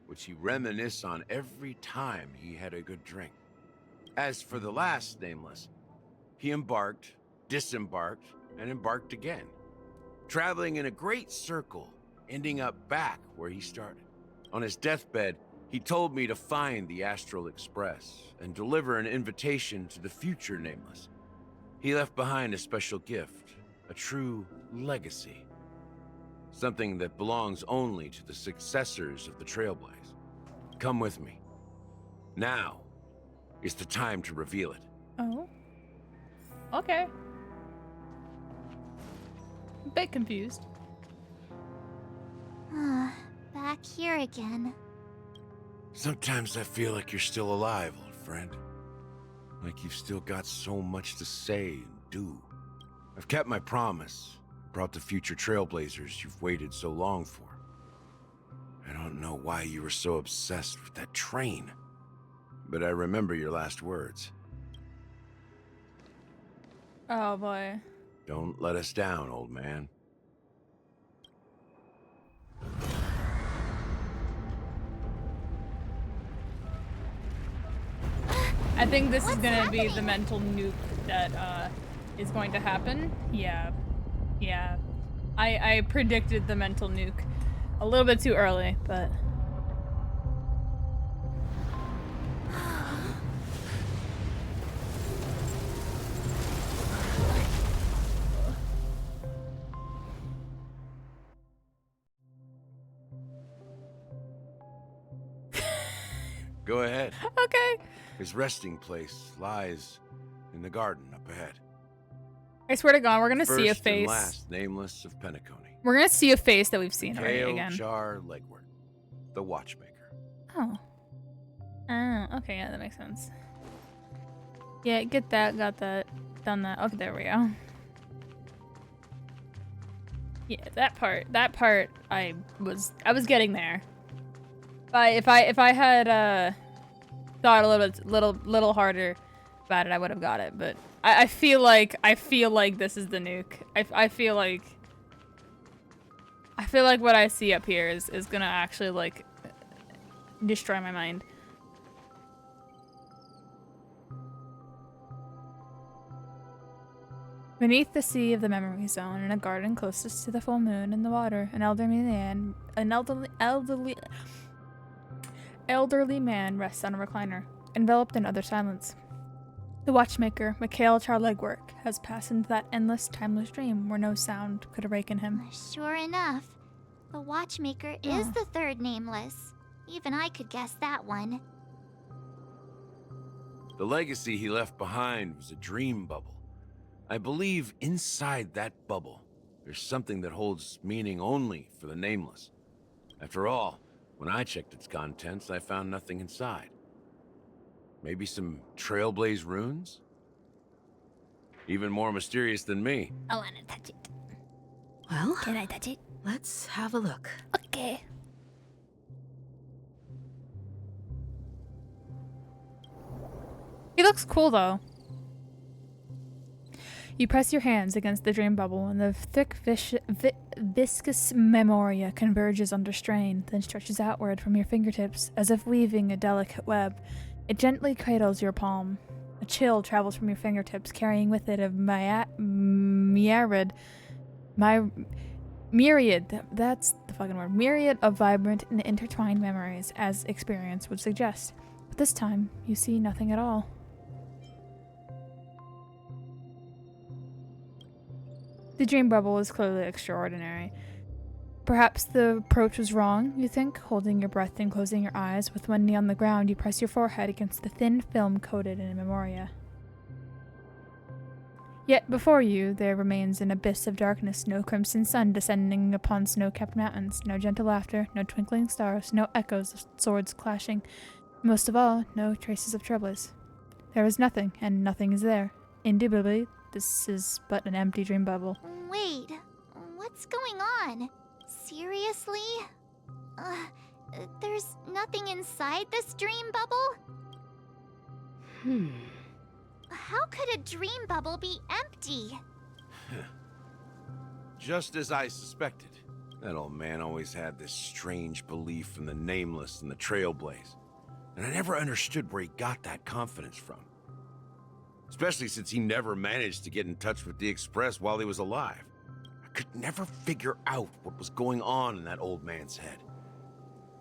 which he reminisced on every time he had a good drink. As for the last nameless, he embarked, disembarked, and embarked again, traveling in a great circle, ending up back where he started. On his deathbed, he told me to find the Astral Express and deliver an invitation to the future nameless. He left behind a special gift, a true legacy. Something that belongs only to the successors of the Trailblaze. Come with me. Now is the time to reveal it. Oh. Okay. A bit confused. Back here again. Sometimes I feel like you're still alive, old friend. Like you've still got so much to say and do. I've kept my promise, brought the future Trailblazers you've waited so long for. I don't know why you were so obsessed with that train, but I remember your last words. Oh boy. Don't let us down, old man. I think this is gonna be the mental nuke that is going to happen. Yeah. Yeah. I predicted the mental nuke a little bit too early, but Go ahead. Okay. His resting place lies in the garden up ahead. I swear to God, we're gonna see a First and face. last nameless of Penacony. We're gonna see a face that we've seen already Kale again. Char Legwork, the watchmaker. Oh. Okay, yeah, that makes sense. Yeah, get that, got that, done that. Okay, there we go. Yeah, that part, I was getting there. If I had thought a little harder about it, I would have got it. But I feel like this is the nuke. I feel like what I see up here is gonna actually like destroy my mind. Beneath the sea of the memory zone, in a garden closest to the full moon and the water, an elderly man rests on a recliner, enveloped in utter silence. The watchmaker, Mikhail Charlegwork, has passed into that endless, timeless dream where no sound could awaken him. Sure enough, the watchmaker is the third nameless. Even I could guess that one. The legacy he left behind was a dream bubble. I believe inside that bubble, there's something that holds meaning only for the nameless. After all, when I checked its contents, I found nothing inside. Maybe some Trailblaze runes? Even more mysterious than me. I want to touch it. Well, Can I touch it? let's have a look. Okay. He looks cool though. You press your hands against the dream bubble, and the thick, viscous memoria converges under strain, then stretches outward from your fingertips, as if weaving a delicate web. It gently cradles your palm. A chill travels from your fingertips, carrying with it a myriad, that's the fucking word, myriad of vibrant and intertwined memories, as experience would suggest. But this time, you see nothing at all. The dream bubble is clearly extraordinary. Perhaps the approach was wrong, you think, holding your breath and closing your eyes. With one knee on the ground, you press your forehead against the thin film coated in memoria. Yet before you, there remains an abyss of darkness, no crimson sun descending upon snow-capped mountains, no gentle laughter, no twinkling stars, no echoes of swords clashing. Most of all, no traces of troubles. There is nothing, and nothing is there. Indubitably, this is but an empty dream bubble. Wait, What's going on? Seriously? There's nothing inside this dream bubble? How could a dream bubble be empty? Just as I suspected. That old man always had this strange belief in the nameless and the trailblaze. And I never understood where he got that confidence from. Especially since he never managed to get in touch with the Express while he was alive. I could never figure out what was going on in that old man's head.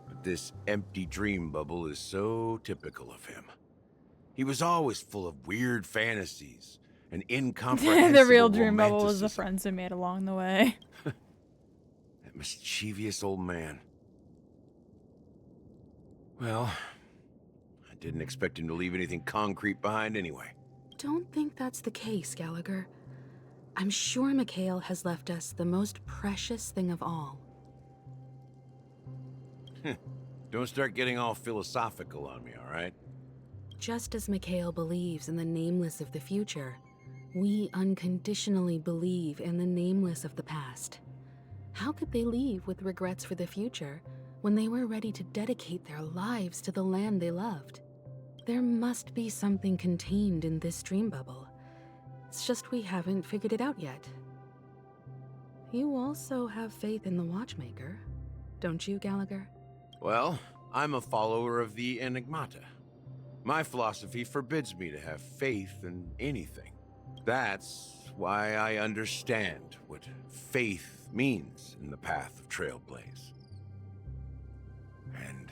But this empty dream bubble is so typical of him. He was always full of weird fantasies and incomprehensible The real dream bubble was the romanticism. friends he made along the way. That mischievous old man. Well, I didn't expect him to leave anything concrete behind anyway. Don't think that's the case, Gallagher. I'm sure Mikhail has left us the most precious thing of all. Don't start getting all philosophical on me, all right? Just as Mikhail believes in the nameless of the future, we unconditionally believe in the nameless of the past. How could they leave with regrets for the future when they were ready to dedicate their lives to the land they loved? There must be something contained in this dream bubble. It's just we haven't figured it out yet. You also have faith in the Watchmaker, don't you, Gallagher? Well, I'm a follower of the Enigmata. My philosophy forbids me to have faith in anything. That's why I understand what faith means in the path of Trailblaze. And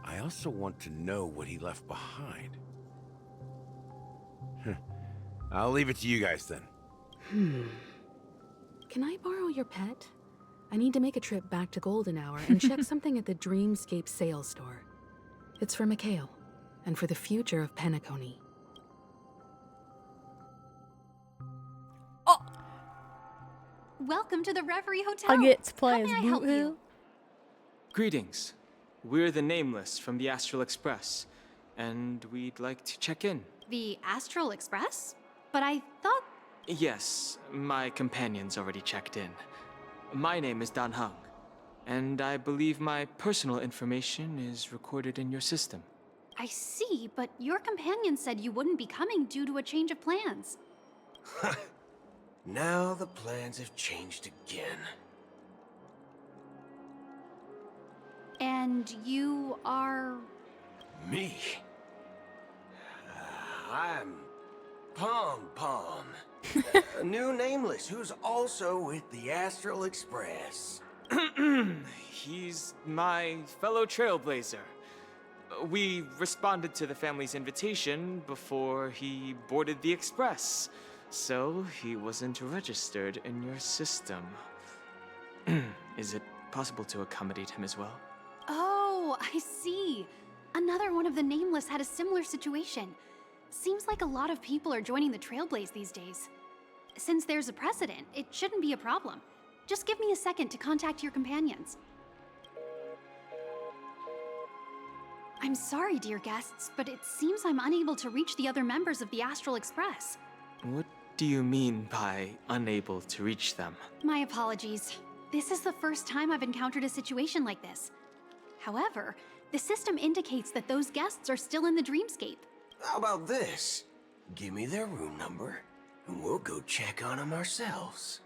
I also want to know what he left behind. I'll leave it to you guys then. Can I borrow your pet? I need to make a trip back to Golden Hour and check something at the Dreamscape sales store. It's for Mikhail, and for the future of Penacony. Welcome to the Reverie Hotel. I get to play How as may I help Boo-Hoo. you? Greetings. We're the Nameless from the Astral Express, and we'd like to check in. The Astral Express? But I thought... Yes, my companion's already checked in. My name is Dan Hung, and I believe my personal information is recorded in your system. I see, but your companion said you wouldn't be coming due to a change of plans. Now the plans have changed again. And you are... Me? I'm Pom Pom, a new nameless who's also with the Astral Express. He's my fellow trailblazer. We responded to the family's invitation before he boarded the express, so he wasn't registered in your system. Is it possible to accommodate him as well? Oh, I see. Another one of the Nameless had a similar situation. Seems like a lot of people are joining the Trailblaze these days. Since there's a precedent, it shouldn't be a problem. Just give me a second to contact your companions. I'm sorry, dear guests, but it seems I'm unable to reach the other members of the Astral Express. What do you mean by unable to reach them? My apologies. This is the first time I've encountered a situation like this. However, the system indicates that those guests are still in the dreamscape. How about this? Give me their room number, and we'll go check on them ourselves.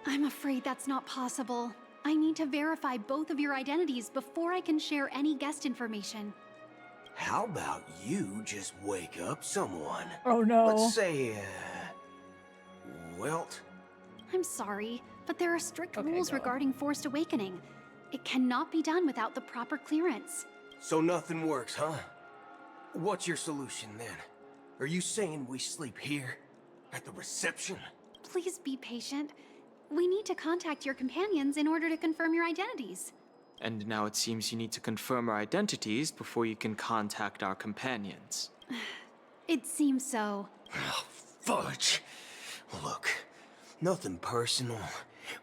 I'm afraid that's not possible. I need to verify both of your identities before I can share any guest information. How about you just wake up someone? Oh no. Let's say, Welt? I'm sorry, but there are strict rules go. regarding forced awakening. It cannot be done without the proper clearance. So nothing works, huh? What's your solution then? Are you saying we sleep here? At the reception? Please be patient. We need to contact your companions in order to confirm your identities. And now it seems you need to confirm our identities before you can contact our companions. It seems so. Oh, fudge. Look, nothing personal,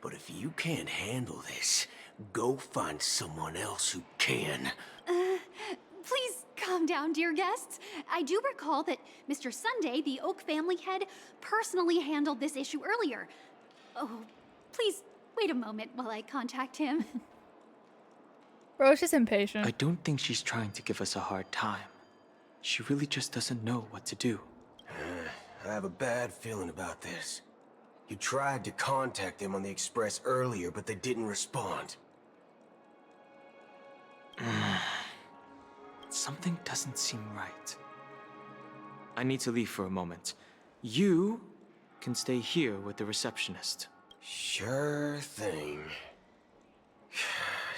but if you can't handle this, go find someone else who can. Please calm down, dear guests. I do recall that Mr. Sunday, the Oak family head, personally handled this issue earlier. Oh, please wait a moment while I contact him. Bro, she's impatient. I don't think she's trying to give us a hard time. She really just doesn't know what to do. I have a bad feeling about this. You tried to contact them on the Express earlier, but they didn't respond. Something doesn't seem right. I need to leave for a moment. You can stay here with the receptionist. Sure thing.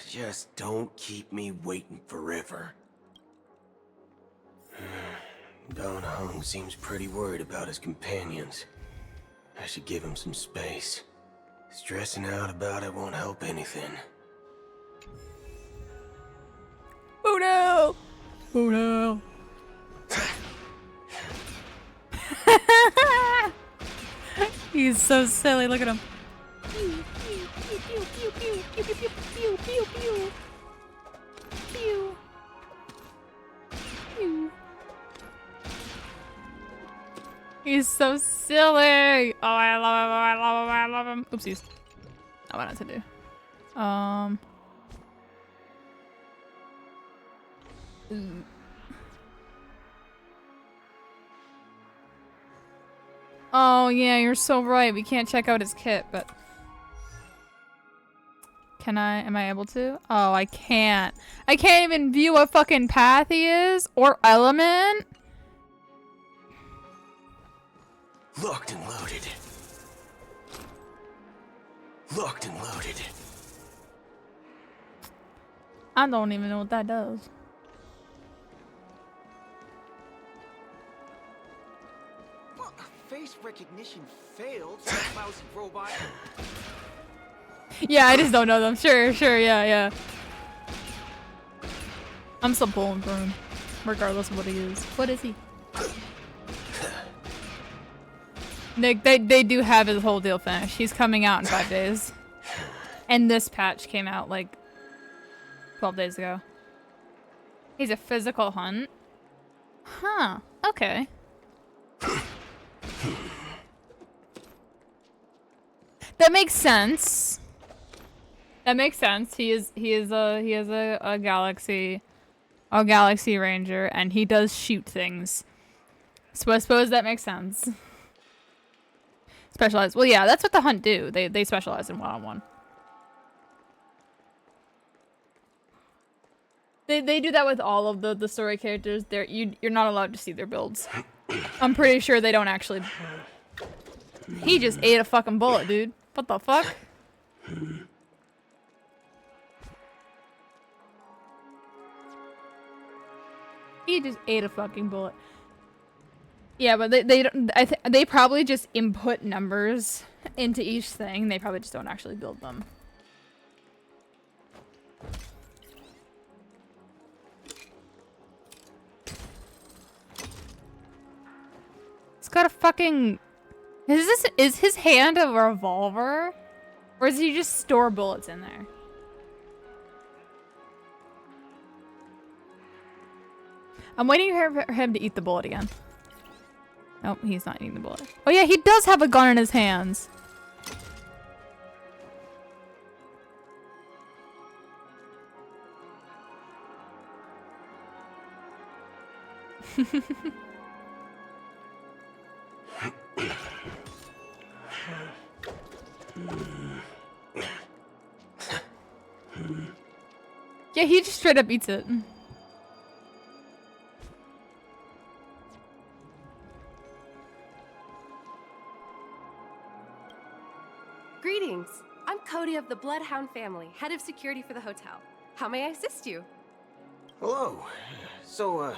Just don't keep me waiting forever. Don Hung seems pretty worried about his companions. I should give him some space. Stressing out about it won't help anything. Oh no! Oh no! He's so silly, look at him. He's so silly. Oh, I love him. I love him. I love him. Oopsies. I wanted to do. Oh yeah, you're so right. We can't check out his kit, but can I? Am I able to? Oh, I can't. I can't even view what fucking path he is or element. Locked and loaded. Locked and loaded. I don't even know what that does. Face recognition failed. Lousy robot. Yeah, I just don't know them. Sure, yeah. I'm still pulling for him, regardless of what he is. What is he? Nick, they do have his whole deal finished. He's coming out in 5 days. And this patch came out like 12 days ago. He's a physical hunt? Huh, okay. That makes sense. That makes sense. He is a galaxy ranger, and he does shoot things. So I suppose that makes sense. Specialize. Well, yeah, that's what the hunt do. They specialize in one-on-one. They do that with all of the story characters. You're not allowed to see their builds. I'm pretty sure they don't actually. He just ate a fucking bullet, dude. What the fuck? He just ate a fucking bullet. Yeah, but they don't. They probably just input numbers into each thing. They probably just don't actually build them. It's got a fucking. Is his hand a revolver? Or does he just store bullets in there? I'm waiting for him to eat the bullet again. Nope, he's not eating the bullet. Oh yeah, he does have a gun in his hands. Yeah, he just straight up eats it. Greetings. I'm Cody of the Bloodhound family, head of security for the hotel. How may I assist you? Hello. So,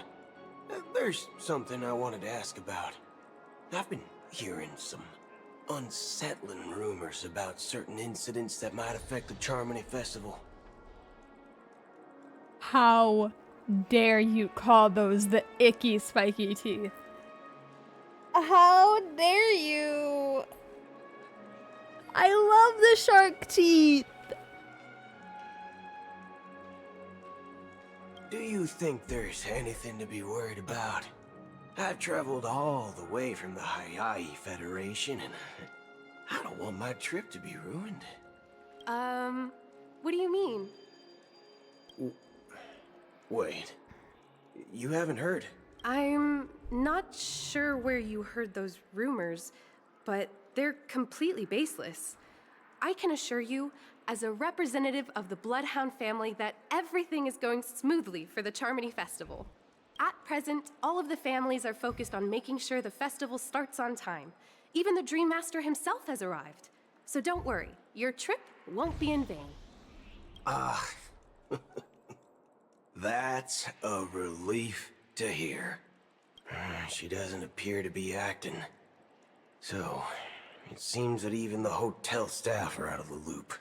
there's something I wanted to ask about. I've been hearing some unsettling rumors about certain incidents that might affect the Charmony Festival. How dare you call those the icky spiky teeth? How dare you? I love the shark teeth. Do you think there's anything to be worried about? I've traveled all the way from the Hayaii Federation, and I don't want my trip to be ruined. What do you mean? Wait. You haven't heard? I'm not sure where you heard those rumors, but they're completely baseless. I can assure you, as a representative of the Bloodhound family, that everything is going smoothly for the Charmony Festival. At present, all of the families are focused on making sure the festival starts on time. Even the Dream Master himself has arrived. So don't worry, your trip won't be in vain. That's a relief to hear. She doesn't appear to be acting. So, it seems that even the hotel staff are out of the loop.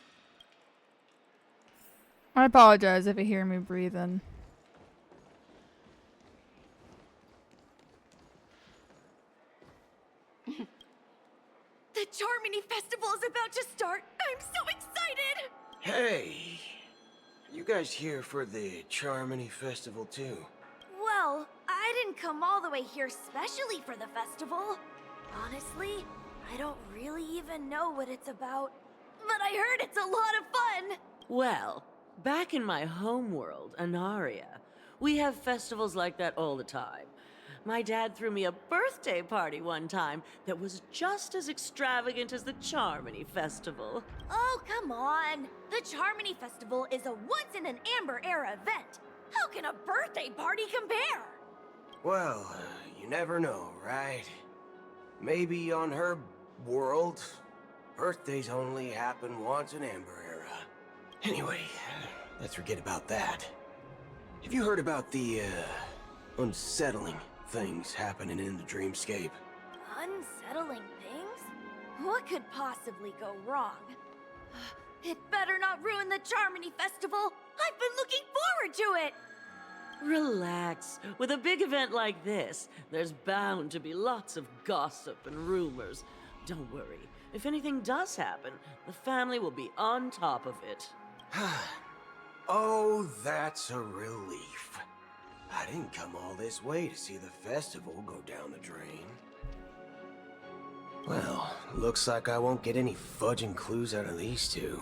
I apologize if you hear me breathing. The Charmony Festival is about to start! I'm so excited! Hey! You guys here for the Charmony Festival too? Well, I didn't come all the way here specially for the festival. Honestly, I don't really even know what it's about. But I heard it's a lot of fun! Well, back in my homeworld, Anaria, we have festivals like that all the time. My dad threw me a birthday party one time that was just as extravagant as the Charmony Festival. Oh, come on! The Charmony Festival is a once-in-an-Amber-era event. How can a birthday party compare? Well, you never know, right? Maybe on her world, birthdays only happen once in Amber Era. Anyway, let's forget about that. Have you heard about the, unsettling things happening in the dreamscape? Unsettling things? What could possibly go wrong? It better not ruin the Charmony Festival! I've been looking forward to it! Relax. With a big event like this, there's bound to be lots of gossip and rumors. Don't worry. If anything does happen, the family will be on top of it. Oh, that's a relief. I didn't come all this way to see the festival go down the drain. Well, looks like I won't get any fudging clues out of these two.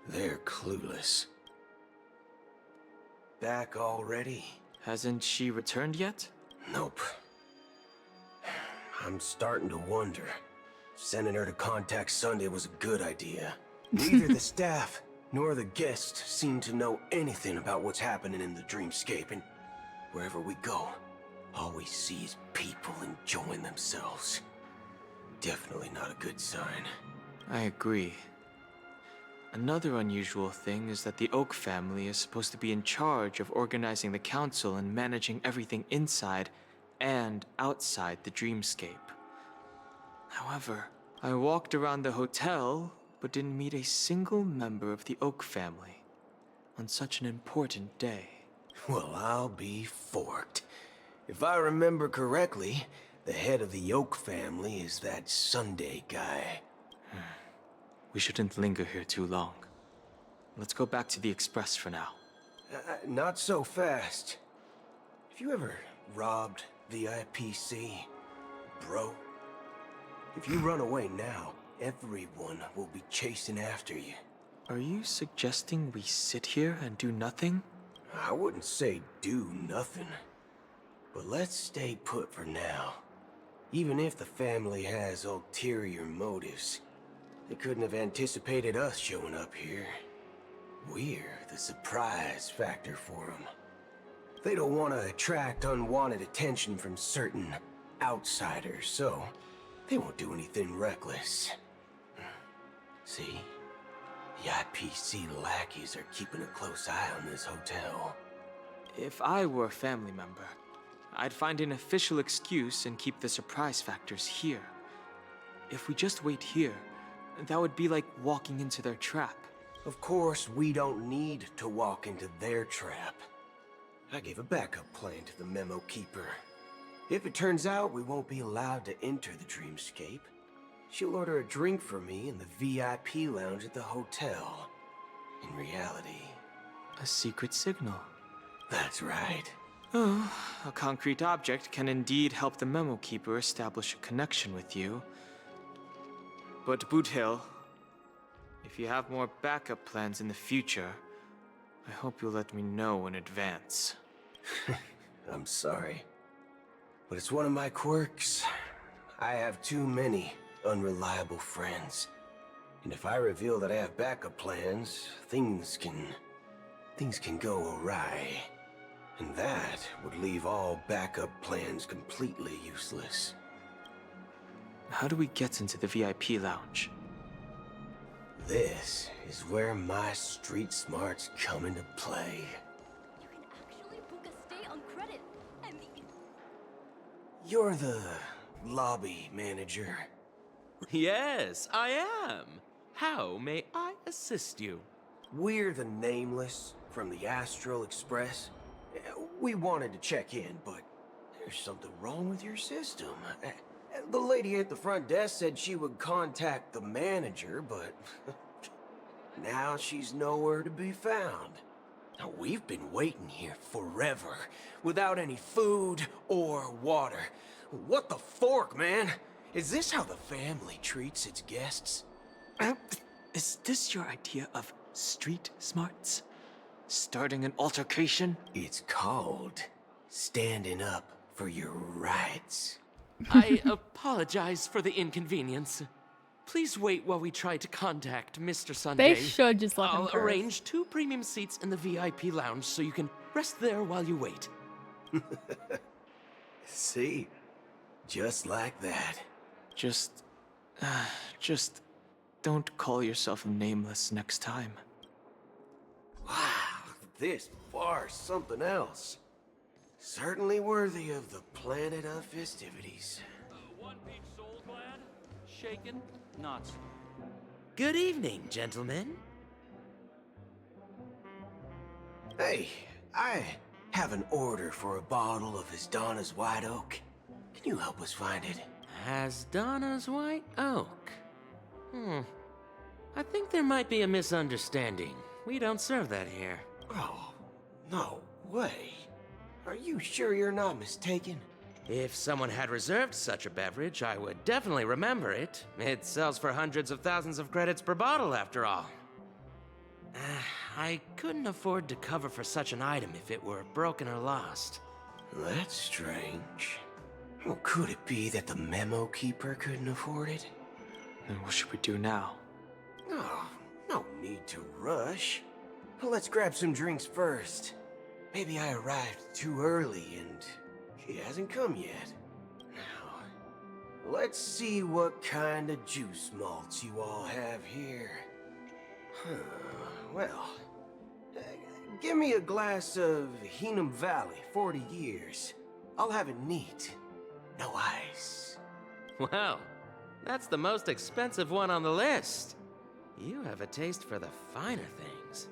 They're clueless. Back already? Hasn't she returned yet? Nope. I'm starting to wonder. Sending her to contact Sunday was a good idea. Neither the staff nor the guests seem to know anything about what's happening in the dreamscape, and wherever we go, all we see is people enjoying themselves. Definitely not a good sign. I agree. Another unusual thing is that the Oak family is supposed to be in charge of organizing the council and managing everything inside and outside the dreamscape. However, I walked around the hotel, but didn't meet a single member of the Oak family on such an important day. Well, I'll be forked. If I remember correctly, the head of the Oak family is that Sunday guy. We shouldn't linger here too long. Let's go back to the Express for now. Not so fast. Have you ever robbed the IPC, bro? If you run away now, everyone will be chasing after you. Are you suggesting we sit here and do nothing? I wouldn't say do nothing. But let's stay put for now. Even if the family has ulterior motives, they couldn't have anticipated us showing up here. We're the surprise factor for them. They don't want to attract unwanted attention from certain outsiders, so they won't do anything reckless. See? The IPC lackeys are keeping a close eye on this hotel. If I were a family member, I'd find an official excuse and keep the surprise factors here. If we just wait here, that would be like walking into their trap. Of course, we don't need to walk into their trap. I gave a backup plan to the memo keeper. If it turns out we won't be allowed to enter the dreamscape, she'll order a drink for me in the VIP lounge at the hotel. In reality... a secret signal. That's right. Oh, a concrete object can indeed help the memo keeper establish a connection with you. But Boot Hill, if you have more backup plans in the future, I hope you'll let me know in advance. I'm sorry, but it's one of my quirks. I have too many unreliable friends. And if I reveal that I have backup plans, things can go awry. And that would leave all backup plans completely useless. How do we get into the VIP lounge? This is where my street smarts come into play. You can actually book a stay on credit, and You're the lobby manager. Yes, I am. How may I assist you? We're the Nameless from the Astral Express. We wanted to check in, but there's something wrong with your system. The lady at the front desk said she would contact the manager, but now she's nowhere to be found. Now, we've been waiting here forever, without any food or water. What the fork, man? Is this how the family treats its guests? Is this your idea of street smarts? Starting an altercation? It's called standing up for your rights. I apologize for the inconvenience. Please wait while we try to contact Mr. Sunday. They should just let him I'll first. arrange 2 premium seats in the VIP lounge so you can rest there while you wait. See? Just like that. Just don't call yourself Nameless next time. Wow, this bar's something else. Certainly worthy of the planet of festivities. One peach soul glad? Shaken? Not. Good evening, gentlemen. Hey, I have an order for a bottle of His Donna's White Oak. Can you help us find it? Donna's White Oak. I think there might be a misunderstanding. We don't serve that here. Oh, no way. Are you sure you're not mistaken? If someone had reserved such a beverage, I would definitely remember it. It sells for hundreds of thousands of credits per bottle, after all. I couldn't afford to cover for such an item if it were broken or lost. That's strange. Well, could it be that the memo keeper couldn't afford it? Then what should we do now? Oh, no need to rush. Let's grab some drinks first. Maybe I arrived too early and she hasn't come yet. Now, let's see what kind of juice malts you all have here. Well, give me a glass of Heenum Valley, 40 years. I'll have it neat. No ice. Well, that's the most expensive one on the list. You have a taste for the finer things.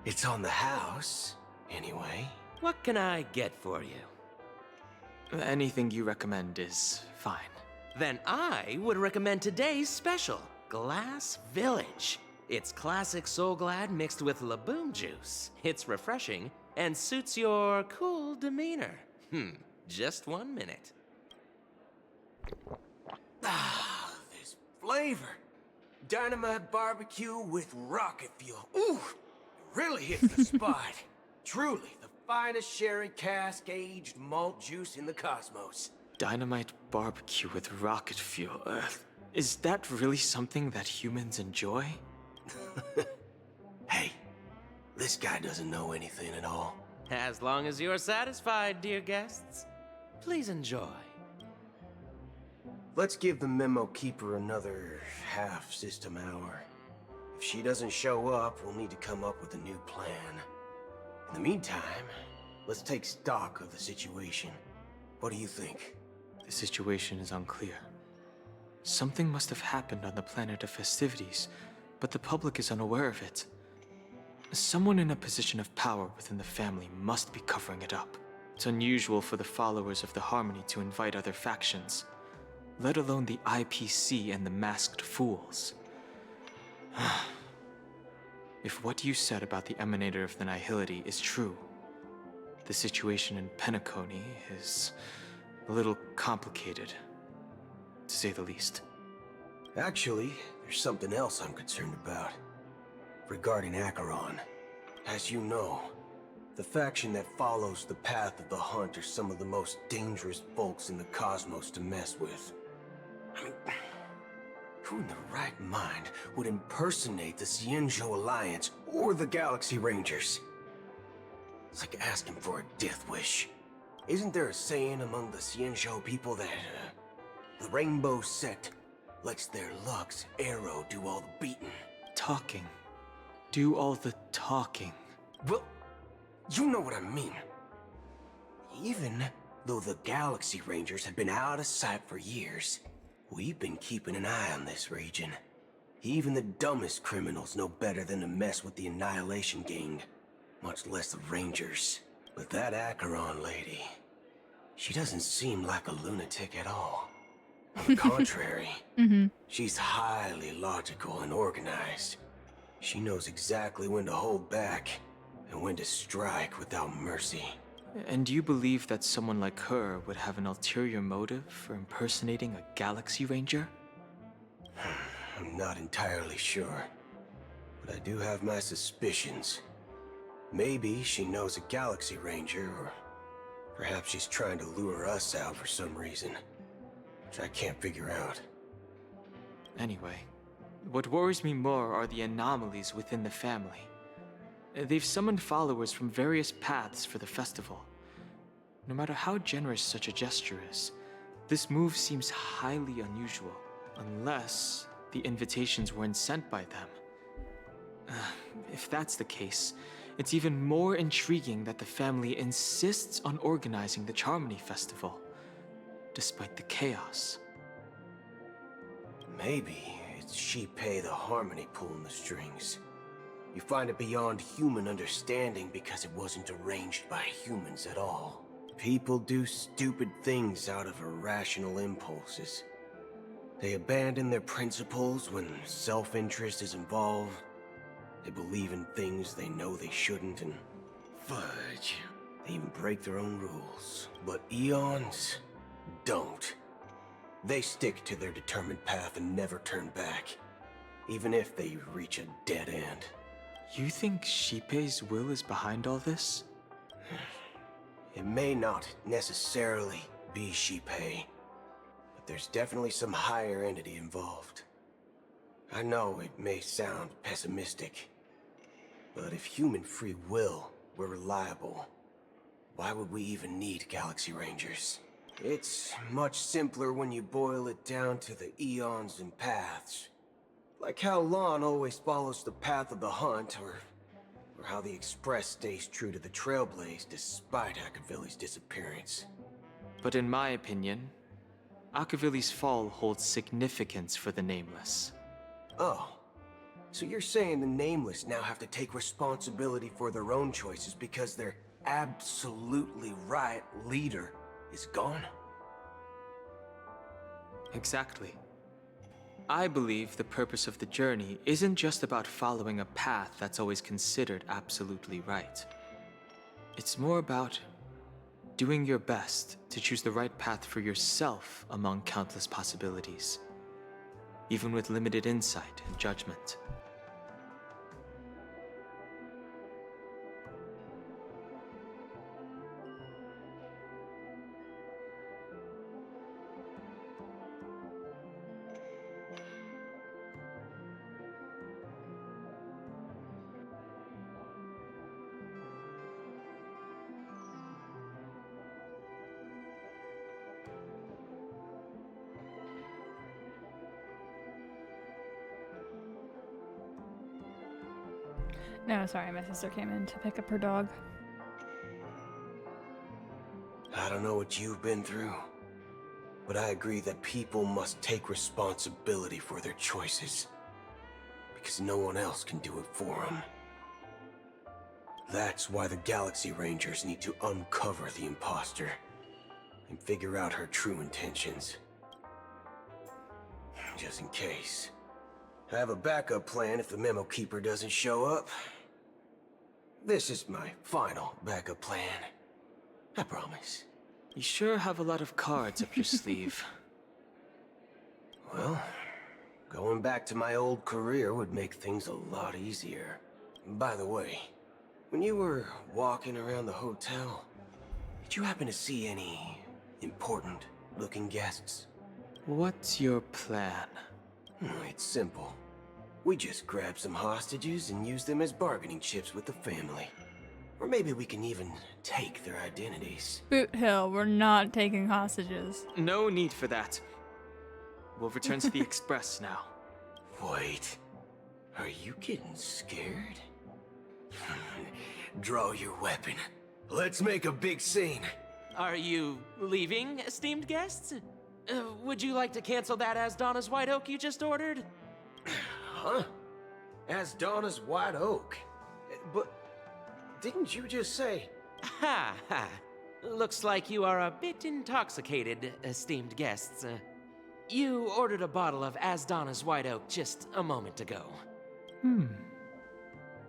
It's on the house, anyway. What can I get for you? Anything you recommend is fine. Then I would recommend today's special, Glass Village. It's classic Soul Glad mixed with Laboon juice. It's refreshing and suits your cool demeanor. Just 1 minute. Ah, this flavor. Dynamite barbecue with rocket fuel. Ooh, it really hits the spot. Truly, the finest sherry cask aged malt juice in the cosmos. Dynamite barbecue with rocket fuel. Is that really something that humans enjoy? Hey, this guy doesn't know anything at all. As long as you're satisfied, dear guests, please enjoy. Let's give the memo keeper another half system hour. If she doesn't show up, we'll need to come up with a new plan. In the meantime, let's take stock of the situation. What do you think? The situation is unclear. Something must have happened on the planet of festivities, but the public is unaware of it. Someone in a position of power within the family must be covering it up. It's unusual for the followers of the Harmony to invite other factions, let alone the IPC and the Masked Fools. If what you said about the Emanator of the Nihility is true, the situation in Penacony is a little complicated, to say the least. Actually, there's something else I'm concerned about. Regarding Acheron. As you know, the faction that follows the path of the hunt are some of the most dangerous folks in the cosmos to mess with. I mean, who in their right mind would impersonate the Xianzhou Alliance or the Galaxy Rangers? It's like asking for a death wish. Isn't there a saying among the Xianzhou people that the Rainbow Sect lets their Lux arrow do all the beating? Talking. Do all the talking. Well, you know what I mean. Even though the Galaxy Rangers have been out of sight for years, we've been keeping an eye on this region. Even the dumbest criminals know better than to mess with the Annihilation Gang, much less the Rangers. But that Acheron lady, she doesn't seem like a lunatic at all. On the contrary, she's highly logical and organized. She knows exactly when to hold back and when to strike without mercy. And do you believe that someone like her would have an ulterior motive for impersonating a Galaxy Ranger? I'm not entirely sure, but I do have my suspicions. Maybe she knows a Galaxy Ranger, or perhaps she's trying to lure us out for some reason, which I can't figure out. Anyway, what worries me more are the anomalies within the family. They've summoned followers from various paths for the festival. No matter how generous such a gesture is, this move seems highly unusual, unless the invitations weren't sent by them. If that's the case, it's even more intriguing that the family insists on organizing the Charmony Festival, despite the chaos. Maybe it's Shipei the Harmony pulling the strings. You find it beyond human understanding because it wasn't arranged by humans at all. People do stupid things out of irrational impulses. They abandon their principles when self-interest is involved. They believe in things they know they shouldn't, and fudge. They even break their own rules. But Eons don't. They stick to their determined path and never turn back, even if they reach a dead end. You think Shipei's will is behind all this? It may not necessarily be Shipei, but there's definitely some higher entity involved. I know it may sound pessimistic, but if human free will were reliable, why would we even need Galaxy Rangers? It's much simpler when you boil it down to the eons and paths. Like how Lon always follows the path of the hunt, or how the Express stays true to the Trailblaze despite Akavili's disappearance. But in my opinion, Akavili's fall holds significance for the Nameless. Oh, so you're saying the Nameless now have to take responsibility for their own choices because their absolutely right leader is gone? Exactly. I believe the purpose of the journey isn't just about following a path that's always considered absolutely right. It's more about doing your best to choose the right path for yourself among countless possibilities, even with limited insight and judgment. No, sorry, my sister came in to pick up her dog. I don't know what you've been through, but I agree that people must take responsibility for their choices, because no one else can do it for them. That's why the Galaxy Rangers need to uncover the imposter and figure out her true intentions. Just in case. I have a backup plan if the Memo Keeper doesn't show up. This is my final backup plan. I promise. You sure have a lot of cards up your sleeve. Well, Going back to my old career would make things a lot easier. By the way, when you were walking around the hotel, did you happen to see any important-looking guests? What's your plan? It's simple. We just grab some hostages and use them as bargaining chips with the family. Or maybe we can even take their identities. Boot Hill, we're not taking hostages. No need for that. We'll return to the Express now. Wait, are you getting scared? Draw your weapon. Let's make a big scene. Are you leaving, esteemed guests? Would you like to cancel that Asdana's White Oak you just ordered? Huh? Asdana's White Oak? But didn't you just say... Ha ha. Looks like you are a bit intoxicated, esteemed guests. You ordered a bottle of Asdana's White Oak just a moment ago.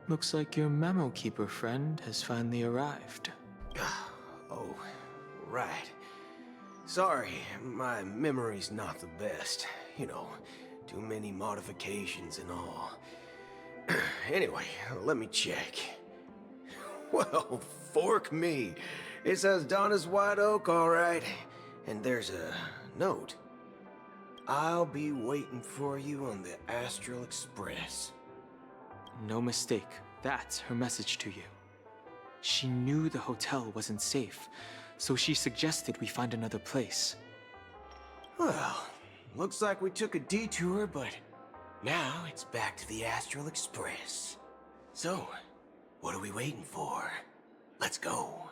Looks like your Memo Keeper friend has finally arrived. Oh, right. Sorry, my memory's not the best. You know, too many modifications and all. Anyway, let me check. Well, fork me. It says Donna's White Oak, all right. And there's a note. I'll be waiting for you on the Astral Express. No mistake. That's her message to you. She knew the hotel wasn't safe, so she suggested we find another place. Well, looks like we took a detour, but now it's back to the Astral Express. So, what are we waiting for? Let's go.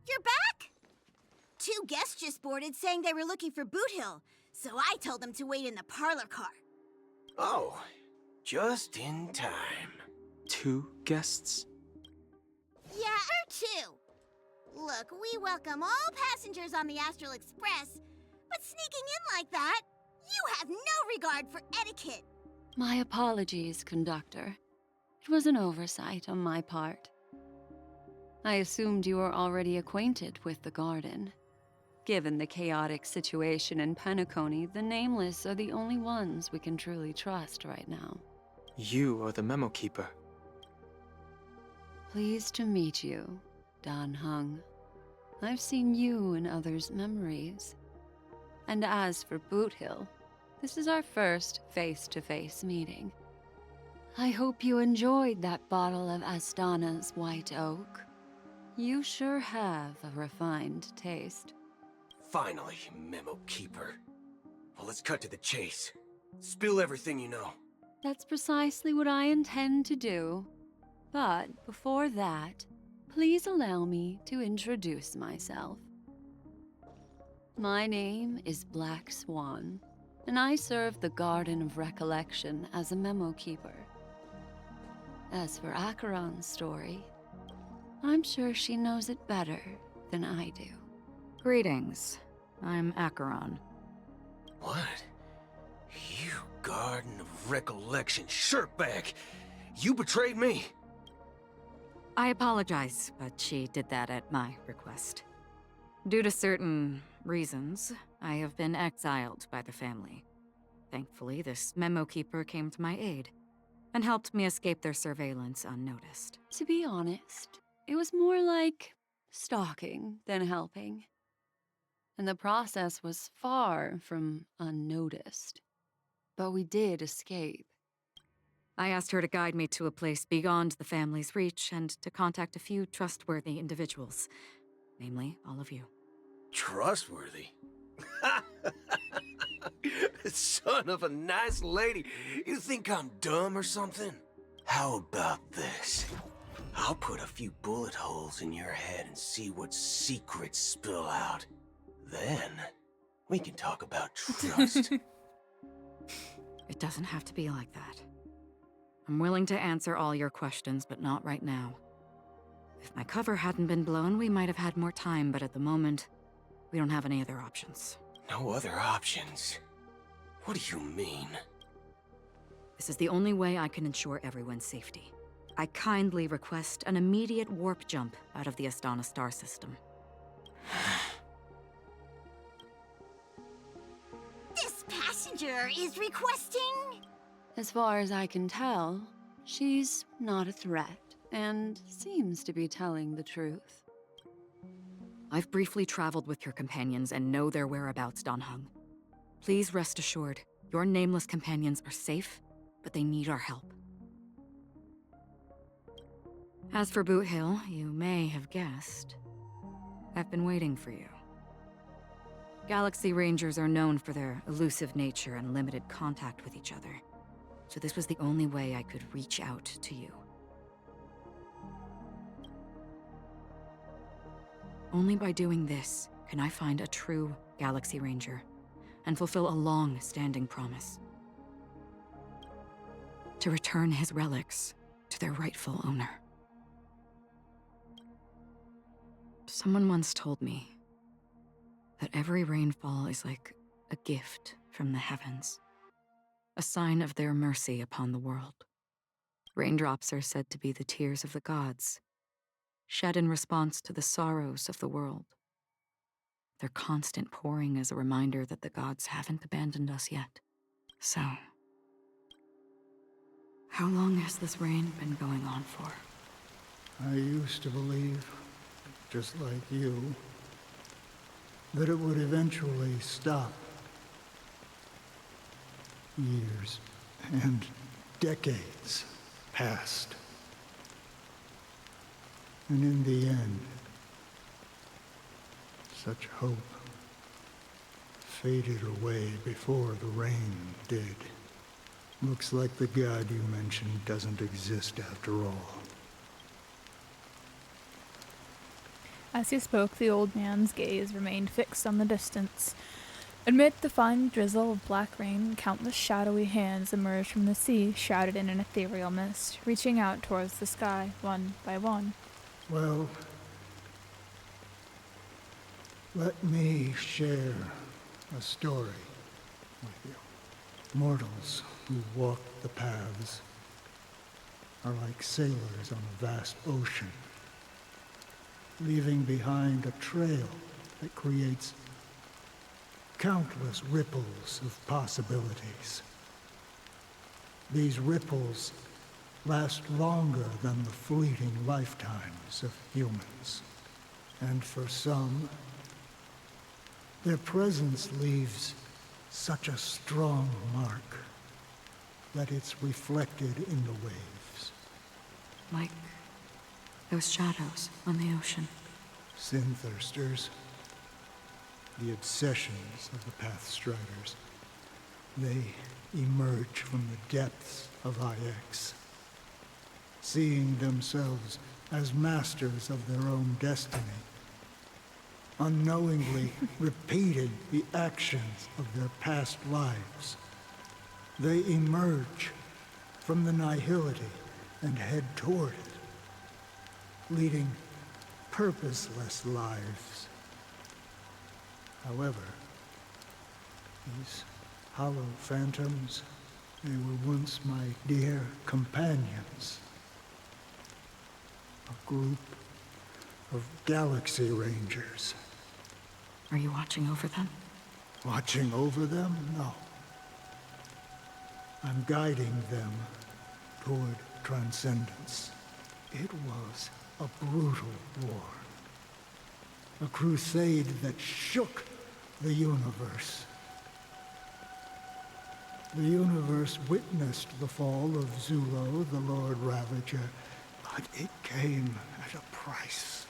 You're back? 2 guests just boarded saying they were looking for Boot Hill, so I told them to wait in the parlor car. Oh, just in time. 2 guests? Yeah, or 2. Look, we welcome all passengers on the Astral Express, but sneaking in like that, you have no regard for etiquette. My apologies, conductor. It was an oversight on my part. I assumed you were already acquainted with the garden. Given the chaotic situation in Penacony, the Nameless are the only ones we can truly trust right now. You are the Memo Keeper. Pleased to meet you, Dan Hung. I've seen you in others' memories. And as for Boot Hill, this is our first face-to-face meeting. I hope you enjoyed that bottle of Astana's White Oak. You sure have a refined taste. Finally, Memo Keeper. Well, let's cut to the chase. Spill everything you know. That's precisely what I intend to do. But before that, please allow me to introduce myself. My name is Black Swan, and I serve the Garden of Recollection as a Memo Keeper. As for Acheron's story, I'm sure she knows it better than I do. Greetings. I'm Acheron. What? You Garden of Recollection shirtbag! You betrayed me! I apologize, but she did that at my request. Due to certain reasons, I have been exiled by the family. Thankfully, this Memo Keeper came to my aid and helped me escape their surveillance unnoticed. To be honest, it was more like stalking than helping. And the process was far from unnoticed. But we did escape. I asked her to guide me to a place beyond the family's reach and to contact a few trustworthy individuals. Namely, all of you. Trustworthy? Son of a nice lady. You think I'm dumb or something? How about this? I'll put a few bullet holes in your head and see what secrets spill out. Then, we can talk about trust. It doesn't have to be like that. I'm willing to answer all your questions, but not right now. If my cover hadn't been blown, we might have had more time, but at the moment, we don't have any other options. No other options? What do you mean? This is the only way I can ensure everyone's safety. I kindly request an immediate warp jump out of the Astana star system. Ranger is requesting? As far as I can tell, she's not a threat and seems to be telling the truth. I've briefly traveled with your companions and know their whereabouts, Dan Heng. Please rest assured, your nameless companions are safe, but they need our help. As for Boot Hill, you may have guessed. I've been waiting for you. Galaxy Rangers are known for their elusive nature and limited contact with each other, so this was the only way I could reach out to you. Only by doing this can I find a true Galaxy Ranger and fulfill a long-standing promise. To return his relics to their rightful owner. Someone once told me that every rainfall is like a gift from the heavens, a sign of their mercy upon the world. Raindrops are said to be the tears of the gods, shed in response to the sorrows of the world. Their constant pouring is a reminder that the gods haven't abandoned us yet. So, how long has this rain been going on for? I used to believe, just like you, that it would eventually stop. Years and decades passed. And in the end, such hope faded away before the rain did. Looks like the god you mentioned doesn't exist after all. As he spoke, the old man's gaze remained fixed on the distance. Amid the fine drizzle of black rain, countless shadowy hands emerged from the sea, shrouded in an ethereal mist, reaching out towards the sky, one by one. Well, let me share a story with you. Mortals who walk the paths are like sailors on a vast ocean, leaving behind a trail that creates countless ripples of possibilities. These ripples last longer than the fleeting lifetimes of humans. And for some, their presence leaves such a strong mark that it's reflected in the waves. Like those shadows on the ocean. Sin-thirsters, the obsessions of the Pathstriders, they emerge from the depths of IX, seeing themselves as masters of their own destiny, unknowingly repeated the actions of their past lives. They emerge from the nihility and head toward it, leading purposeless lives. However, these hollow phantoms, they were once my dear companions. A group of Galaxy Rangers. Are you watching over them? Watching over them? No. I'm guiding them toward transcendence. It was a brutal war. A crusade that shook the universe. The universe witnessed the fall of Zulo, the Lord Ravager, but it came at a price.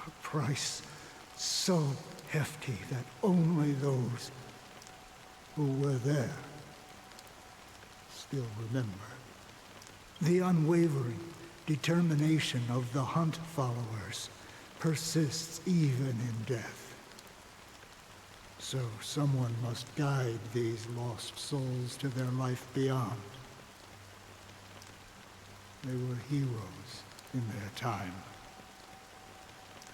A price so hefty that only those who were there still remember. The unwavering determination of the Hunt followers persists even in death. So someone must guide these lost souls to their life beyond. They were heroes in their time,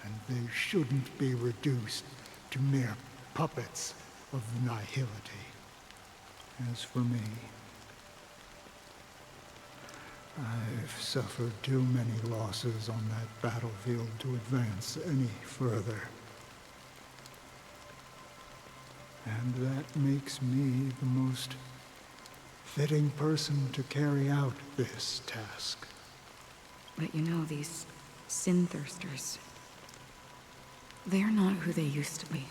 and they shouldn't be reduced to mere puppets of the nihility. As for me, I've suffered too many losses on that battlefield to advance any further. And that makes me the most fitting person to carry out this task. But you know, these sin thirsters, they're not who they used to be.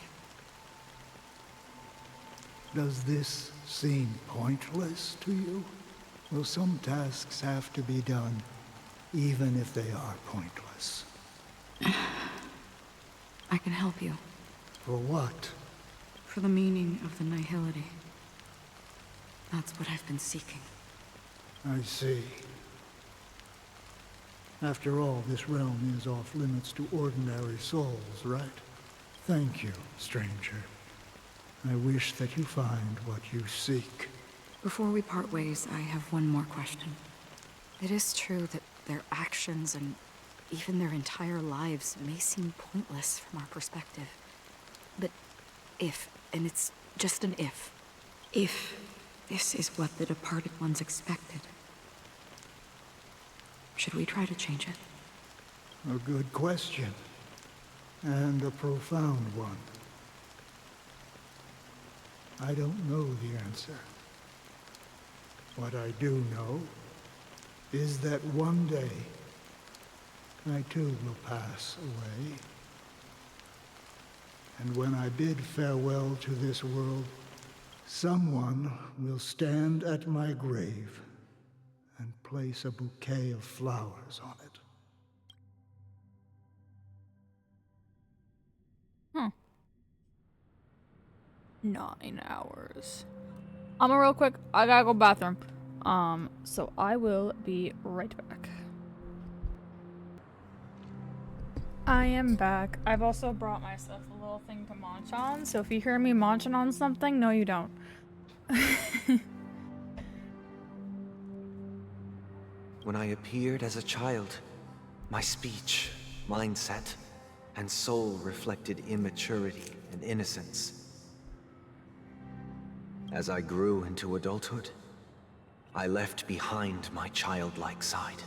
Does this seem pointless to you? Well, some tasks have to be done, even if they are pointless. I can help you. For what? For the meaning of the nihility. That's what I've been seeking. I see. After all, this realm is off limits to ordinary souls, right? Thank you, stranger. I wish that you find what you seek. Before we part ways, I have one more question. It is true that their actions and even their entire lives may seem pointless from our perspective. But if, and it's just an if this is what the departed ones expected, should we try to change it? A good question. And a profound one. I don't know the answer. What I do know is that one day, I too will pass away. And when I bid farewell to this world, someone will stand at my grave and place a bouquet of flowers on it. 9 hours. Real quick, I gotta go bathroom. So I will be right back. I am back. I've also brought myself a little thing to munch on, so if you hear me munching on something, no you don't. When I appeared as a child, my speech, mindset, and soul reflected immaturity and innocence. As I grew into adulthood, I left behind my childlike side.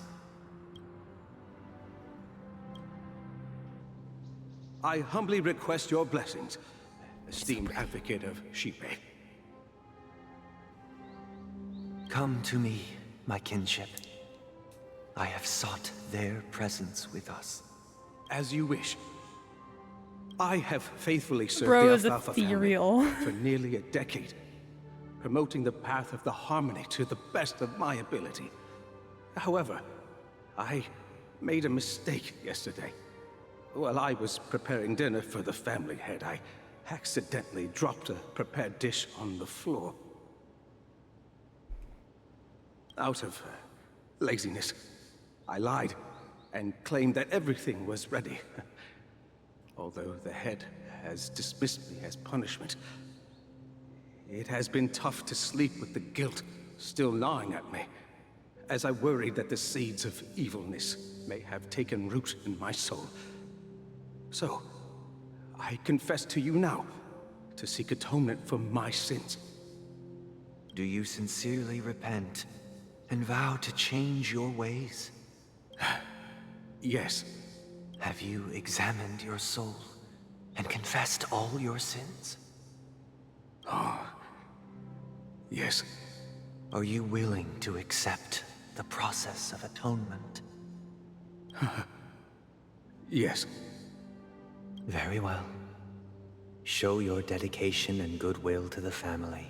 I humbly request your blessings, esteemed advocate of Shipe. Come to me, my kinship. I have sought their presence with us. As you wish. I have faithfully served Bro the is Alfalfa family ethereal. for nearly a decade, promoting the path of the harmony to the best of my ability. However, I made a mistake yesterday. While I was preparing dinner for the family head, I accidentally dropped a prepared dish on the floor. Out of laziness, I lied and claimed that everything was ready. Although the head has dismissed me as punishment, it has been tough to sleep with the guilt still gnawing at me, as I worried that the seeds of evilness may have taken root in my soul. So, I confess to you now, to seek atonement for my sins. Do you sincerely repent and vow to change your ways? Yes. Have you examined your soul and confessed all your sins? Yes. Are you willing to accept the process of atonement? Yes. Very well. Show your dedication and goodwill to the family,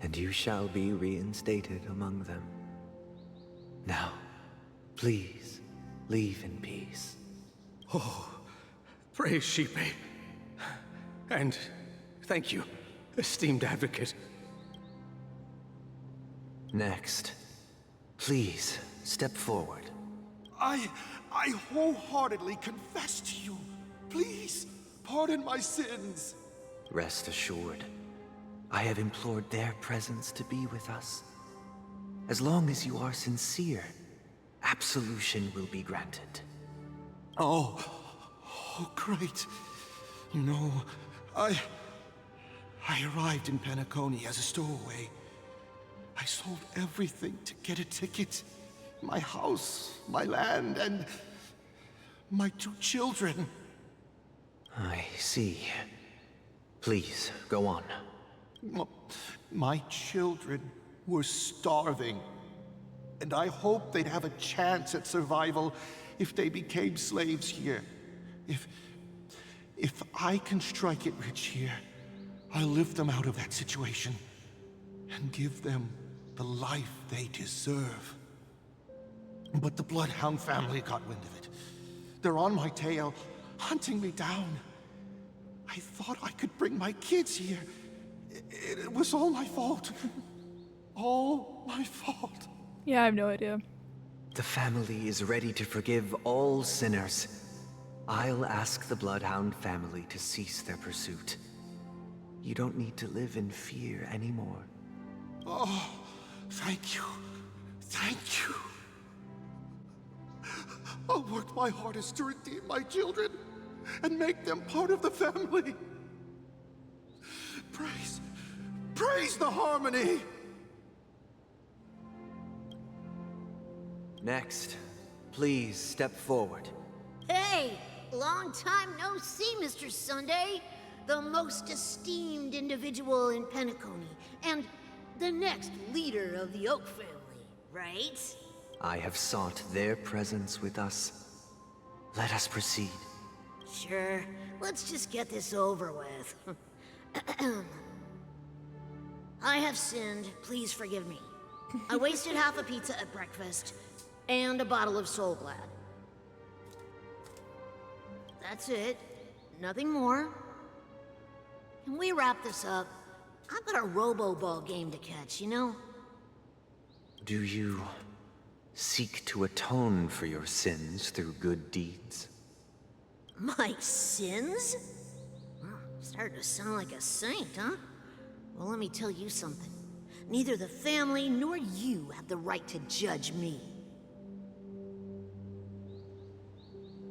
and you shall be reinstated among them. Now, please, leave in peace. Oh, praise Shipe. And thank you, esteemed advocate. Next, please step forward. I wholeheartedly confess to you. Please, pardon my sins. Rest assured, I have implored their presence to be with us. As long as you are sincere, absolution will be granted. Oh, great. You know, I arrived in Penacony as a stowaway. I sold everything to get a ticket. My house, my land, and my 2 children. I see. Please, go on. My children were starving, and I hoped they'd have a chance at survival if they became slaves here. If I can strike it rich here, I'll lift them out of that situation and give them the life they deserve. But the Bloodhound family got wind of it. They're on my tail, hunting me down. I thought I could bring my kids here. It was all my fault. All my fault. Yeah, I have no idea. The family is ready to forgive all sinners. I'll ask the Bloodhound family to cease their pursuit. You don't need to live in fear anymore. Oh, thank you. Thank you. I'll work my hardest to redeem my children and make them part of the family. Praise the harmony! Next, please step forward. Hey! Long time no see, Mr. Sunday. The most esteemed individual in Penacony, and the next leader of the Oak family, right? I have sought their presence with us. Let us proceed. Sure. Let's just get this over with. I have sinned. Please forgive me. I wasted half a pizza at breakfast, and a bottle of Soul Glad. That's it. Nothing more. Can we wrap this up? I've got a robo-ball game to catch, you know? Do you seek to atone for your sins through good deeds? My sins? Well, starting to sound like a saint, huh? Well, let me tell you something. Neither the family nor you have the right to judge me.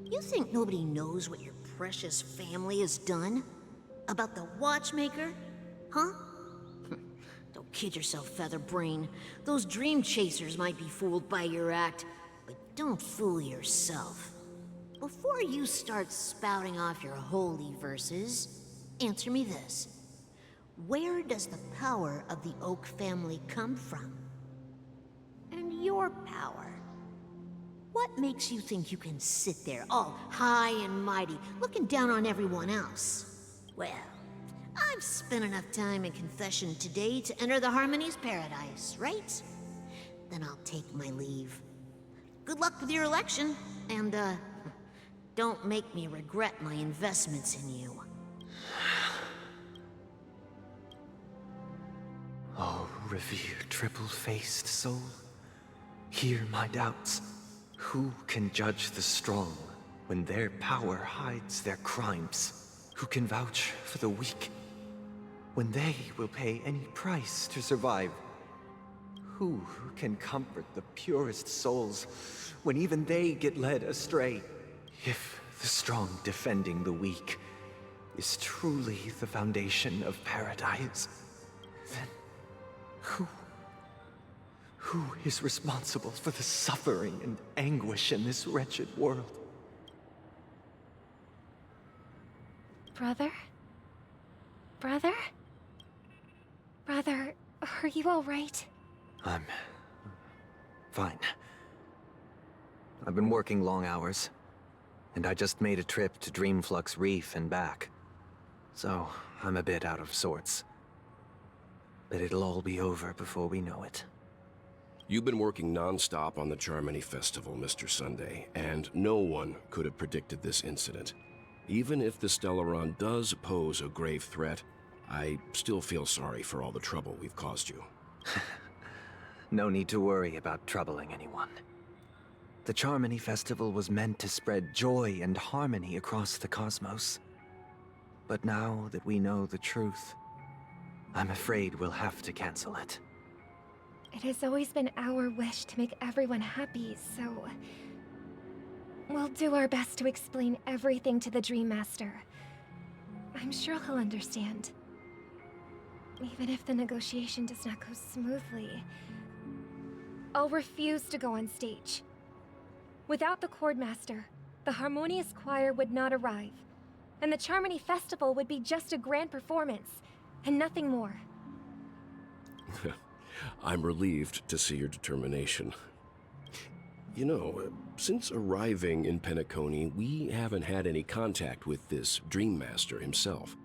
You think nobody knows what your precious family has done? About the watchmaker? Huh? Don't kid yourself, Featherbrain. Those dream chasers might be fooled by your act, but don't fool yourself. Before you start spouting off your holy verses, answer me this. Where does the power of the Oak family come from? And your power? What makes you think you can sit there all high and mighty, looking down on everyone else? Well, I've spent enough time in confession today to enter the Harmony's paradise, right? Then I'll take my leave. Good luck with your election, and, don't make me regret my investments in you. Oh, revered triple-faced soul, hear my doubts. Who can judge the strong when their power hides their crimes? Who can vouch for the weak when they will pay any price to survive? Who can comfort the purest souls when even they get led astray? If the strong defending the weak is truly the foundation of paradise, then who is responsible for the suffering and anguish in this wretched world? Brother? Brother? Brother, are you all right? I'm fine. I've been working long hours, and I just made a trip to Dreamflux Reef and back. So, I'm a bit out of sorts. But it'll all be over before we know it. You've been working non-stop on the Charmony Festival, Mr. Sunday, and no one could have predicted this incident. Even if the Stellaron does pose a grave threat, I still feel sorry for all the trouble we've caused you. No need to worry about troubling anyone. The Charmony Festival was meant to spread joy and harmony across the cosmos. But now that we know the truth, I'm afraid we'll have to cancel it. It has always been our wish to make everyone happy, so... we'll do our best to explain everything to the Dream Master. I'm sure he'll understand. Even if the negotiation does not go smoothly, I'll refuse to go on stage. Without the Chord Master, the Harmonious Choir would not arrive. and the Charmony Festival would be just a grand performance, and nothing more. I'm relieved to see your determination. You know, since arriving in Penacony, we haven't had any contact with this Dream Master himself.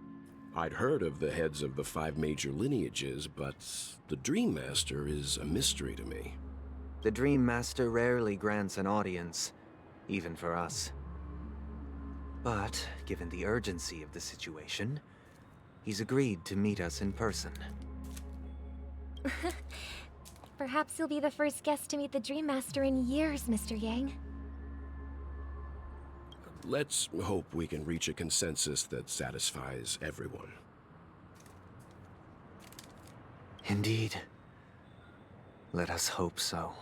I'd heard of the heads of the 5 major lineages, but the Dream Master is a mystery to me. The Dream Master rarely grants an audience, even for us. But, given the urgency of the situation, he's agreed to meet us in person. Perhaps you'll be the first guest to meet the Dream Master in years, Mr. Yang. Let's hope we can reach a consensus that satisfies everyone. Indeed. Let us hope so.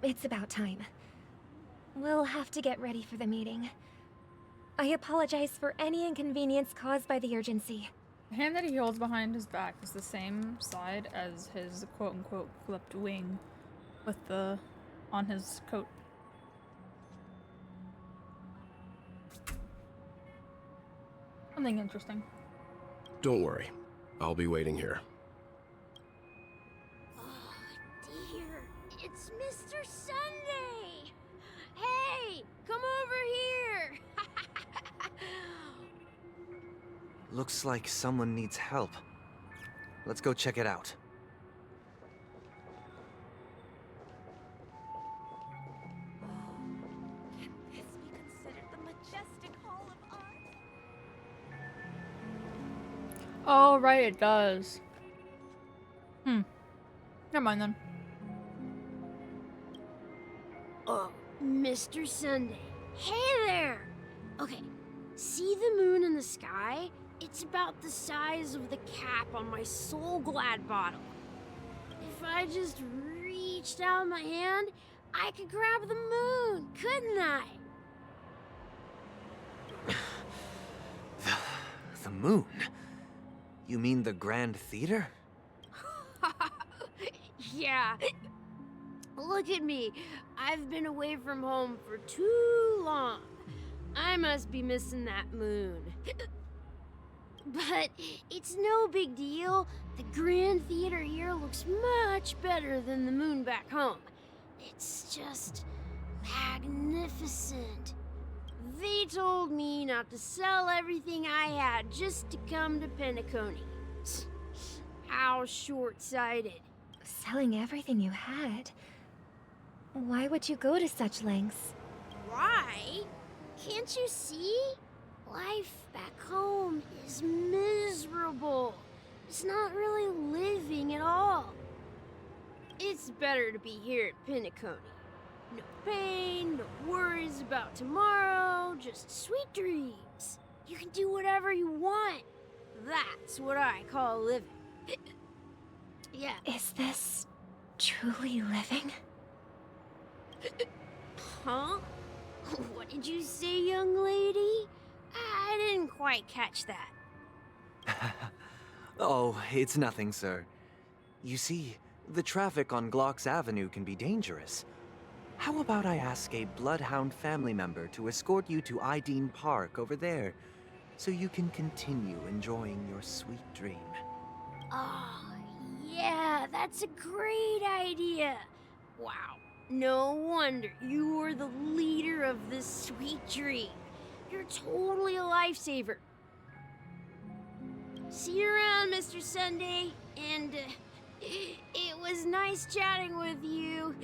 It's about time. We'll have to get ready for the meeting. I apologize for any inconvenience caused by the urgency. The hand that he holds behind his back is the same side as his quote-unquote clipped wing with the on his coat. Something interesting. Don't worry. I'll be waiting here. Dear, it's Mr. Sunday! Hey, come over here! Looks like someone needs help. Let's go check it out. Can this be considered the majestic hall of art? Oh, right, it does. Never mind then. Mr. Sunday. Hey there! Okay, see the moon in the sky? It's about the size of the cap on my Soul Glad bottle. If I just reached out my hand, I could grab the moon, couldn't I? The moon? You mean the Grand Theater? Yeah. Look at me. I've been away from home for too long. I must be missing that moon. But it's no big deal. The Grand Theater here looks much better than the moon back home. It's just magnificent. They told me not to sell everything I had just to come to Penacony. How short-sighted. Selling everything you had? Why would you go to such lengths? Why? Can't you see? Life back home is miserable. It's not really living at all. It's better to be here at Penacony. No pain, no worries about tomorrow, just sweet dreams. You can do whatever you want. That's what I call living. Yeah. Is this truly living? Huh? What did you say, young lady? I didn't quite catch that. Oh, it's nothing, sir. You see, the traffic on Glock's Avenue can be dangerous. How about I ask a Bloodhound family member to escort you to Ideen Park over there, so you can continue enjoying your sweet dream? Oh, yeah, that's a great idea. Wow, no wonder you were the leader of this sweet dream. You're totally a lifesaver. See you around, Mr. Sunday, and it was nice chatting with you.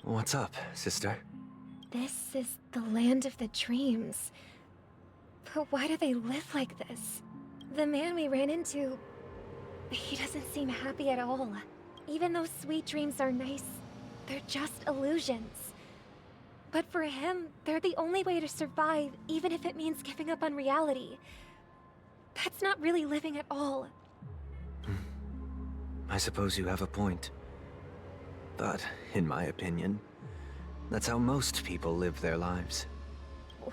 What's up, sister? This is the land of the dreams. But why do they live like this? The man we ran into, he doesn't seem happy at all. Even though sweet dreams are nice, they're just illusions. But for him, they're the only way to survive, even if it means giving up on reality. That's not really living at all. I suppose you have a point. But, in my opinion, that's how most people live their lives.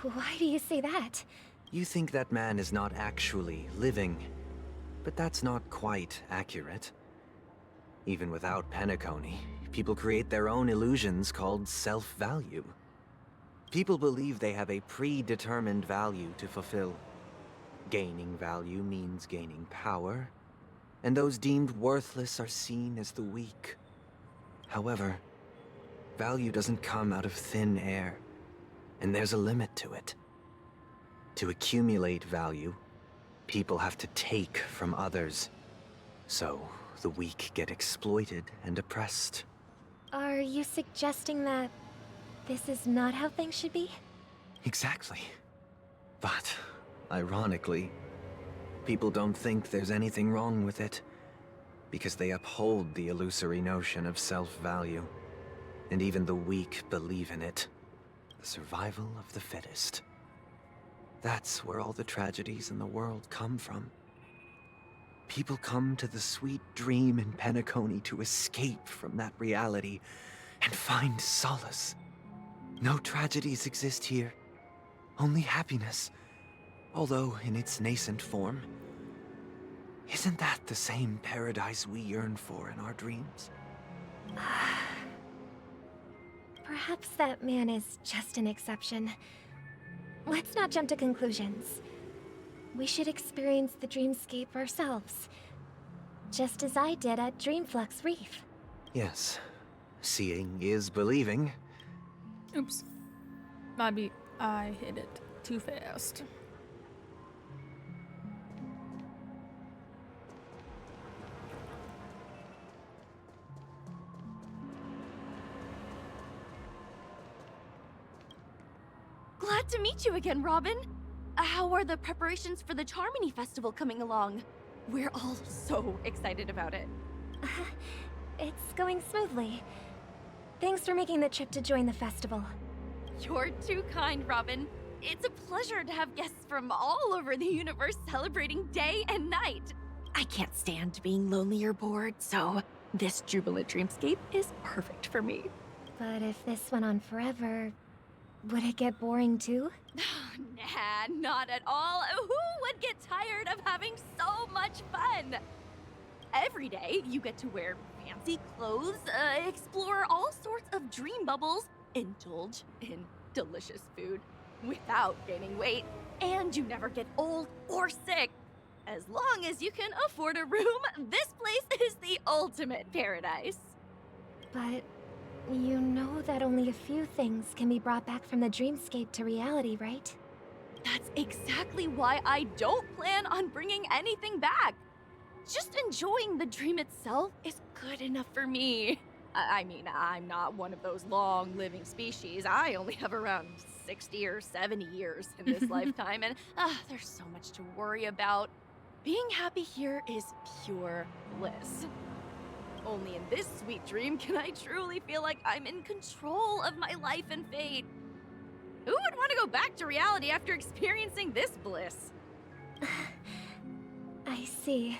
Why do you say that? You think that man is not actually living, but that's not quite accurate. Even without Penacony, people create their own illusions called self-value. People believe they have a predetermined value to fulfill. Gaining value means gaining power, and those deemed worthless are seen as the weak. However, value doesn't come out of thin air, and there's a limit to it. To accumulate value, people have to take from others. So, the weak get exploited and oppressed. Are you suggesting that this is not how things should be? Exactly. But, ironically, people don't think there's anything wrong with it, because they uphold the illusory notion of self-value. And even the weak believe in it. The survival of the fittest. That's where all the tragedies in the world come from. People come to the sweet dream in Penacony to escape from that reality and find solace. No tragedies exist here, only happiness, although in its nascent form. Isn't that the same paradise we yearn for in our dreams? Perhaps that man is just an exception. Let's not jump to conclusions. We should experience the dreamscape ourselves, just as I did at Dreamflux Reef. Yes, seeing is believing. Oops. Maybe I hit it too fast. Glad to meet you again, Robin. How are the preparations for the Charmony Festival coming along? We're all so excited about it. It's going smoothly. Thanks for making the trip to join the festival. You're too kind, Robin. It's a pleasure to have guests from all over the universe celebrating day and night. I can't stand being lonely or bored, so this jubilant dreamscape is perfect for me. But if this went on forever, would it get boring too? Nah, not at all. Who would get tired of having so much fun? Every day, you get to wear fancy clothes, explore all sorts of dream bubbles, indulge in delicious food without gaining weight, and you never get old or sick. As long as you can afford a room, this place is the ultimate paradise. But you know that only a few things can be brought back from the dreamscape to reality, right? That's exactly why I don't plan on bringing anything back. Just enjoying the dream itself is good enough for me. I mean, I'm not one of those long-living species. I only have around 60 or 70 years in this lifetime, and there's so much to worry about. Being happy here is pure bliss. Only in this sweet dream can I truly feel like I'm in control of my life and fate. Who would want to go back to reality after experiencing this bliss? I see.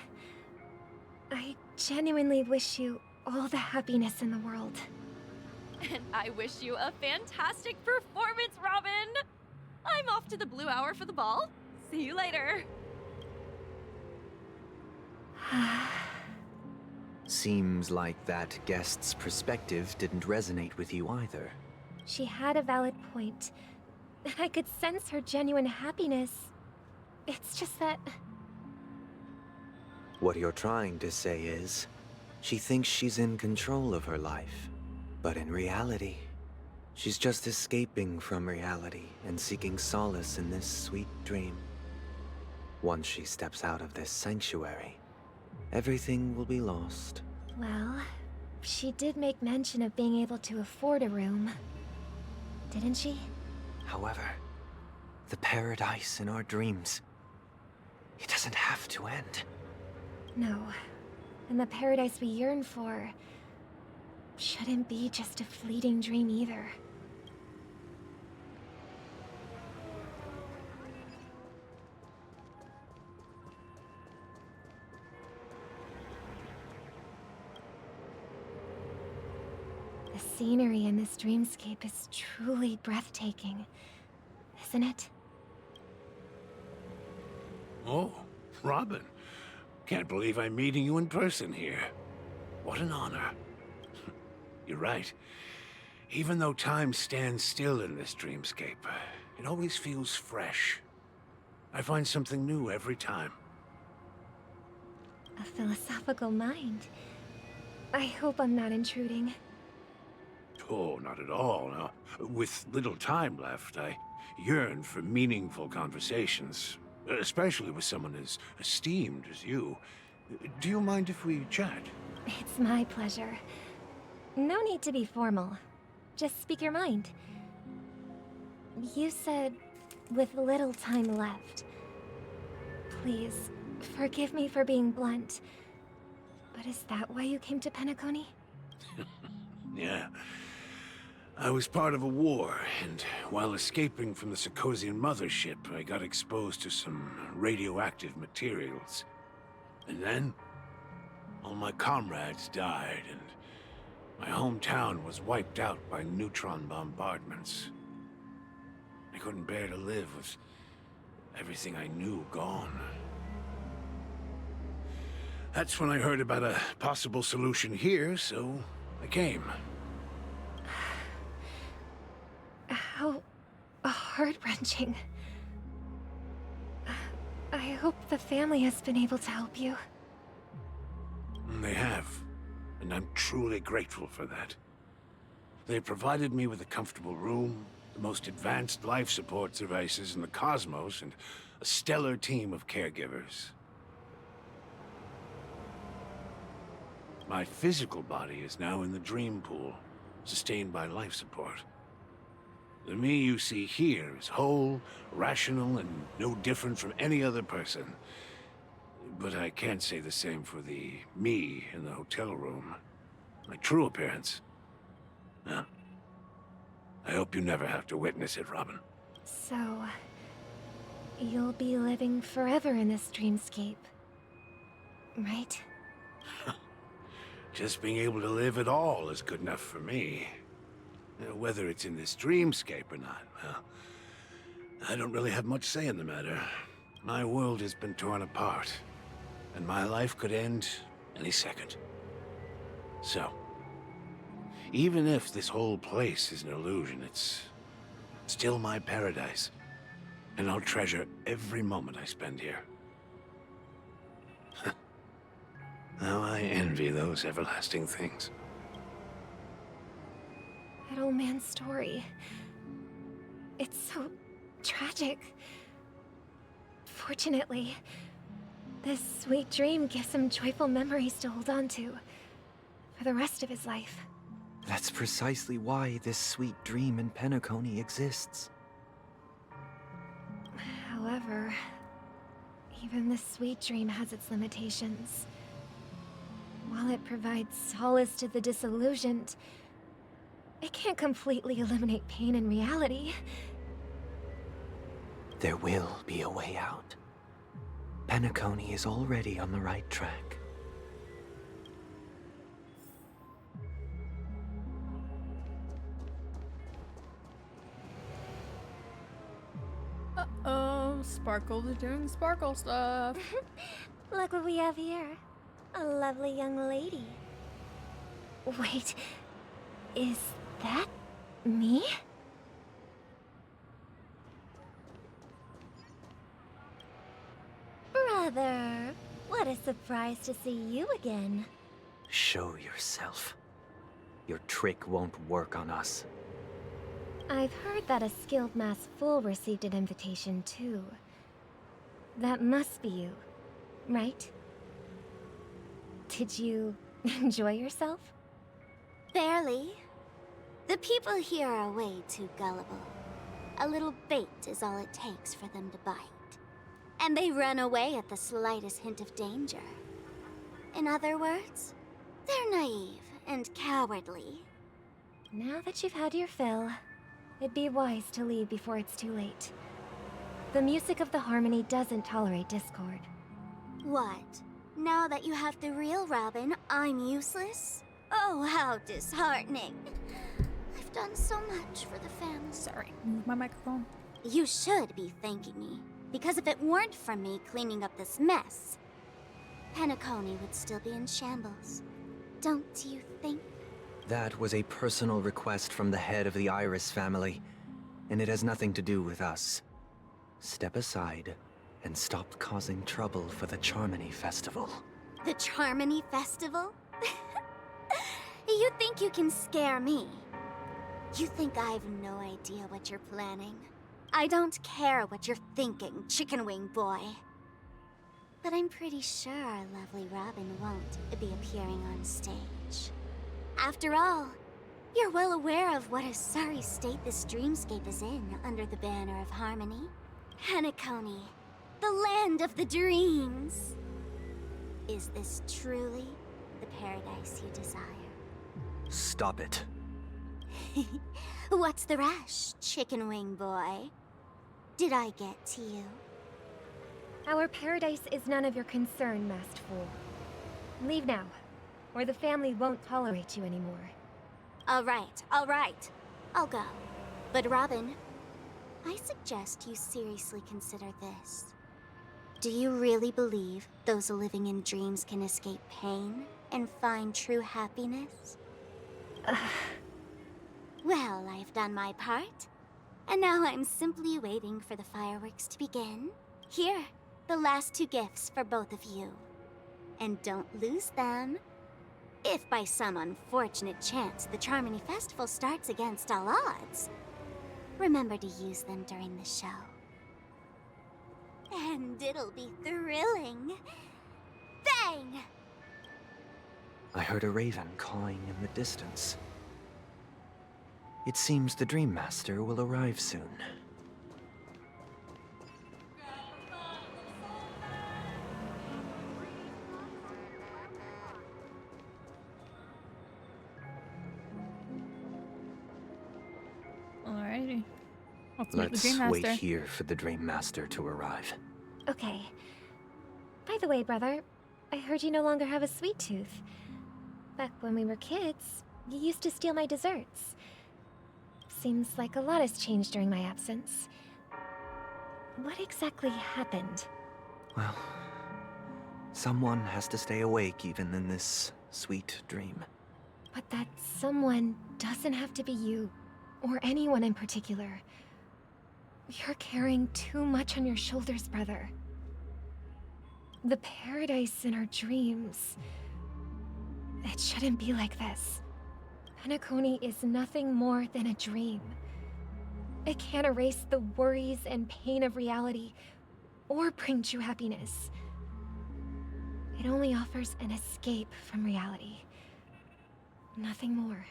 I genuinely wish you all the happiness in the world. And I wish you a fantastic performance, Robin! I'm off to the Blue Hour for the ball. See you later. Seems like that guest's perspective didn't resonate with you either. She had a valid point. I could sense her genuine happiness. It's just that... What you're trying to say is, she thinks she's in control of her life. But in reality, she's just escaping from reality and seeking solace in this sweet dream. Once she steps out of this sanctuary, everything will be lost. Well, she did make mention of being able to afford a room. Didn't she? However, the paradise in our dreams, it doesn't have to end. No. And the paradise we yearn for shouldn't be just a fleeting dream either. The scenery in this dreamscape is truly breathtaking, isn't it? Oh, Robin. Can't believe I'm meeting you in person here. What an honor. You're right. Even though time stands still in this dreamscape, it always feels fresh. I find something new every time. A philosophical mind. I hope I'm not intruding. Oh, not at all. No. With little time left, I yearn for meaningful conversations, especially with someone as esteemed as you. Do you mind if we chat? It's my pleasure. No need to be formal. Just speak your mind. You said, with little time left. Please, forgive me for being blunt. But is that why you came to Penacony? Yeah. I was part of a war, and while escaping from the Sarkosian mothership, I got exposed to some radioactive materials. And then, all my comrades died, and my hometown was wiped out by neutron bombardments. I couldn't bear to live with everything I knew gone. That's when I heard about a possible solution here, so I came. How heart-wrenching. I hope the family has been able to help you. They have, and I'm truly grateful for that. They provided me with a comfortable room, the most advanced life support devices in the cosmos, and a stellar team of caregivers. My physical body is now in the dream pool, sustained by life support. The me you see here is whole, rational, and no different from any other person. But I can't say the same for the me in the hotel room. My true appearance. Well, I hope you never have to witness it, Robin. So, you'll be living forever in this dreamscape, right? Just being able to live at all is good enough for me. Whether it's in this dreamscape or not, well, I don't really have much say in the matter. My world has been torn apart, and my life could end any second. So, even if this whole place is an illusion, it's still my paradise, and I'll treasure every moment I spend here. Now I envy those everlasting things. That old man's story. It's so tragic. Fortunately, this sweet dream gives him joyful memories to hold on to for the rest of his life. That's precisely why this sweet dream in Penacony exists. However, even this sweet dream has its limitations. While it provides solace to the disillusioned, it can't completely eliminate pain in reality. There will be a way out. Penacony is already on the right track. Uh-oh, Sparkle's doing sparkle stuff. Look what we have here. A lovely young lady. Wait, is that me? Brother, what a surprise to see you again. Show yourself. Your trick won't work on us. I've heard that a skilled mass fool received an invitation too. That must be you, right? Did you enjoy yourself? Barely. The people here are way too gullible. A little bait is all it takes for them to bite. And they run away at the slightest hint of danger. In other words, they're naive and cowardly. Now that you've had your fill, it'd be wise to leave before it's too late. The music of the harmony doesn't tolerate discord. What? Now that you have the real Robin, I'm useless? Oh, how disheartening. I've done so much for the family. Sorry, move my microphone. You should be thanking me, because if it weren't for me cleaning up this mess, Penacony would still be in shambles. Don't you think? That was a personal request from the head of the Iris family, and it has nothing to do with us. Step aside and stop causing trouble for the Charmony Festival. The Charmony Festival? You think you can scare me? You think I've no idea what you're planning? I don't care what you're thinking, Chicken Wing Boy. But I'm pretty sure our lovely Robin won't be appearing on stage. After all, you're well aware of what a sorry state this dreamscape is in under the banner of harmony. Penacony, the land of the dreams. Is this truly the paradise you desire? Stop it. What's the rush, Chicken Wing Boy? Did I get to you? Our paradise is none of your concern, masked fool. Leave now, or the family won't tolerate you anymore. All right. I'll go. But Robin, I suggest you seriously consider this. Do you really believe those living in dreams can escape pain and find true happiness? Well, I've done my part. And now I'm simply waiting for the fireworks to begin. Here, the last 2 gifts for both of you. And don't lose them. If by some unfortunate chance the Charmony Festival starts against all odds, remember to use them during the show. And it'll be thrilling. Bang! I heard a raven cawing in the distance. It seems the Dream Master will arrive soon. Alrighty. Let's meet the Let's Dream Master. wait here for the Dream Master to arrive. Okay. By the way, brother, I heard you no longer have a sweet tooth. Back when we were kids, you used to steal my desserts. Seems like a lot has changed during my absence. What exactly happened? Well, someone has to stay awake even in this sweet dream. But that someone doesn't have to be you, or anyone in particular. You're carrying too much on your shoulders, brother. The paradise in our dreams. It shouldn't be like this. Penacony is nothing more than a dream. It can't erase the worries and pain of reality, or bring true happiness. It only offers an escape from reality. Nothing more.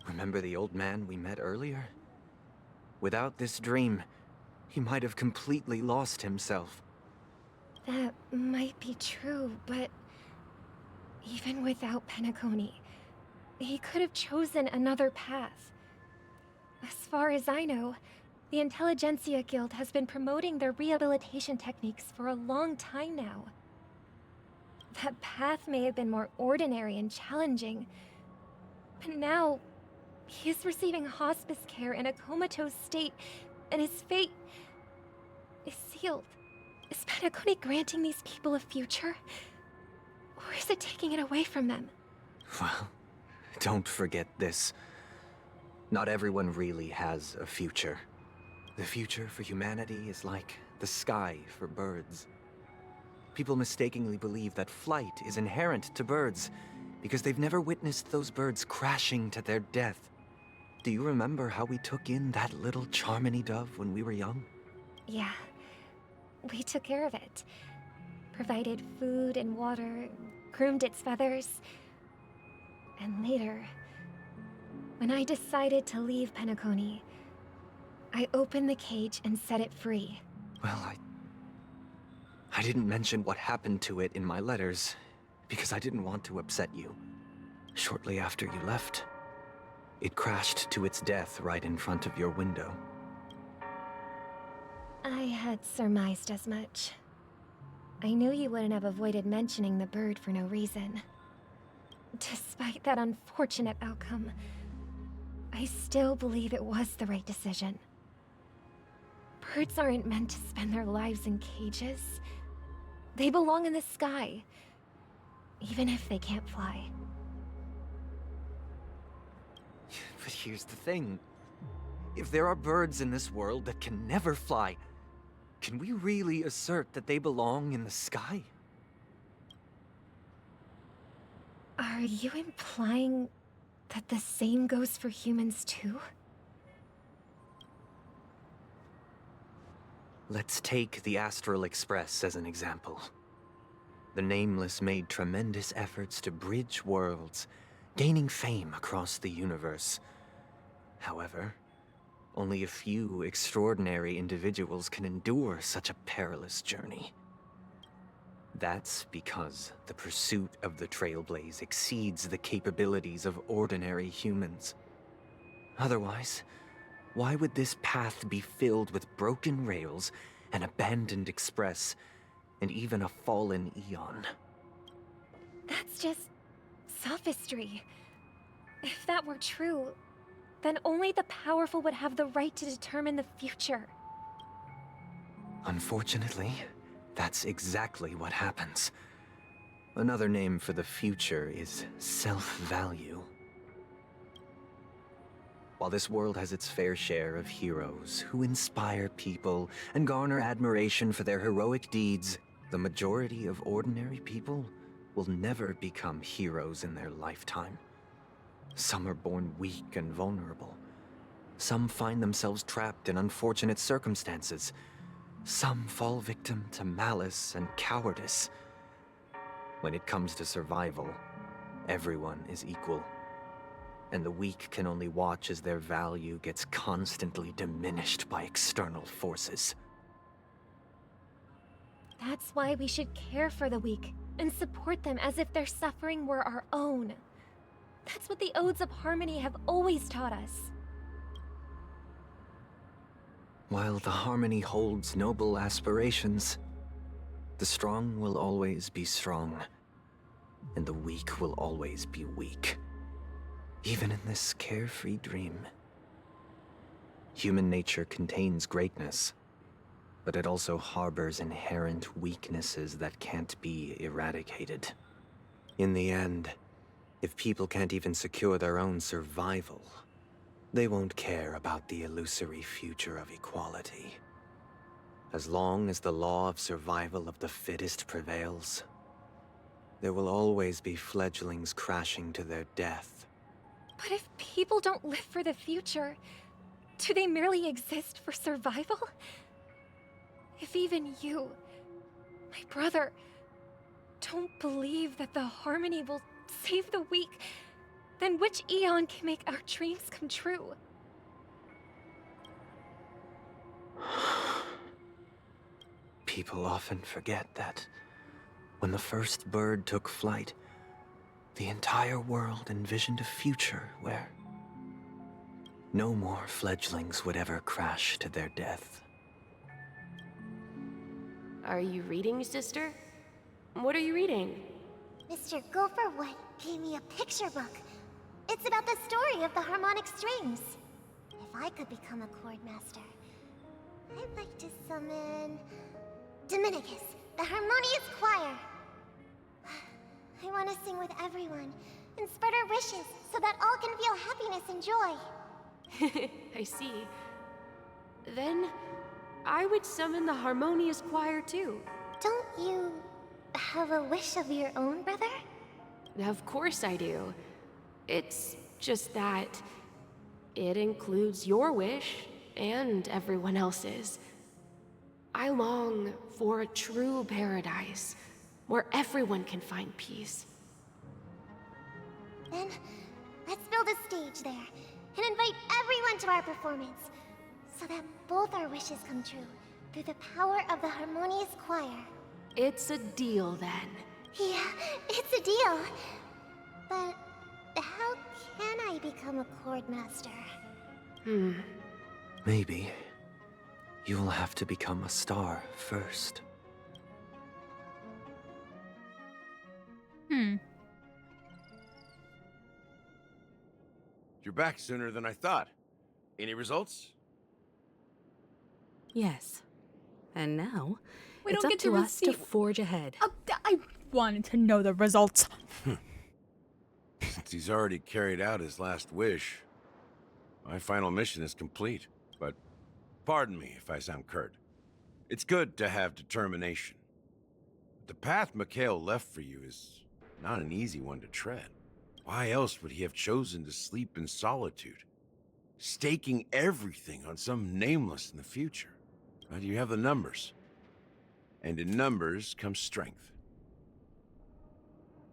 Remember the old man we met earlier? Without this dream, he might have completely lost himself. That might be true, but even without Penacony, he could have chosen another path. As far as I know, the Intelligentsia Guild has been promoting their rehabilitation techniques for a long time now. That path may have been more ordinary and challenging, but now he is receiving hospice care in a comatose state, and his fate is sealed. Is Penacony granting these people a future? Or is it taking it away from them? Well, don't forget this. Not everyone really has a future. The future for humanity is like the sky for birds. People mistakenly believe that flight is inherent to birds because they've never witnessed those birds crashing to their death. Do you remember how we took in that little Charmony dove when we were young? Yeah. We took care of it. Provided food and water, groomed its feathers. And later, when I decided to leave Penacony, I opened the cage and set it free. Well, I didn't mention what happened to it in my letters because I didn't want to upset you. Shortly after you left, it crashed to its death right in front of your window. I had surmised as much. I knew you wouldn't have avoided mentioning the bird for no reason. Despite that unfortunate outcome, I still believe it was the right decision. Birds aren't meant to spend their lives in cages. They belong in the sky, even if they can't fly. But here's the thing. If there are birds in this world that can never fly, can we really assert that they belong in the sky? Are you implying that the same goes for humans too? Let's take the Astral Express as an example. The Nameless made tremendous efforts to bridge worlds, gaining fame across the universe. However, only a few extraordinary individuals can endure such a perilous journey. That's because the pursuit of the Trailblaze exceeds the capabilities of ordinary humans. Otherwise, why would this path be filled with broken rails, an abandoned express, and even a fallen Eon? That's just sophistry. If that were true, then only the powerful would have the right to determine the future. Unfortunately, that's exactly what happens. Another name for the future is self-value. While this world has its fair share of heroes who inspire people and garner admiration for their heroic deeds, the majority of ordinary people will never become heroes in their lifetime. Some are born weak and vulnerable. Some find themselves trapped in unfortunate circumstances. Some fall victim to malice and cowardice. When it comes to survival, everyone is equal. And the weak can only watch as their value gets constantly diminished by external forces. That's why we should care for the weak and support them as if their suffering were our own. That's what the Odes of Harmony have always taught us. While the Harmony holds noble aspirations, the strong will always be strong, and the weak will always be weak. Even in this carefree dream. Human nature contains greatness, but it also harbors inherent weaknesses that can't be eradicated. In the end, if people can't even secure their own survival, they won't care about the illusory future of equality. As long as the law of survival of the fittest prevails, there will always be fledglings crashing to their death. But if people don't live for the future, do they merely exist for survival? If even you, my brother, don't believe that the Harmony will save the weak, then which Eon can make our dreams come true? People often forget that when the first bird took flight, the entire world envisioned a future where no more fledglings would ever crash to their death. Are you reading, sister? What are you reading? Mr. Gopherwood gave me a picture book. It's about the story of the harmonic strings. If I could become a chord master, I'd like to summon Dominicus, the harmonious choir. I want to sing with everyone and spread our wishes so that all can feel happiness and joy. I see. Then I would summon the harmonious choir too. Don't you have a wish of your own, brother? Of course I do. It's just that it includes your wish and everyone else's. I long for a true paradise where everyone can find peace. Then let's build a stage there and invite everyone to our performance so that both our wishes come true through the power of the harmonious choir. It's a deal then. Yeah, it's a deal. But how can I become a chord master? Maybe you'll have to become a star first. You're back sooner than I thought. Any results? Yes. And now, We it's don't up get to to us to receive- forge ahead. I wanted to know the results. Since he's already carried out his last wish, My final mission is complete, but pardon me if I sound curt. It's good to have determination. The path Mikhail left for you is not an easy one to tread. Why else would he have chosen to sleep in solitude, staking everything on some nameless in the future? But you have the numbers, and in numbers comes strength.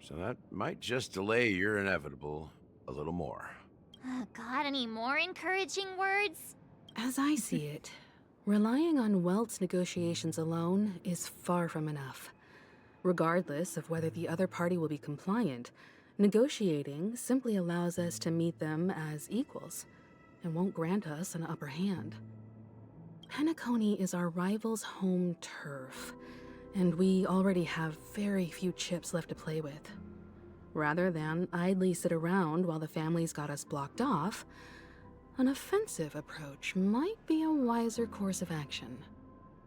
So that might just delay your inevitable a little more. Got any more encouraging words? As I see it, relying on Welt's negotiations alone is far from enough. Regardless of whether the other party will be compliant, negotiating simply allows us to meet them as equals and won't grant us an upper hand. Penacony is our rival's home turf, and we already have very few chips left to play with. Rather than idly sit around while the family's got us blocked off, an offensive approach might be a wiser course of action.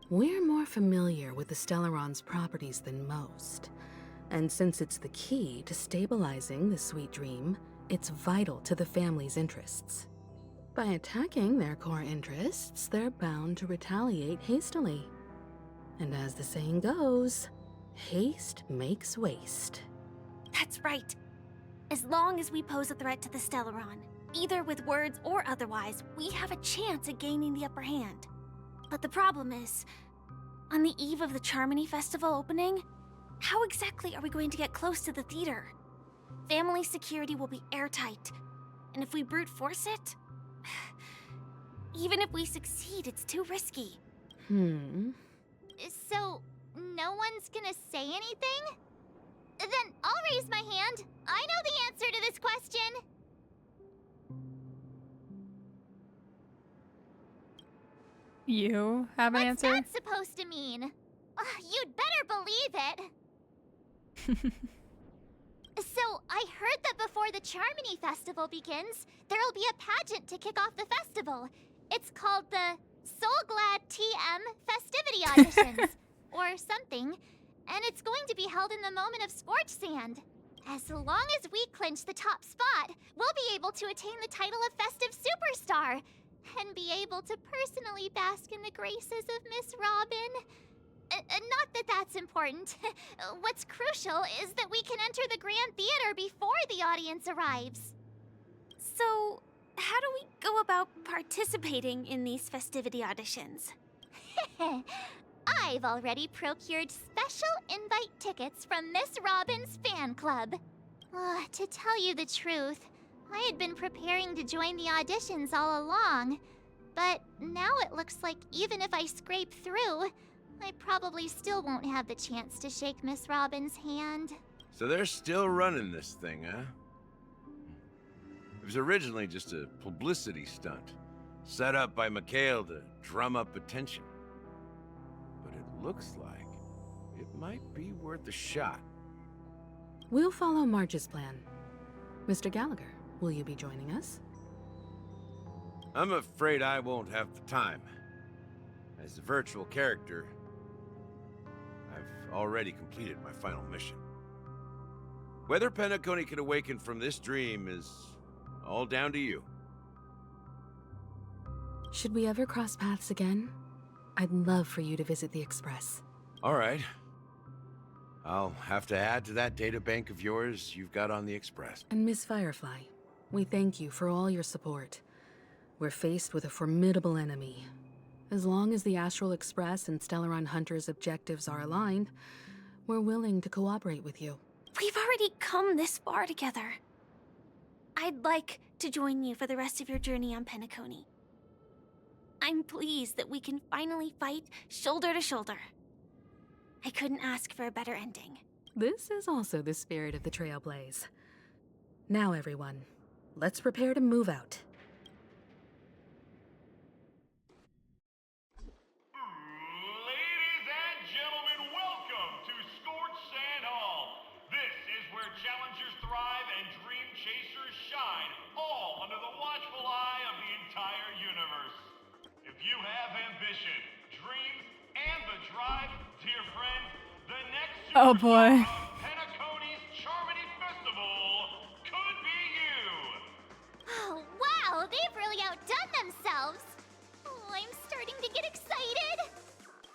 We're more familiar with the Stellaron's properties than most, and since it's the key to stabilizing the sweet dream, it's vital to the family's interests. By attacking their core interests, they're bound to retaliate hastily. And as the saying goes, haste makes waste. That's right. As long as we pose a threat to the Stellaron, either with words or otherwise, we have a chance at gaining the upper hand. But the problem is, on the eve of the Charmony Festival opening, how exactly are we going to get close to the theater? Family security will be airtight, and if we brute force it, even if we succeed, it's too risky. So, no one's gonna say anything? Then I'll raise my hand. I know the answer to this question. You have an answer? What's that supposed to mean? You'd better believe it. So, I heard that before the Charmony Festival begins, there'll be a pageant to kick off the festival. It's called the Soulglad TM Festivity Auditions, or something. And it's going to be held in the moment of Scorch Sand. As long as we clinch the top spot, we'll be able to attain the title of Festive Superstar, and be able to personally bask in the graces of Miss Robin. Not that that's important. What's crucial is that we can enter the Grand Theater before the audience arrives. So, how do we go about participating in these festivity auditions? I've already procured special invite tickets from Miss Robin's fan club. To tell you the truth, I had been preparing to join the auditions all along. But now it looks like even if I scrape through, I probably still won't have the chance to shake Miss Robin's hand. So they're still running this thing, huh? It was originally just a publicity stunt, set up by Mikhail to drum up attention. But it looks like it might be worth a shot. We'll follow Marge's plan. Mr. Gallagher, will you be joining us? I'm afraid I won't have the time. As a virtual character, I've already completed my final mission. Whether Penacony can awaken from this dream is all down to you. Should we ever cross paths again? I'd love for you to visit the Express. All right. I'll have to add to that data bank of yours you've got on the Express. And Miss Firefly, we thank you for all your support. We're faced with a formidable enemy. As long as the Astral Express and Stellaron Hunter's objectives are aligned, we're willing to cooperate with you. We've already come this far together. I'd like to join you for the rest of your journey on Penacony. I'm pleased that we can finally fight shoulder to shoulder. I couldn't ask for a better ending. This is also the spirit of the Trailblaze. Now, everyone, let's prepare to move out. Ladies and gentlemen, welcome to Scorch Sand Hall. This is where challengers thrive and dream chasers shine, all under the watchful eye of the entire universe. If you have ambition, dreams, and the drive, dear friends, the next Oh boy. of Penacony's Charmony Festival could be you. Oh, wow, they've really outdone get excited!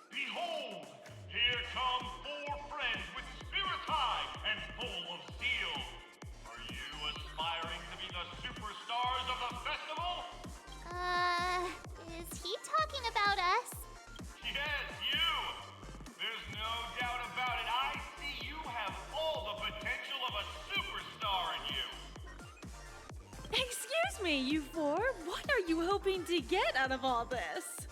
Behold, here come 4 friends with spirits high and full of zeal. Are you aspiring to be the superstars of the festival? Is he talking about us? Yes, you! There's no doubt about it. I see you have all the potential of a superstar in you. Excuse me, you 4. What are you hoping to get out of all this?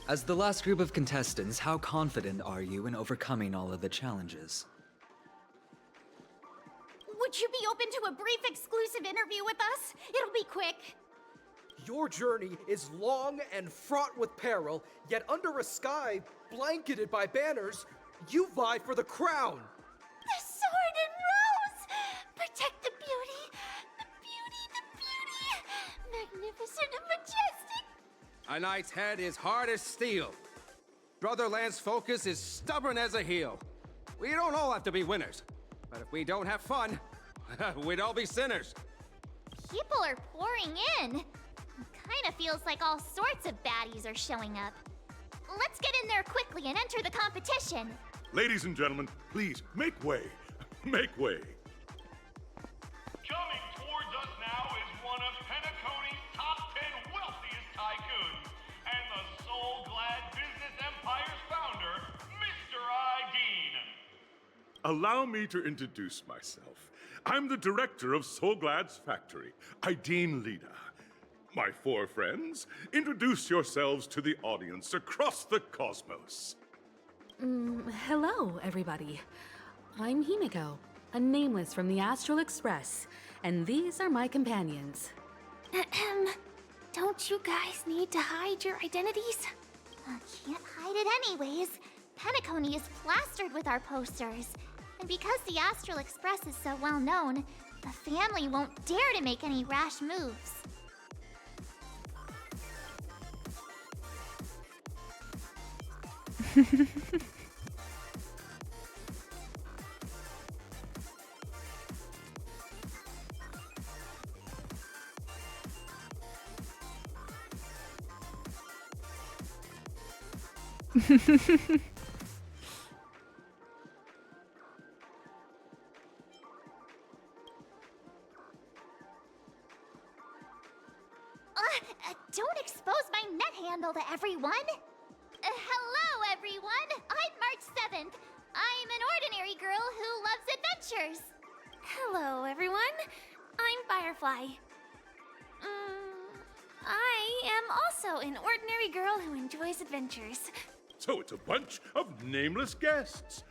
As the last group of contestants, how confident are you in overcoming all of the challenges? Would you be open to a brief exclusive interview with us? It'll be quick. Your journey is long and fraught with peril, yet under a sky blanketed by banners, you vie for the crown. The sword and rose! Protect the beauty! The beauty! Magnificent and majestic! A knight's head is hard as steel. Brother Lance's focus is stubborn as a heel. We don't all have to be winners, but if we don't have fun, we'd all be sinners. People are pouring in. Kinda feels like all sorts of baddies are showing up. Let's get in there quickly and enter the competition. Ladies and gentlemen, please make way. Make way. Coming towards us now is one of Penacony's top 10 wealthiest tycoons and the soul-glad business empire's founder, Mr. Dean. Allow me to introduce myself. I'm the director of Soulglad's factory, Dean Lida. My 4 friends, introduce yourselves to the audience across the cosmos. Hello, everybody. I'm Himiko, a nameless from the Astral Express, and these are my companions. Don't you guys need to hide your identities? Can't hide it anyways. Penacony is plastered with our posters. And because the Astral Express is so well known, the family won't dare to make any rash moves. Don't expose my net handle to everyone! Hello, everyone! I'm March 7th. I'm an ordinary girl who loves adventures. Hello, everyone. I'm Firefly. I am also an ordinary girl who enjoys adventures. So it's a bunch of nameless guests.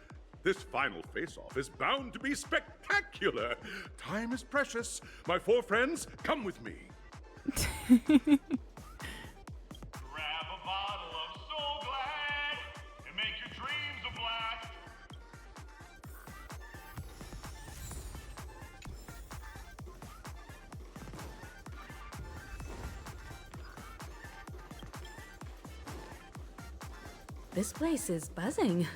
This final face-off is bound to be spectacular. Time is precious. My 4 friends, come with me. Grab a bottle of Soul Glad and make your dreams a blast. This place is buzzing.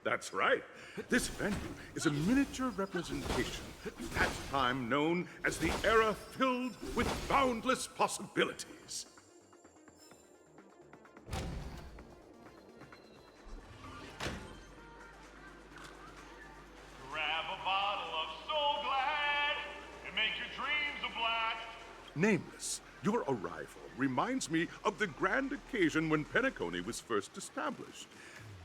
That's right. This venue is a miniature representation of that time known as the era filled with boundless possibilities. Grab a bottle of Soul Glad and make your dreams a blast. Nameless, your arrival reminds me of the grand occasion when Penacony was first established.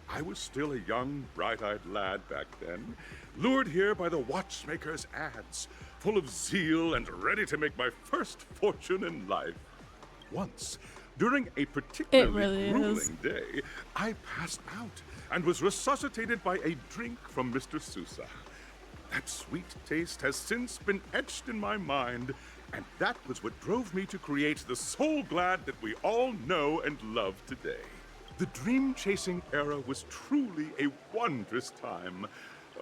I was still a young, bright-eyed lad back then, lured here by the watchmaker's ads, full of zeal and ready to make my first fortune in life. Once, during a particularly grueling day, I passed out and was resuscitated by a drink from Mr. Sousa. That sweet taste has since been etched in my mind, and that was what drove me to create the Soul Glad that we all know and love today. The dream-chasing era was truly a wondrous time.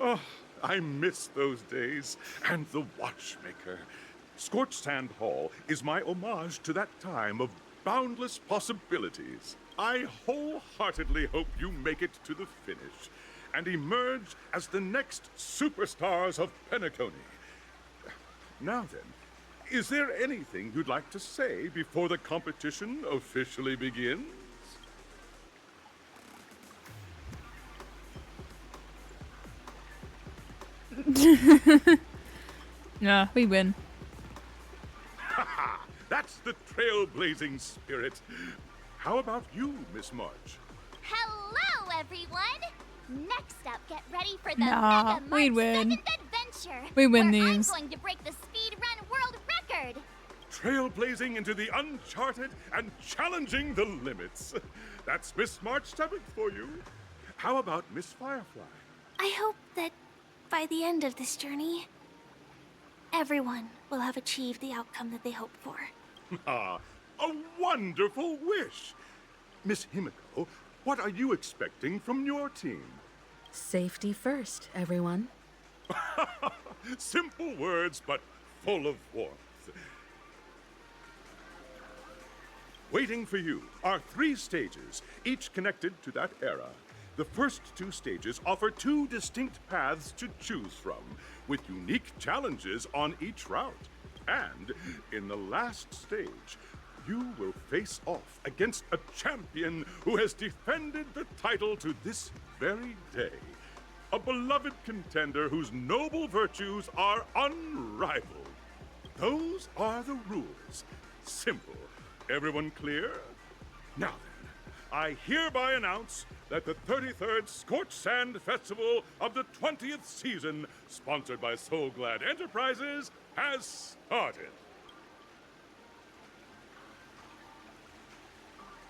Oh, I miss those days, and the watchmaker. Scorched Sand Hall is my homage to that time of boundless possibilities. I wholeheartedly hope you make it to the finish and emerge as the next superstars of Penacony. Now then, Is there anything you'd like to say before the competition officially begins? Nah, we win. Haha, that's the trailblazing spirit. How about you, Miss March? Hello, everyone! Next up, get ready for the Nah, Mega we'd March win. 7th adventure. We win where these. I'm going to break the speed run world record. Trailblazing into the uncharted and challenging the limits. That's Miss March 7th for you. How about Miss Firefly? I hope that by the end of this journey, everyone will have achieved the outcome that they hoped for. Ah, a wonderful wish. Miss Himiko, what are you expecting from your team? Safety first, everyone. Simple words, but full of warmth. Waiting for you are 3 stages, each connected to that era. The first 2 stages offer 2 distinct paths to choose from, with unique challenges on each route. And in the last stage, you will face off against a champion who has defended the title to this very day. A beloved contender whose noble virtues are unrivaled. Those are the rules. Simple. Everyone clear? Now then, I hereby announce that the 33rd Scorched Sand Festival of the 20th season, sponsored by Soul Glad Enterprises, has started.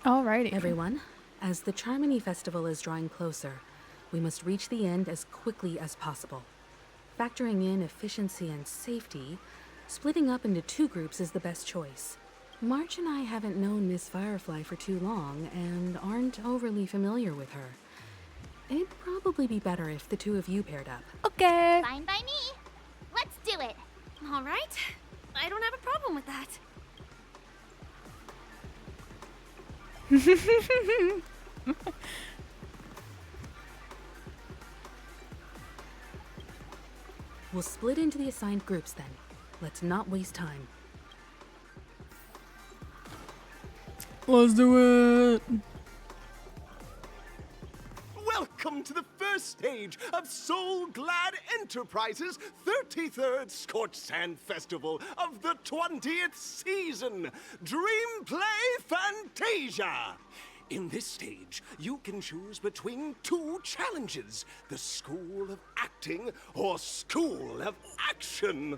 Alrighty. Everyone, as the Charmony Festival is drawing closer, we must reach the end as quickly as possible. Factoring in efficiency and safety, splitting up into 2 groups is the best choice. March and I haven't known Miss Firefly for too long and aren't overly familiar with her. It'd probably be better if the 2 of you paired up. Okay. Fine by me. Let's do it. All right. I don't have a problem with that. We'll split into the assigned groups then. Let's not waste time. Let's do it. Welcome to the first stage of Soul Glad Enterprises' 33rd Scorched Sand Festival of the 20th season, Dream Play Fantasia. In this stage, you can choose between 2 challenges, the School of Acting or School of Action.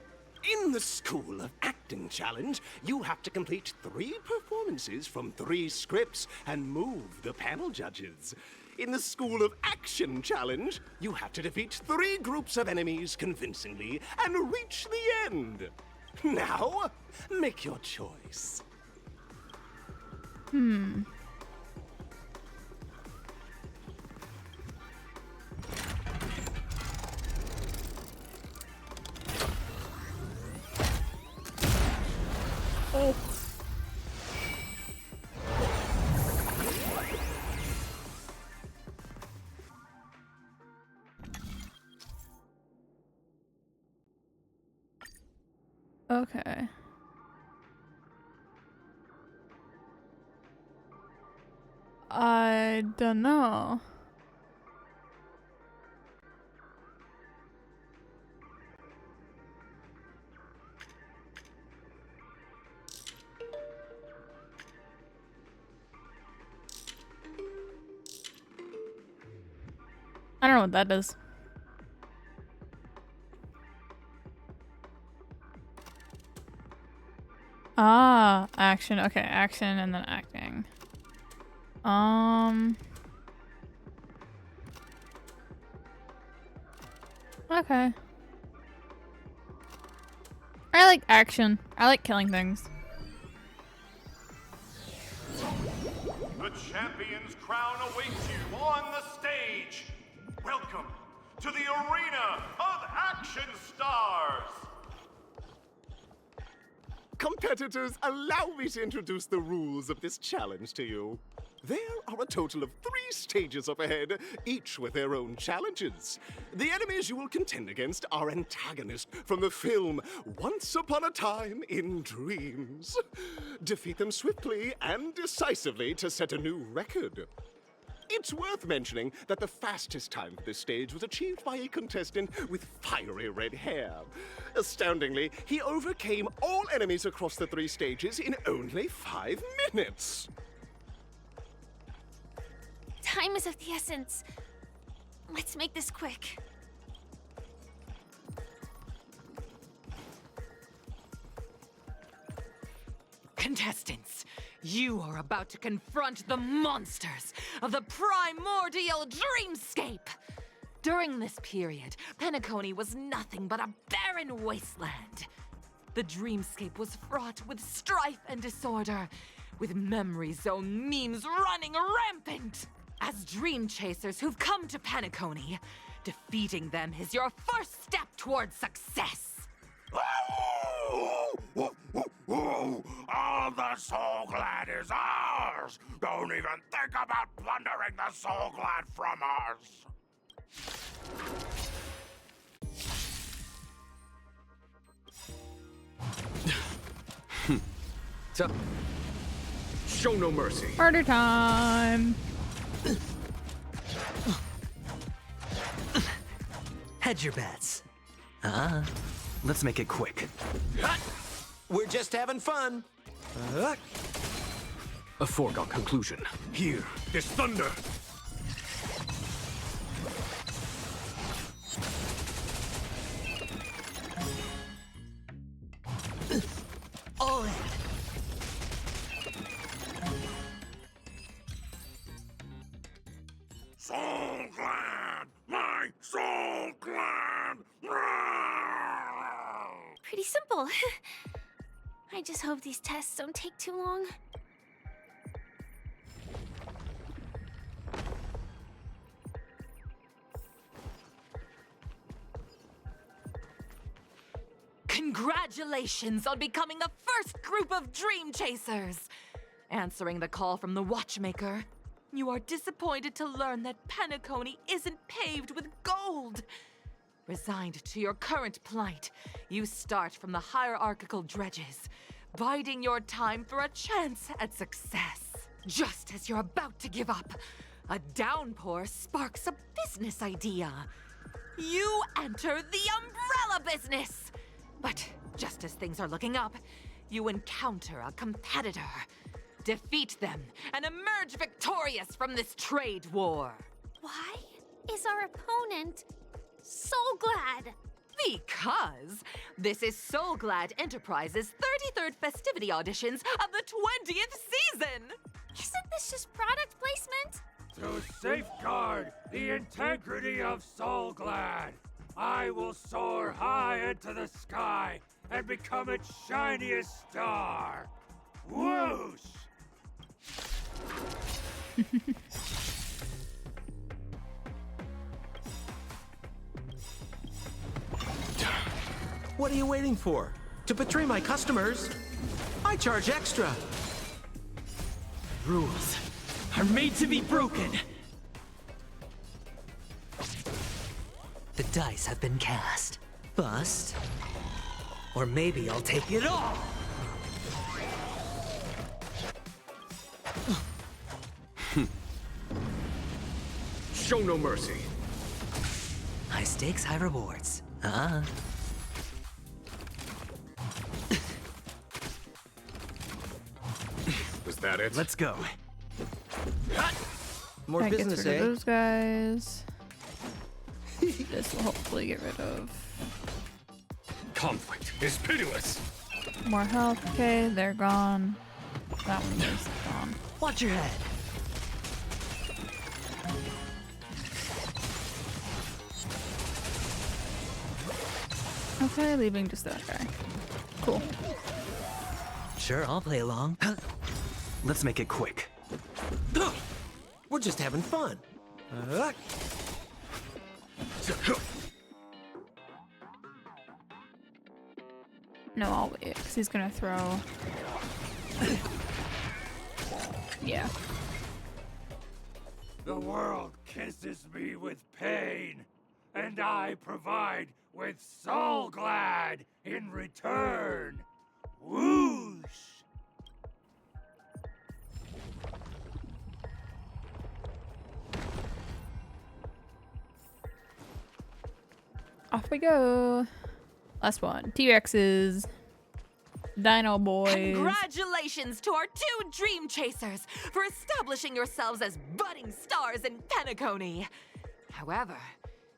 In the School of Acting challenge, you have to complete 3 performances from 3 scripts and move the panel judges. In the School of Action challenge, you have to defeat 3 groups of enemies convincingly and reach the end. Now, make your choice. Oh. Okay. I don't know. I don't know what that is. Ah, action. Okay, action and then acting. Okay. I like action. I like killing things. The champion's crown awaits you on the stage. Welcome to the arena of action stars. Competitors, allow me to introduce the rules of this challenge to you. There are a total of 3 stages up ahead, each with their own challenges. The enemies you will contend against are antagonists from the film Once Upon a Time in Dreams. Defeat them swiftly and decisively to set a new record. It's worth mentioning that the fastest time for this stage was achieved by a contestant with fiery red hair. Astoundingly, he overcame all enemies across the 3 stages in only 5 minutes. Time is of the essence. Let's make this quick. Contestants, you are about to confront the monsters of the primordial dreamscape. During this period, Penacony was nothing but a barren wasteland. The dreamscape was fraught with strife and disorder, with memory zone memes running rampant. As dream chasers who've come to Penacony, defeating them is your first step towards success. All the Soul Glad is ours! Don't even think about plundering the Soul Glad from us! So, show no mercy. Murder time. Hedge your bets. Let's make it quick. We're just having fun. A foregone conclusion. Here, this thunder. All in. Soul Glad! My Soul Glad! Pretty simple. I just hope these tests don't take too long. Congratulations on becoming the first group of dream chasers! Answering the call from the watchmaker, you are disappointed to learn that Penacony isn't paved with gold. Resigned to your current plight, you start from the hierarchical dredges, biding your time for a chance at success. Just as you're about to give up, a downpour sparks a business idea. You enter the umbrella business! But just as things are looking up, you encounter a competitor. Defeat them and emerge victorious from this trade war. Why is our opponent Soul Glad? Because this is Soul Glad Enterprises' 33rd festivity auditions of the 20th season! Isn't this just product placement? To safeguard the integrity of Soul Glad, I will soar high into the sky and become its shiniest star. Whoosh! What are you waiting for? To betray my customers? I charge extra. Rules are made to be broken. The dice have been cast. Bust. Or maybe I'll take it all. Show no mercy. High stakes, high rewards. Was that it? Let's go. More That business, gets rid eh? of those guys. This will hopefully get rid of Conflict is pitiless. more health. Okay, they're gone. That one is gone. Watch your head. Okay, leaving just that guy. Cool. Sure, I'll play along. Let's make it quick. We're just having fun. No, I'll wait, because he's gonna throw. Yeah. The world kisses me with pain, and I provide with Soul Glad in return. Whoosh! Off we go. Last one. T-Rexes. Dino boys. Congratulations to our 2 Dream Chasers for establishing yourselves as budding stars in Penacony. However,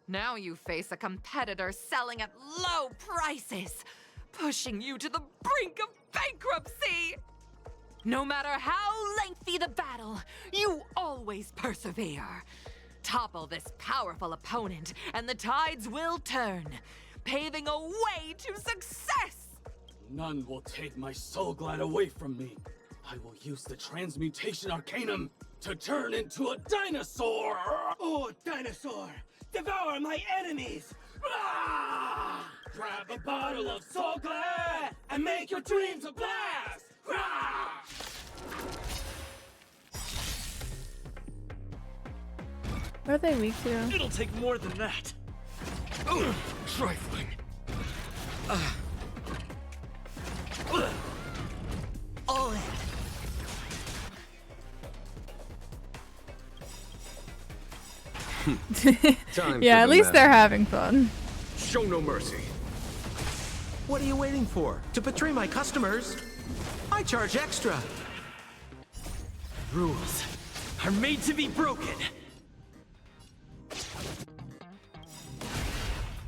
now you face a competitor selling at low prices, pushing you to the brink of bankruptcy. No matter how lengthy the battle, you always persevere. Topple this powerful opponent, and the tides will turn, paving a way to success! None will take my Soul Glad away from me. I will use the Transmutation Arcanum to turn into a dinosaur! Oh, dinosaur! Devour my enemies! Rah! Grab a bottle of Soul Glad and make your dreams a blast! Rah! What are they weak to? It'll take more than that. Trifling. All in. Yeah, at least they're having fun. Show no mercy. What are you waiting for? To betray my customers? I charge extra. Rules are made to be broken.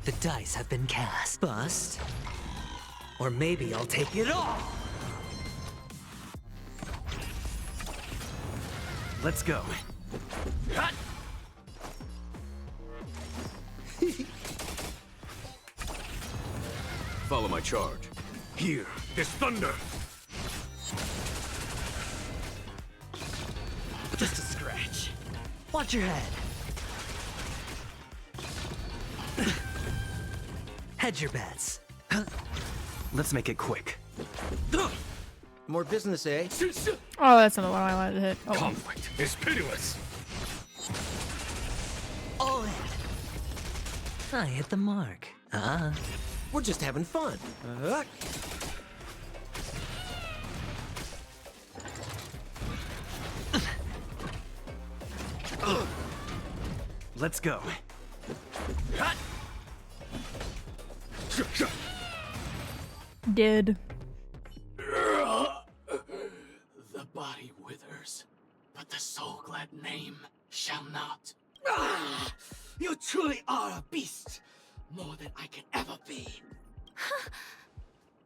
The dice have been cast. Bust. Or maybe I'll take it all. Let's go. Follow my charge. Here, this thunder. Just a scratch. Watch your head. Hedge your bets. Let's make it quick. More business, eh? Oh, that's not the one I wanted to hit. Oh. Conflict is pitiless. All in. I hit the mark. We're just having fun. Let's go. Did. The body withers, but the Soul Glad name shall not. You truly are a beast, more than I can ever be.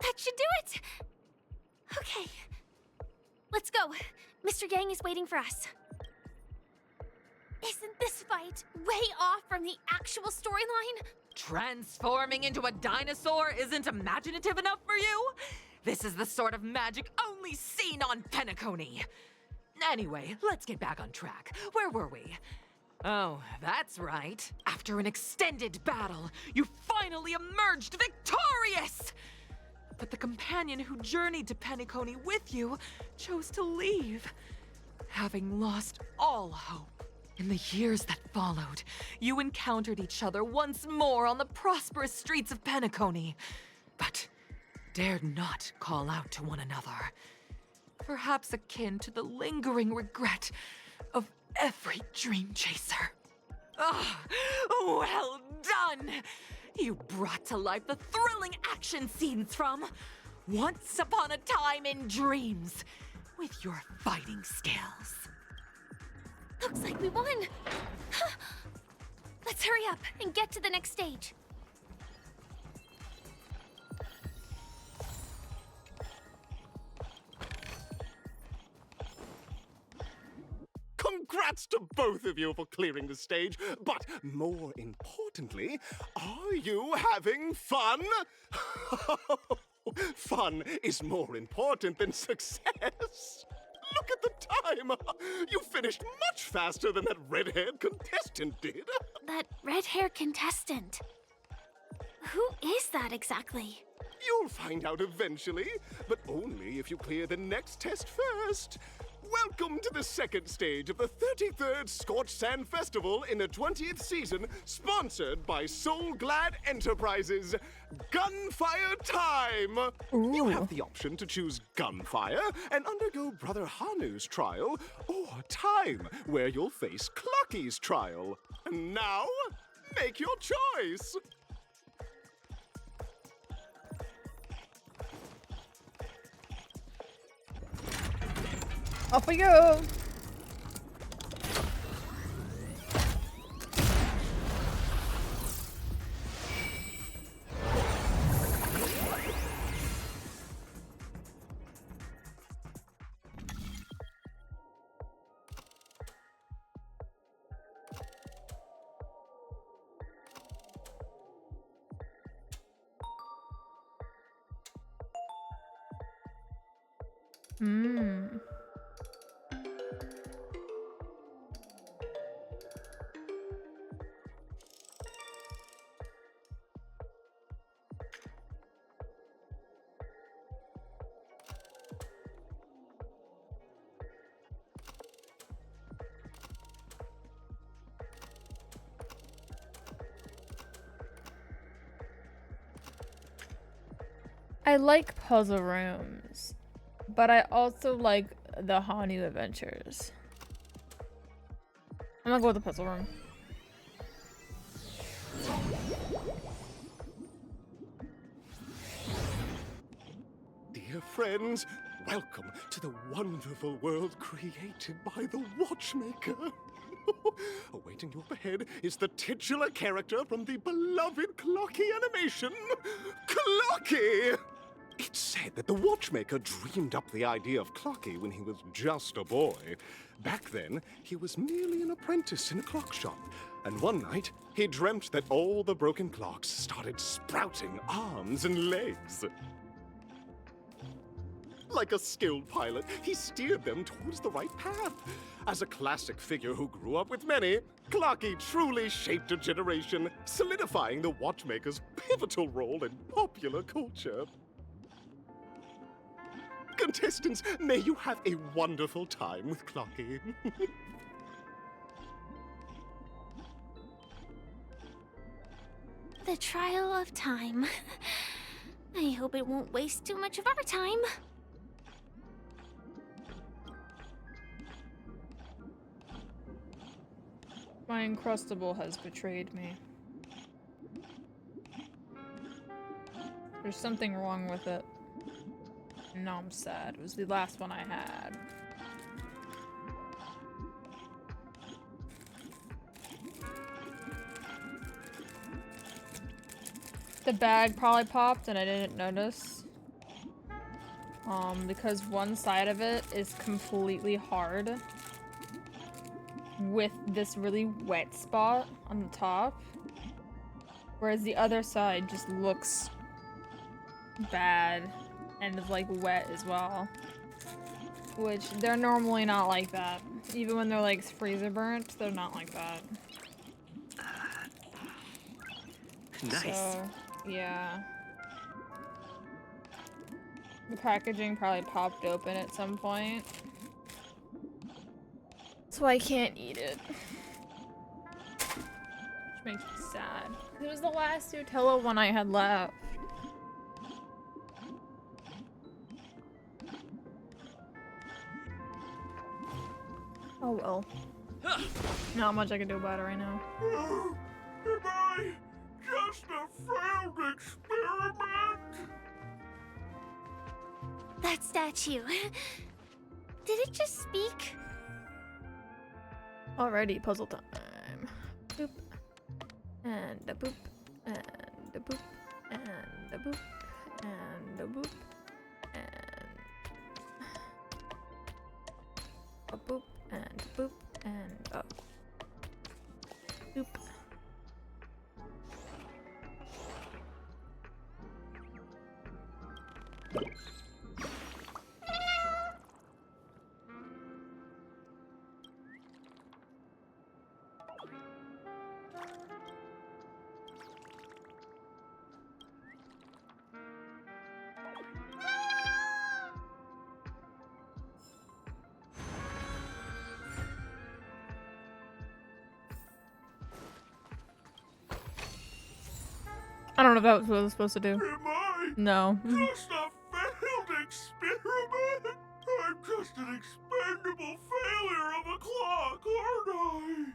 That should do it! Okay. Let's go. Mr. Yang is waiting for us. Isn't this fight way off from the actual storyline? Transforming into a dinosaur isn't imaginative enough for you? This is the sort of magic only seen on Penacony. Anyway, let's get back on track. Where were we? Oh, that's right. After an extended battle, you finally emerged victorious! But the companion who journeyed to Penacony with you chose to leave, having lost all hope. In the years that followed, you encountered each other once more on the prosperous streets of Penacony, but dared not call out to one another. Perhaps akin to the lingering regret of every dream chaser. Ah, well done! You brought to life the thrilling action scenes from Once Upon a Time in Dreams with your fighting skills. Looks like we won! Let's hurry up and get to the next stage. Congrats to both of you for clearing the stage, but more importantly, are you having fun? Fun is more important than success. Look at the time! You finished much faster than that red-haired contestant did. That red-haired contestant? Who is that exactly? You'll find out eventually, but only if you clear the next test first. Welcome to the second stage of the 33rd Scorched Sand Festival in the 20th season, sponsored by Soul Glad Enterprises. Gunfire time! You have the option to choose gunfire and undergo Brother Hanu's trial, or time, where you'll face Clucky's trial. And now, make your choice! Off we go! I like puzzle rooms, but I also like the Hanu adventures. I'm gonna go with the puzzle room. Dear friends, welcome to the wonderful world created by the Watchmaker. Awaiting you up ahead is the titular character from the beloved Clocky animation, Clocky! It's said that the Watchmaker dreamed up the idea of Clocky when he was just a boy. Back then, he was merely an apprentice in a clock shop, and one night, he dreamt that all the broken clocks started sprouting arms and legs. Like a skilled pilot, he steered them towards the right path. As a classic figure who grew up with many, Clocky truly shaped a generation, solidifying the Watchmaker's pivotal role in popular culture. Contestants, may you have a wonderful time with Clocky. The trial of time. I hope it won't waste too much of our time. My Encrustable has betrayed me. There's something wrong with it. Now I'm sad. It was the last one I had. The bag probably popped and I didn't notice. Because one side of it is completely hard with this really wet spot on the top, whereas the other side just looks bad and is like wet as well, which they're normally not like that. Even when they're like freezer burnt, they're not like that. Nice. So, yeah. The packaging probably popped open at some point. So I can't eat it. Which makes me sad. It was the last Nutella one I had left. Oh well. Not much I can do about it right now. Am I just a failed experiment? That statue. Did it just speak? Alrighty, puzzle time. Boop. And a boop. And a boop. And a boop. And a boop. And a boop. And a boop. And a boop. I don't know if that was what I was supposed to do. Am I No. just a failed experiment? I'm just an expendable failure of a clock, aren't I?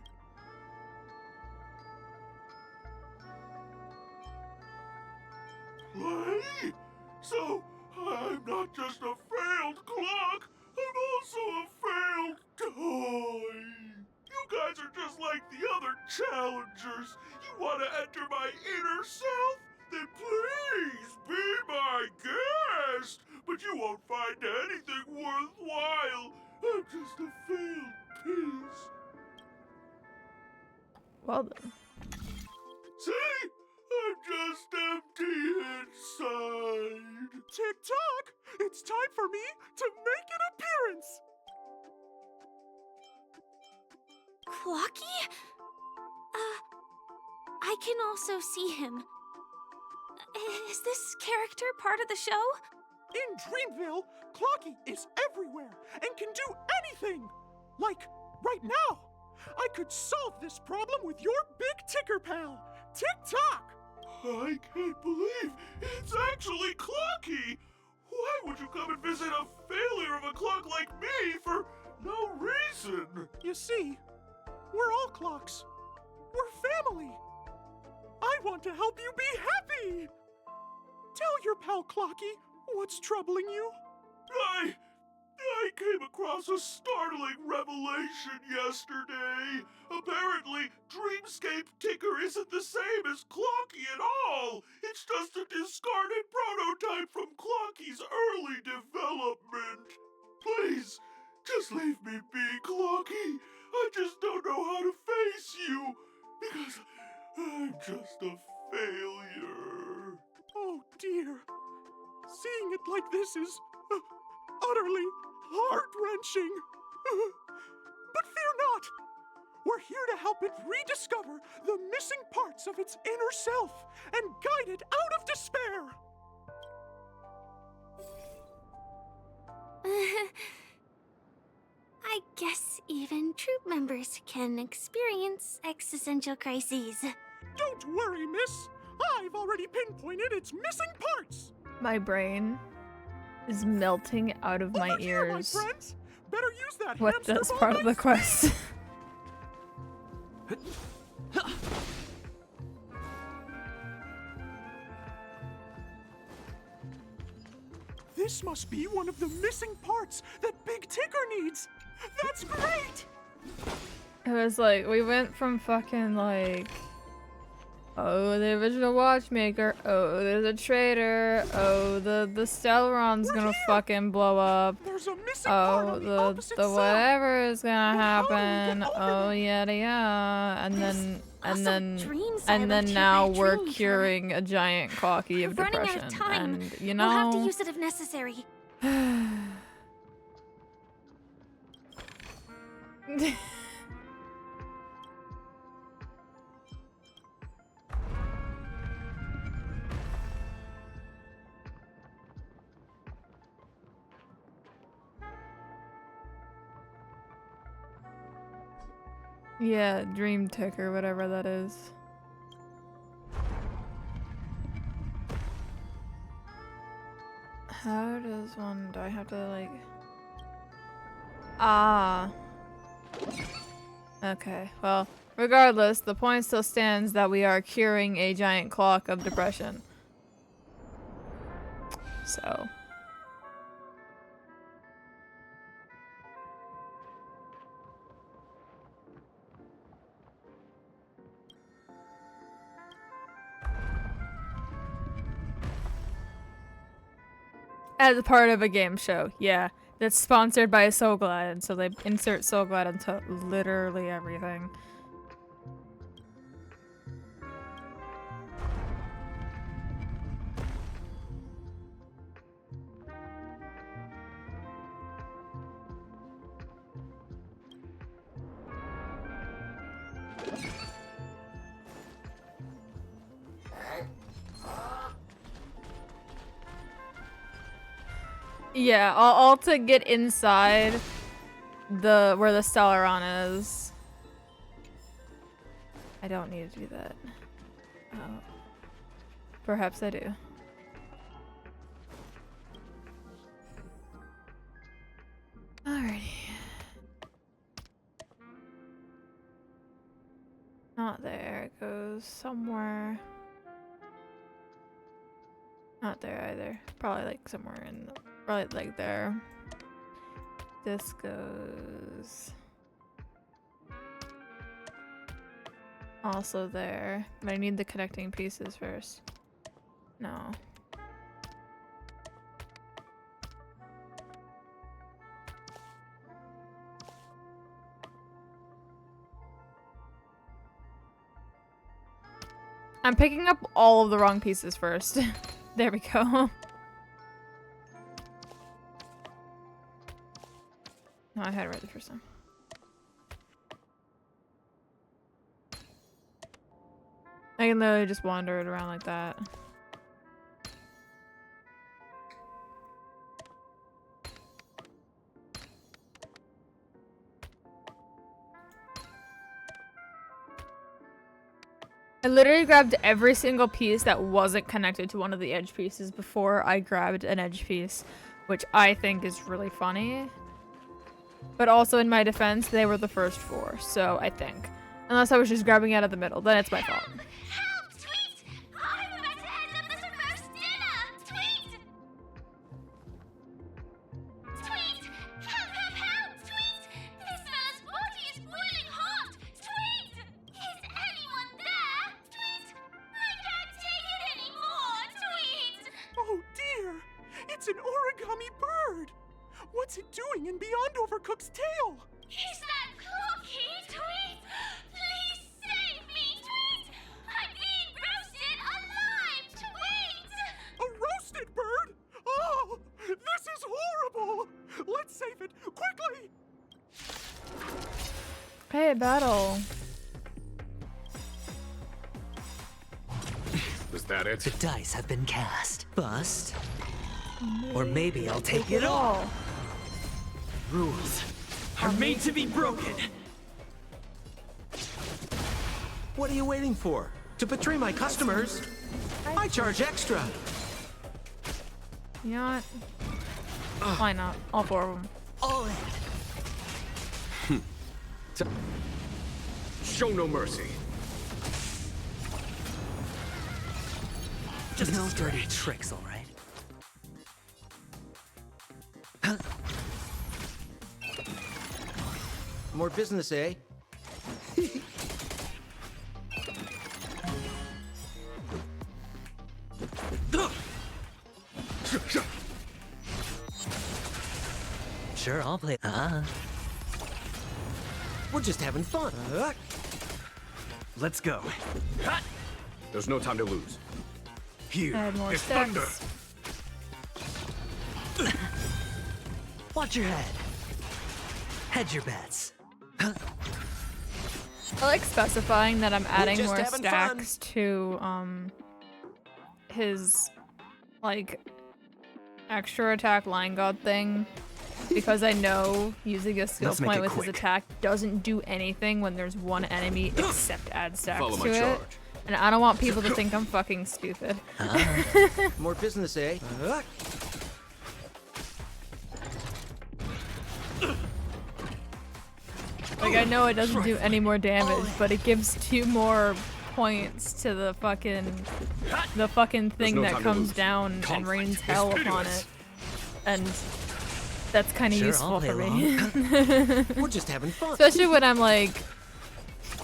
Play? So, I'm not just a failed clock, I'm also a failed toy. You guys are just like the other challengers. You want to enter my inner self? Then please be my guest. But you won't find anything worthwhile. I'm just a failed piece. Well then. See? I'm just empty inside. Tick-tock! It's time for me to make an appearance! Clocky? I can also see him. Is this character part of the show? In Dreamville, Clocky is everywhere and can do anything! Like, right now! I could solve this problem with your big ticker pal, Tick-tock! I can't believe it's actually Clocky! Why would you come and visit a failure of a clock like me for no reason? You see, we're all clocks. We're family. I want to help you be happy! Tell your pal Clocky what's troubling you. I came across a startling revelation yesterday. Apparently, Dreamscape Ticker isn't the same as Clocky at all. It's just a discarded prototype from Clocky's early development. Please, just leave me be, Clocky. I just don't know how to face you, because I'm just a failure. Oh dear. Seeing it like this is utterly heart-wrenching. But fear not. We're here to help it rediscover the missing parts of its inner self and guide it out of despair. I guess even troop members can experience existential crises. Don't worry, miss. I've already pinpointed its missing parts. My brain is melting out of my Here, my ears. friends. Better use that What hamster does ball part of the next quest? This must be one of the missing parts that Big Ticker needs. That's great! It was like, we went from fucking like, oh, the original watchmaker, oh, there's a traitor, oh, the Stellaron's gonna fucking blow up, oh, the whatever is gonna happen, oh, yada yada, and then now we're curing a giant clocky of Running depression, out of time. and you We'll have to know, use it if necessary. yeah, dream ticker, whatever that is. How does one, do I have to like, okay, well, regardless, the point still stands that we are curing a giant clock of depression. So. As a part of a game show, yeah. That's sponsored by So Glad, and so they insert So Glad into literally everything. Yeah, all to get inside the where the Stellaron is. I don't need to do that. Oh. Perhaps I do. Alrighty. Not there. It goes somewhere. Not there either. Probably like somewhere in the, probably like there. This goes also there. But I need the connecting pieces first. No. I'm picking up all of the wrong pieces first. There we go. No, I had it right the first time. I can literally just wander it around like that. I literally grabbed every single piece that wasn't connected to one of the edge pieces before I grabbed an edge piece, which I think is really funny. But also in my defense, they were the first 4, so I think. Unless I was just grabbing out of the middle, then it's my fault. Help, Tweet! I'm about to end up as a roast dinner! Tweet! Tweet! Help, Tweet! This fella's body is boiling hot! Tweet! Is anyone there? Tweet! I can't take it anymore! Tweet! Oh dear! It's an origami bird! What's it doing in Beyond Overcooked's tail? Is that Cookie, Tweet? Please save me, Tweet! I'm being roasted alive, Tweet! A roasted bird? Oh, this is horrible! Let's save it, quickly! Hey, battle. Was that it? The dice have been cast. Bust. Or maybe I'll take it all. Rules are made to be broken. What are you waiting for? To betray my customers? I charge extra. You know what? Why not? All 4 of them. All in. Show no mercy. Just no dirty tricks, all right? More business, eh? Sure, I'll play. We're just having fun. Let's go. There's no time to lose. Here Add more is steps. thunder. Watch your head. Hedge your bets. I like specifying that I'm adding just more having stacks to his like extra attack line god thing, because I know using a skill Let's make point it with quick. his attack doesn't do anything when there's one enemy except add stacks Follow my to it. charge. And I don't want people to think I'm fucking stupid. More business, eh? Like, I know it doesn't do any more damage, but it gives 2 more points to the fucking thing no that time to comes lose. down and Conflict rains is hell upon pitiless. it. And that's kind of Sure, useful I'll play for me. We're just having fun. Especially when I'm like,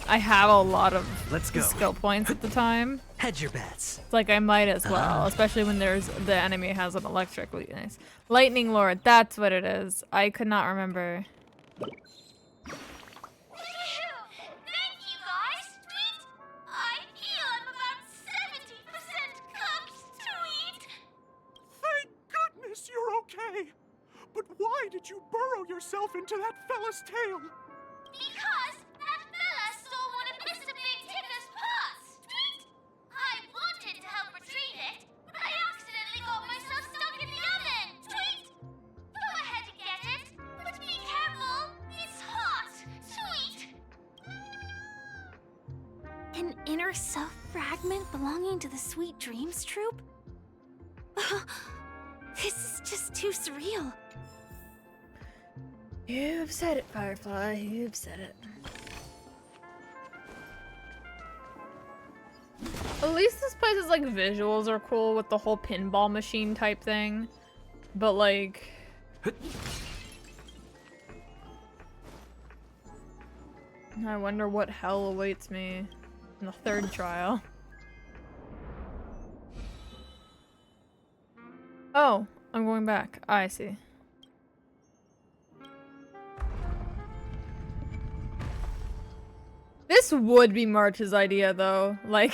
I have a lot of Let's go. skill points at the time. Hedge your bets. Like, I might as well, especially when the enemy has an electric weakness. Lightning Lord, that's what it is. I could not remember. Thank you, guys, Tweet! I feel I'm about 70% cooked, Tweet! Thank goodness you're okay! But why did you burrow yourself into that fella's tail? Because that fella stole one of Mr. Big Ticker's pots, Tweet! I wanted to help retrieve it, but I accidentally got myself stuck in the oven, Tweet! Go ahead and get it, but be careful, it's hot, Tweet! An inner self fragment belonging to the Sweet Dreams troupe? This is just too surreal. You've said it, Firefly. You've said it. At least this place's like visuals are cool with the whole pinball machine type thing. But like I wonder what hell awaits me in the third trial. Oh, I'm going back. I see. This would be March's idea though, like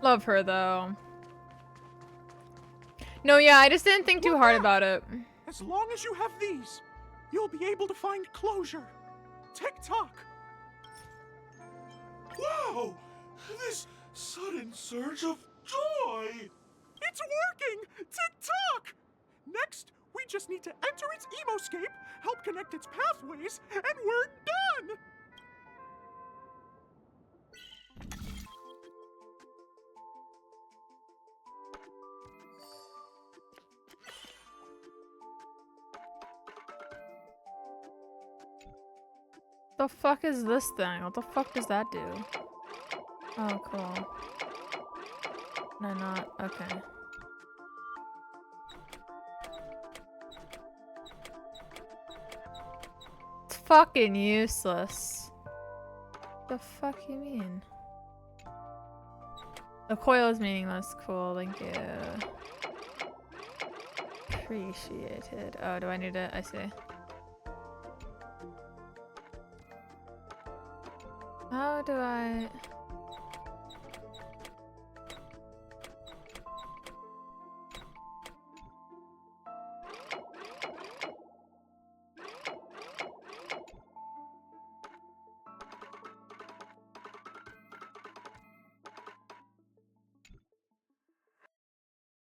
love her though. No, yeah, I just didn't think too hard about it. As long as you have these, you'll be able to find closure. Tick-tock. Wow! This sudden surge of joy! It's working! Tick-tock! Next, we just need to enter its emoscape, help connect its pathways, and we're done! The fuck is this thing? What the fuck does that do? Oh, cool. No, not. Okay. It's fucking useless. The fuck you mean? The coil is meaningless. Cool, thank you. Appreciated. Oh, do I need it? I see. How do I...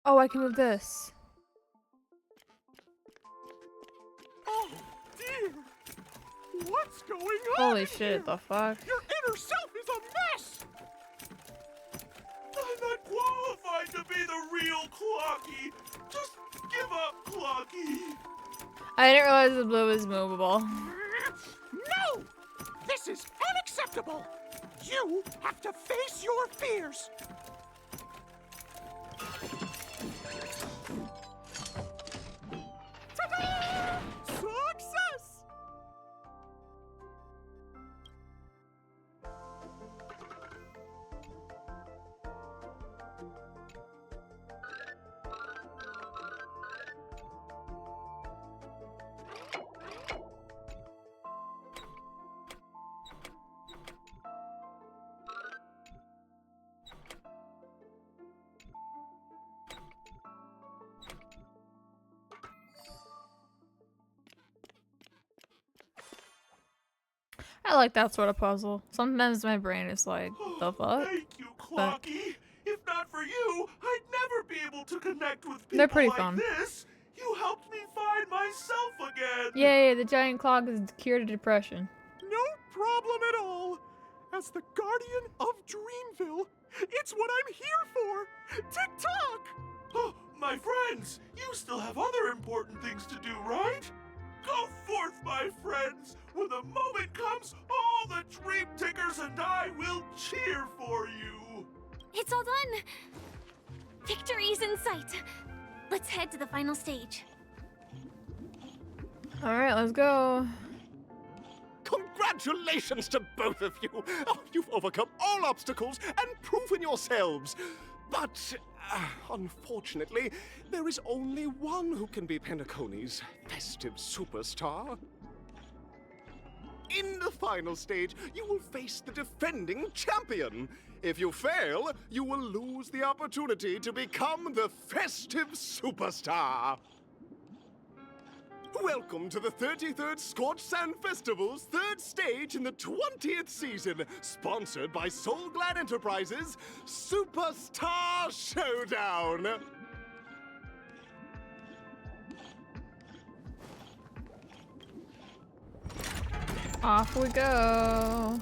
Oh, I can move this. Oh, dear! What's going on? Holy shit, the fuck? Your inner self is a mess! I'm not qualified to be the real Clocky. Just give up, Clocky. I didn't realize the blue was movable. No! This is unacceptable! You have to face your fears! Ta-da! Success! I like that sort of puzzle. Sometimes my brain is like, the fuck? Thank you, Clocky. If not for you, I'd never be able to connect with people They're pretty like fun. this. You helped me find myself again. Yay, the giant clock is the cure to depression. No problem at all. As the guardian of Dreamville, it's what I'm here for. Tick-tock! Oh, my friends, you still have other important things to do, right? Go forth, my friends. When the moment comes, all the Dream Tickers and I will cheer for you. It's all done. Victory's in sight. Let's head to the final stage. Alright, let's go. Congratulations to both of you! Oh, you've overcome all obstacles and proven yourselves. But, unfortunately, there is only one who can be Penacony's festive superstar. In the final stage, you will face the defending champion. If you fail, you will lose the opportunity to become the festive superstar. Whoever Welcome to the 33rd Scorched Sand Festival's third stage in the 20th season, sponsored by Soul Glad Enterprises Superstar Showdown. Off we go.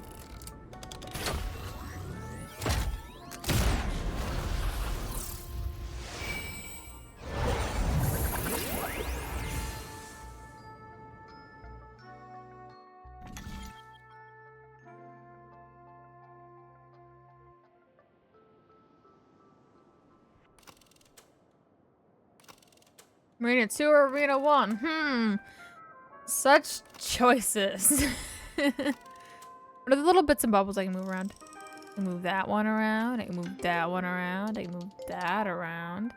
Arena 2 or Arena 1? Such choices. What are the little bits and bobbles I can move around? I can move that one around. I can move that one around. I can move that around.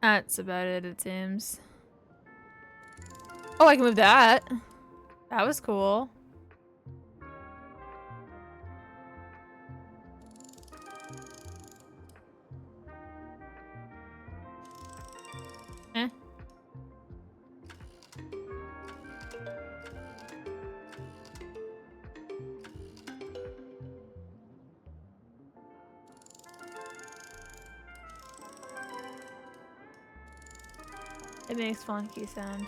That's about it seems. Oh, I can move that. That was cool. Eh. It makes funky sound.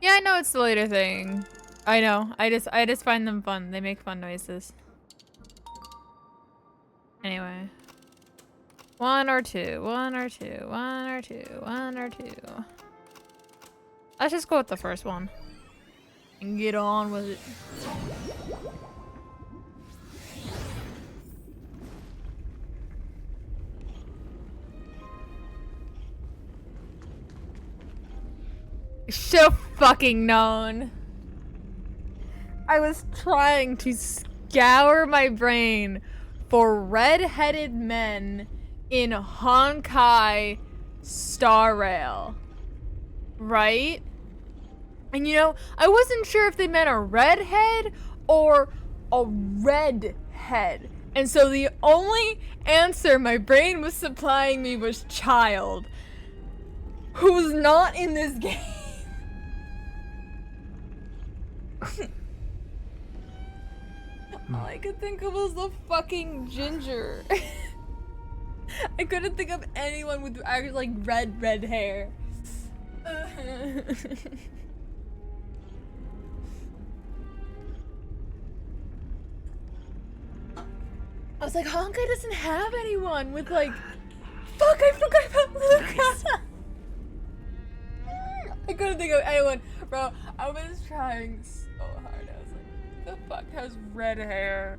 Yeah, I know it's the later thing. I know. I just find them fun. They make fun noises. Anyway. 1 or 2. 1 or 2. 1 or 2. 1 or 2. Let's just go with the first one. And get on with it. Should've fucking known. I was trying to scour my brain for red-headed men in Honkai Star Rail. Right? And you know, I wasn't sure if they meant a redhead or a red head. And so the only answer my brain was supplying me was child. Who's not in this game. All I could think of was the fucking ginger. I couldn't think of anyone with actually like red hair. I was like, Honkai doesn't have anyone with like. Fuck! I forgot about Luca. I couldn't think of anyone, bro. I was trying so hard. I was like, the fuck has red hair?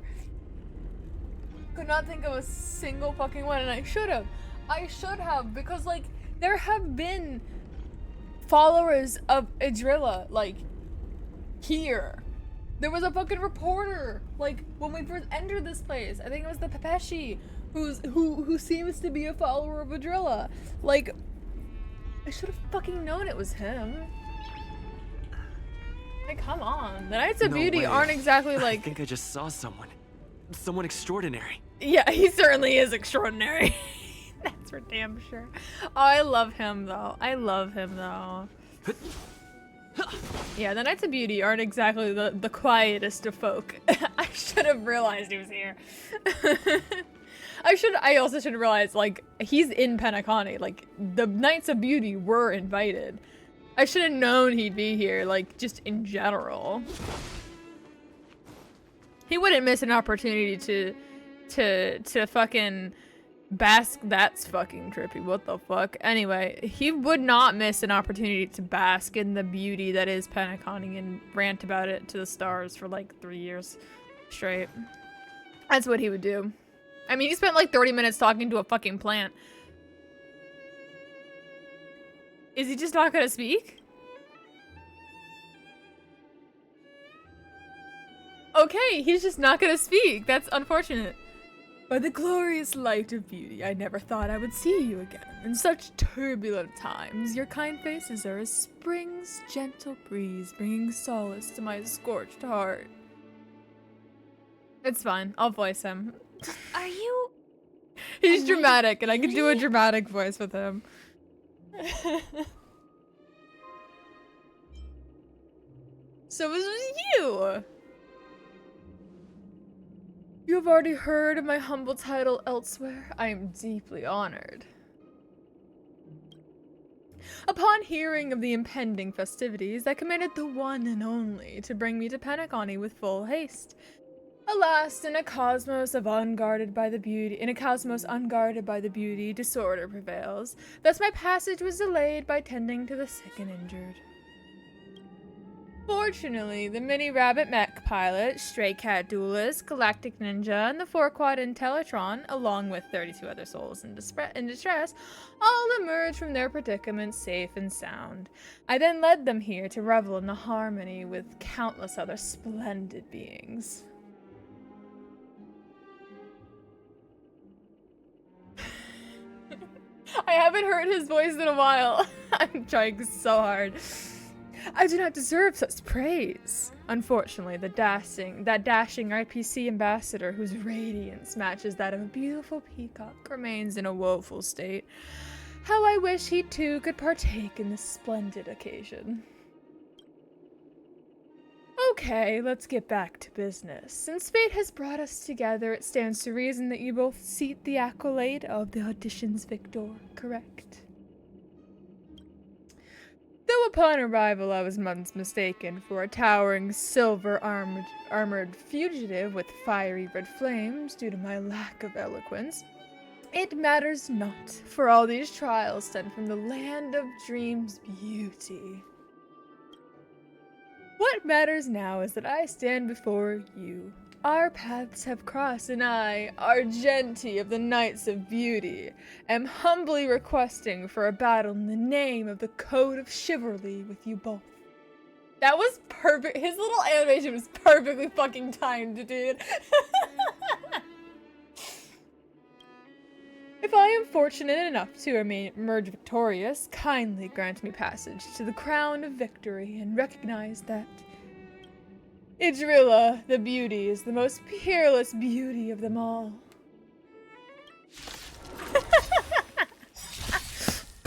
Could not think of a single fucking one, and I should have. I should have, because like there have been followers of Idrilla like here. There was a fucking reporter like when we first entered this place. I think it was the Pepeshi who seems to be a follower of Idrilla. Like I should have fucking known it was him. Like, come on. The Knights of Beauty aren't exactly like. I think I just saw someone. Someone extraordinary. Yeah, he certainly is extraordinary. That's for damn sure. Oh, I love him though. I love him though. Yeah, the Knights of Beauty aren't exactly the quietest of folk. I should have realized he was here. I also should realize, like, he's in Penacony. Like, the Knights of Beauty were invited. I should have known he'd be here, like, just in general. He wouldn't miss an opportunity to fucking bask. That's fucking trippy. What the fuck? Anyway, he would not miss an opportunity to bask in the beauty that is Penacony and rant about it to the stars for, like, 3 years straight. That's what he would do. I mean, he spent like 30 minutes talking to a fucking plant. Is he just not gonna speak? Okay, he's just not gonna speak. That's unfortunate. By the glorious light of beauty, I never thought I would see you again. In such turbulent times, your kind faces are as spring's gentle breeze, bringing solace to my scorched heart. It's fine. I'll voice him. Are you... He's dramatic, and I can do a dramatic voice with him. So it was you! You have already heard of my humble title elsewhere. I am deeply honored. Upon hearing of the impending festivities, I commanded the one and only to bring me to Penacony with full haste. Alas, in a cosmos unguarded by the beauty, disorder prevails. Thus my passage was delayed by tending to the sick and injured. Fortunately, the mini-rabbit mech pilot, stray cat duelist, galactic ninja, and the 4-quad Intellitron, along with 32 other souls in distress, all emerged from their predicament safe and sound. I then led them here to revel in the harmony with countless other splendid beings. I haven't heard his voice in a while. I'm trying so hard. I do not deserve such praise. Unfortunately, that dashing IPC ambassador whose radiance matches that of a beautiful peacock remains in a woeful state. How I wish he too could partake in this splendid occasion. Okay, let's get back to business. Since fate has brought us together, it stands to reason that you both seek the accolade of the audition's victor, correct? Though upon arrival I was once mistaken for a towering silver-armored fugitive with fiery red flames due to my lack of eloquence, it matters not, for all these trials stem from the land of dreams' beauty. What matters now is that I stand before you. Our paths have crossed, and I, Argenti of the Knights of Beauty, am humbly requesting for a battle in the name of the Code of Chivalry with you both. That was perfect. His little animation was perfectly fucking timed, dude. If I am fortunate enough to emerge victorious, kindly grant me passage to the crown of victory and recognize that Idrilla, the beauty, is the most peerless beauty of them all.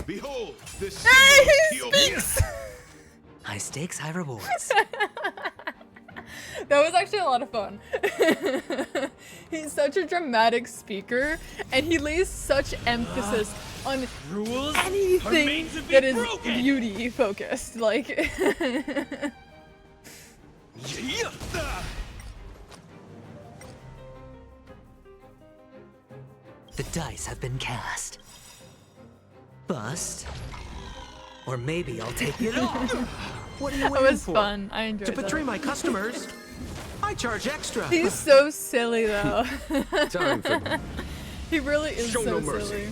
Behold, this he speaks! High stakes, high rewards. That was actually a lot of fun. He's such a dramatic speaker, and he lays such emphasis on anything that is beauty focused. Like, The dice have been cast. Bust. Or maybe I'll take it all. What are you that waiting was for? fun. I enjoyed To that. betray my customers, I charge extra. He's so silly though. Time for He really is Show so no mercy. silly.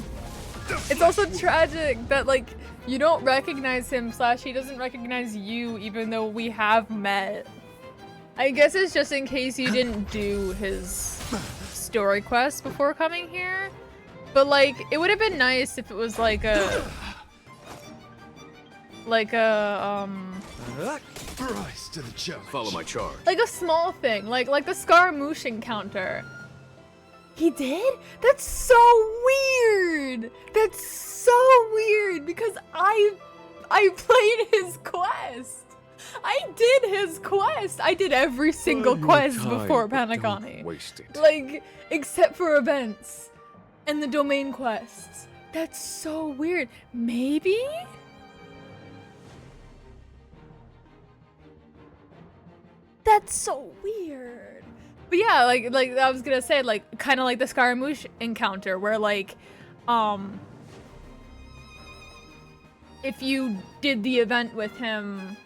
It's also tragic that like you don't recognize him / he doesn't recognize you even though we have met. I guess it's just in case you didn't do his story quest before coming here. But like it would have been nice if it was like a Rise to the challenge. Follow my charge. like a small thing, like the Scaramouche encounter. He did? That's so weird. That's so weird because I played his quest. I did his quest. I did every single quest before Penacony. Waste it. Like except for events and the domain quests. That's so weird. Maybe? That's so weird. But yeah, like I was gonna say, like kind of like the Scaramouche encounter, where like, if you did the event with him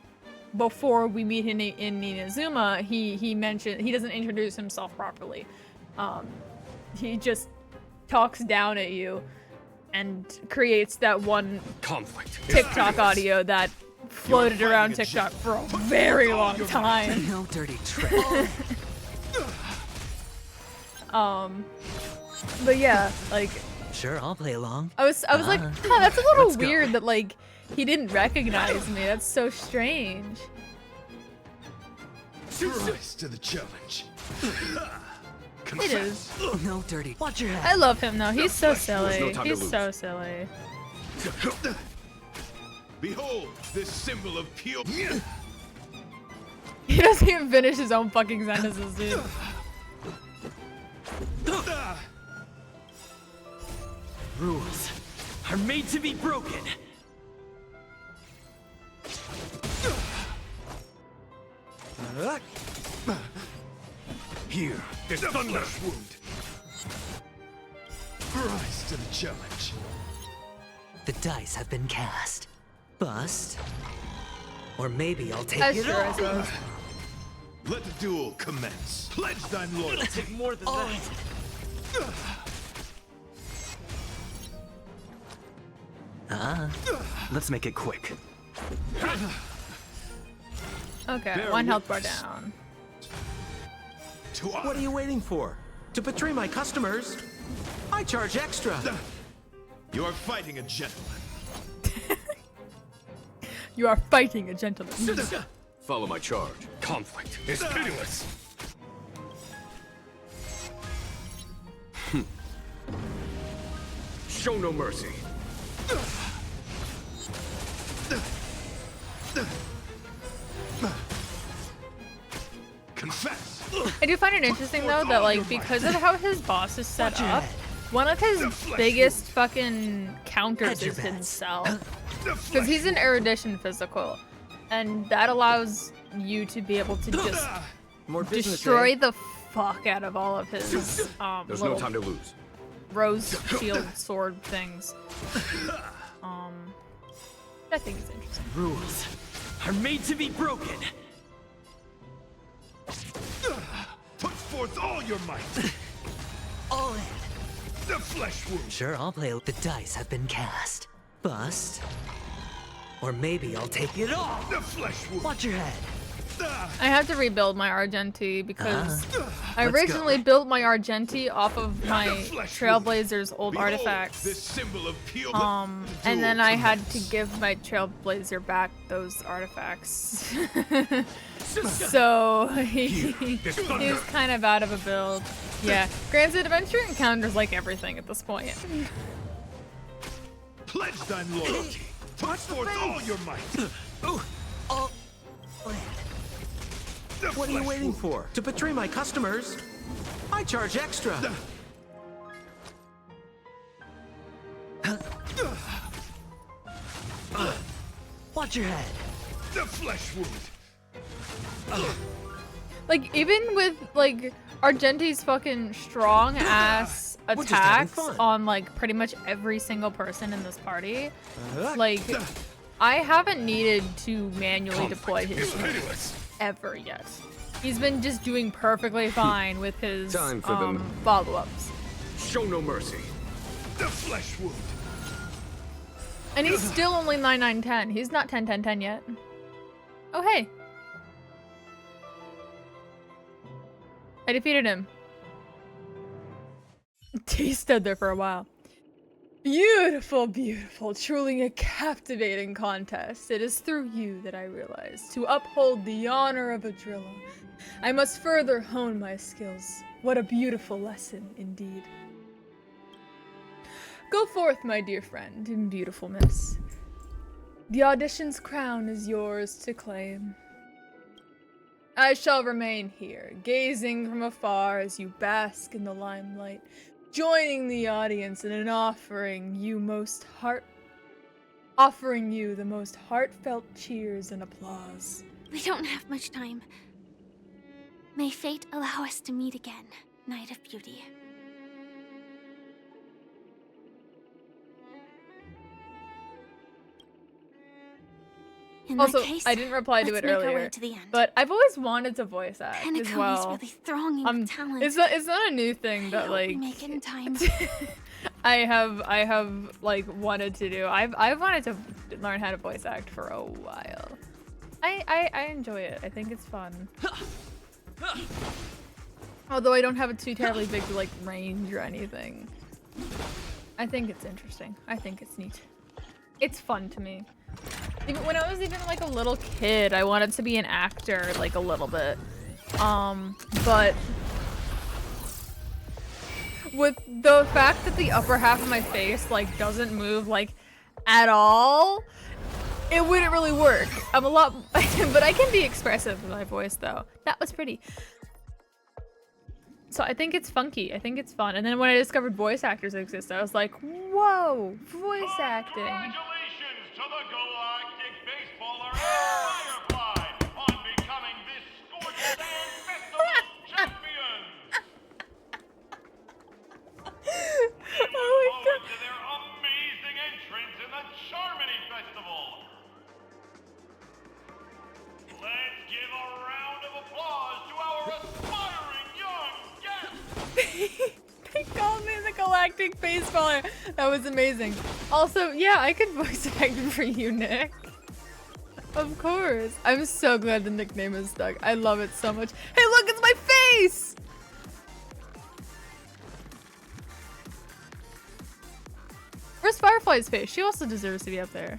before we meet in Ninazuma, he mentioned he doesn't introduce himself properly. He just talks down at you and creates that one conflict TikTok audio that floated around TikTok for a very long time. No dirty trick. But yeah, like Sure, I'll play along. I was like, huh, that's a little Let's go. weird that like he didn't recognize me. That's so strange. Rise to the challenge. It is. No dirty. Watch your head. I love him though. He's so silly. no time to He's lose. so silly. Behold, this symbol of pure. He doesn't even finish his own fucking sentences, dude. Rules are made to be broken. Here, this thunder wound. Rise to the challenge. The dice have been cast. Bust. Or maybe I'll take I it sure all. suppose. Let the duel commence. Pledge thine loyalty. Take more than that. Let's make it quick. Okay, Bear one health bar witness. down. What are you waiting for? To betray my customers? I charge extra. You are fighting a gentleman. You are fighting a gentleman. Follow my charge. Conflict is pitiless. Show no mercy. Confess. I do find it interesting though that like because of how his boss is set up, one of his biggest fucking counters is himself. Because he's an erudition physical, and that allows you to be able to just More business, destroy eh? the fuck out of all of his There's little no time to lose. rose shield sword things. I think it's interesting. Rules are made to be broken. Put forth all your might. All in. The flesh wound. Sure, I'll play. The dice have been cast. Bust. Or maybe I'll take it all. The flesh wound. Watch your head. I have to rebuild my Argenti because I Let's originally go. built my Argenti off of my Trailblazer's old Behold, artifacts. this symbol of pure. And then I had to give my Trailblazer back those artifacts. So he's kind of out of a build. Yeah, granted, adventure encounters like everything at this point. Pledge thine loyalty. Put forth all your might. All in. The What are you flesh waiting wound. for? To betray my customers? I charge extra. Watch your head. The flesh wound. Like, even with, like, Argenti's fucking strong ass We're just having attacks fun. on, like, pretty much every single person in this party, like, I haven't needed to manually deploy his It's pitiless. ever yet. He's been just doing perfectly fine with his Time for them. follow-ups. Show no mercy. The flesh wound. And he's still only 9/9/10. He's not 10/10/10 yet. Oh, hey. I defeated him. He stood there for a while. Beautiful, beautiful, truly a captivating contest. It is through you that I realize, to uphold the honor of a driller, I must further hone my skills. What a beautiful lesson, indeed. Go forth, my dear friend, and beautiful miss. The audition's crown is yours to claim. I shall remain here, gazing from afar as you bask in the limelight, joining the audience in an offering you the most heartfelt cheers and applause. We don't have much time. May fate allow us to meet again, Knight of Beauty. In Also, that case, I didn't reply to let's it make our way earlier, to the end. but I've always wanted to voice act as Penacony's well. really thronging with talent. It's not a new thing that I hope like we make it in time. I have like wanted to do. I've wanted to learn how to voice act for a while. I enjoy it. I think it's fun. Although I don't have a too terribly big like range or anything. I think it's interesting. I think it's neat. It's fun to me. Even when I was even like a little kid, I wanted to be an actor like a little bit. But with the fact that the upper half of my face like doesn't move like at all, it wouldn't really work. I'm a lot, but I can be expressive with my voice though. That was pretty. So I think it's funky. I think it's fun. And then when I discovered voice actors exist, I was like, whoa, voice acting. Congratulations to the Galactic Baseballer and Firefly on becoming this Scorch Sand Festival champions. Oh my God. To their amazing entrance in the Charmony Festival. Let's give a round of applause to our aspiring young guests. They called me the Galactic Baseballer. That was amazing. Also, yeah, I could voice act for you, Nick. Of course. I'm so glad the nickname is stuck. I love it so much. Hey, look, it's my face! Where's Firefly's face? She also deserves to be up there.